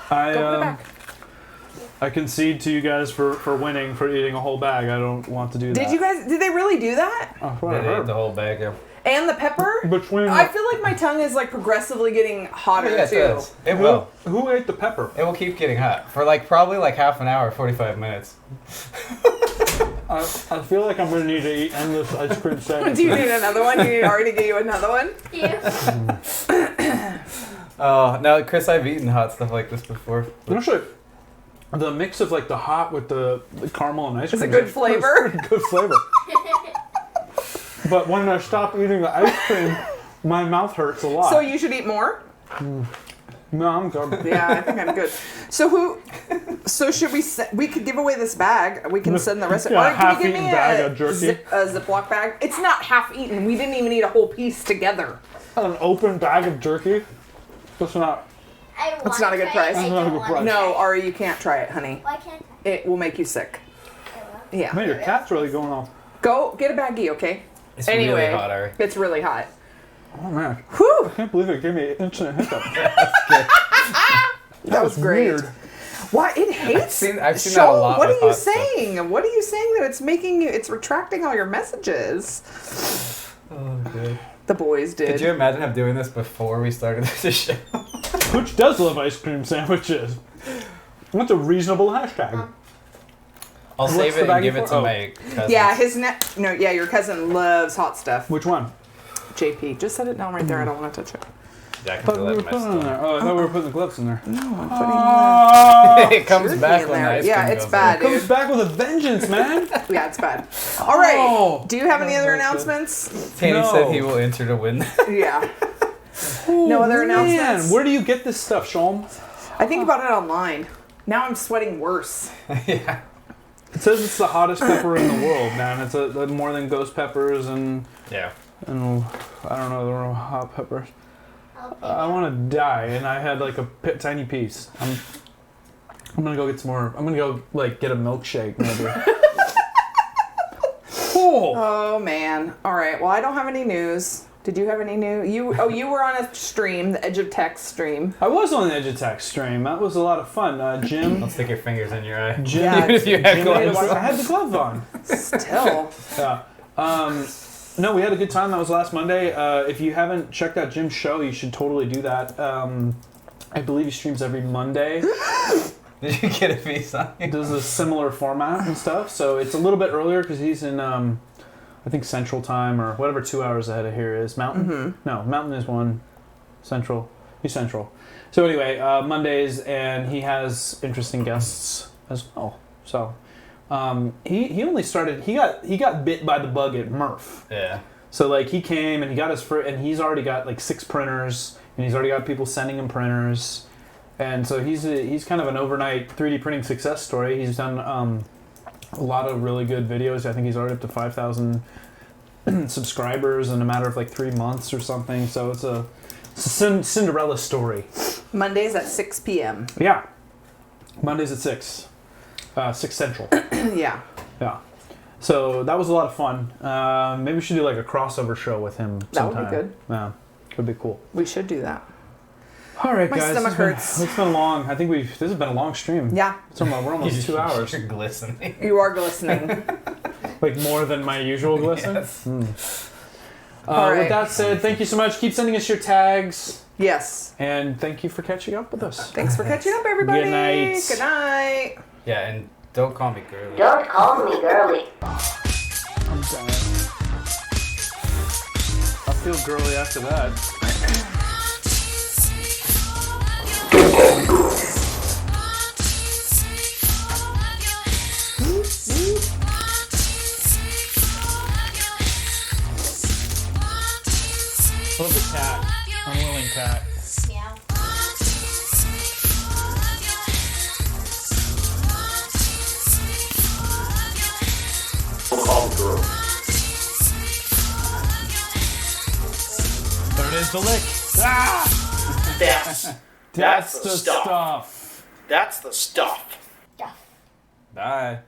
I Go put it back. I concede to you guys for winning for eating a whole bag. I don't want to do that. Did you guys did they really do that? Oh, They whatever. ate the whole bag. Yeah. And the pepper? Between I feel like my tongue is like progressively getting hotter Yeah, it too. does. It will. Who ate the pepper? It will keep getting hot for like probably like half an hour, 45 minutes. I feel like I'm gonna need to eat endless ice cream sandwiches. Do you need another one? Do you already get you another one? Oh no, Chris, I've eaten hot stuff like this before. Actually, the mix of like the hot with the caramel and ice cream. It's a good flavor. It's good flavor. But when I stop eating the ice cream, my mouth hurts a lot. So you should eat more? No, I'm good. Yeah, I think I'm good. So should we we could give away this bag. We can send the rest of it. Yeah, Or can you give half-eaten me bag of jerky. a Ziploc bag? It's not half eaten. We didn't even eat a whole piece together. An open bag of jerky. That's not. That's not a good price. That's not a good price. No, Ari, you can't try it, honey. Why can't It will make you sick. Yeah. Man, your cat's really going off. Go get a baggie, okay? It's Anyway, really hot, Ari. it's really hot. Oh man, Whew, I can't believe it gave me instant hiccup. that was great. Weird. Why it hates? I've seen Sean, that a lot. what with are you hot stuff. saying? What are you saying that it's making you? It's retracting all your messages. Oh, good. The boys did. Could you imagine him doing this before we started the show? Pooch does love ice cream sandwiches. What's a reasonable hashtag? I'll What's save the it and baggie give it for? to Oh. my cousin. Yeah, your cousin loves hot stuff. Which one? JP, just set it down right there. I don't want to touch it. Yeah, I can But feel we that were in my putting it in there. stomach. Oh, I thought we were putting the gloves in there. No, I'm putting It comes jerky back in when the there. ice Yeah, cream it's goes bad. It comes back with a vengeance, man. Yeah, it's bad. All right. Oh. Do you have any other my God. announcements? in. Tanny No. said he will enter to win. Yeah. No other announcements? Man, where do you get this stuff, Sean? I think about it online. Now I'm sweating worse. Yeah. It says it's the hottest pepper in the world, man. It's more than ghost peppers and Yeah. I don't know, the real hot peppers. I want to die, and I had like a tiny piece. I'm gonna go get some more. I'm gonna go like get a milkshake maybe. Oh man! All right. Well, I don't have any news. Did you have any news? You were on a stream, the Edge of Tech stream. I was on the Edge of Tech stream. That was a lot of fun. Jim. Don't stick your fingers in your eye. Jim, Yeah, Even if you have gloves. I had the glove on. Still. Yeah. No, we had a good time. That was last Monday. If you haven't checked out Jim's show, you should totally do that. I believe he streams every Monday. Did you get a piece on you? Does a similar format and stuff. So it's a little bit earlier because he's in, I think, Central Time or whatever 2 hours ahead of here is. Mountain? Mm-hmm. No, Mountain is one. Central. He's Central. So anyway, Mondays, and he has interesting guests as well. So he only started. He got bit by the bug at Murph. Yeah. So like he came and he got his and he's already got like 6 printers and he's already got people sending him printers, and so he's kind of an overnight 3D printing success story. He's done a lot of really good videos. I think he's already up to 5,000 subscribers in a matter of like 3 months or something. So it's a Cinderella story. Mondays at 6 p.m. Yeah, Mondays at 6 Central. Yeah. Yeah. So that was a lot of fun. Maybe we should do like a crossover show with him sometime. That would be good. Yeah, could be cool. We should do that. All right, My guys. stomach hurts. It's been long. I think this has been a long stream. Yeah. We're almost 2 hours. You're glistening. You are glistening. Like more than my usual glisten. Yes. All right. With that said, thank you so much. Keep sending us your tags. Yes. And thank you for catching up with us. Thanks for catching up, everybody. Good night. Good night. Yeah, and don't call me girly. Don't call me girly. I'm dying. I feel girly after that. I love the cat. Unwilling cat. Meow. There it is, the lick. Ah! That's the the stuff. stuff. That's the stuff. Bye. Bye.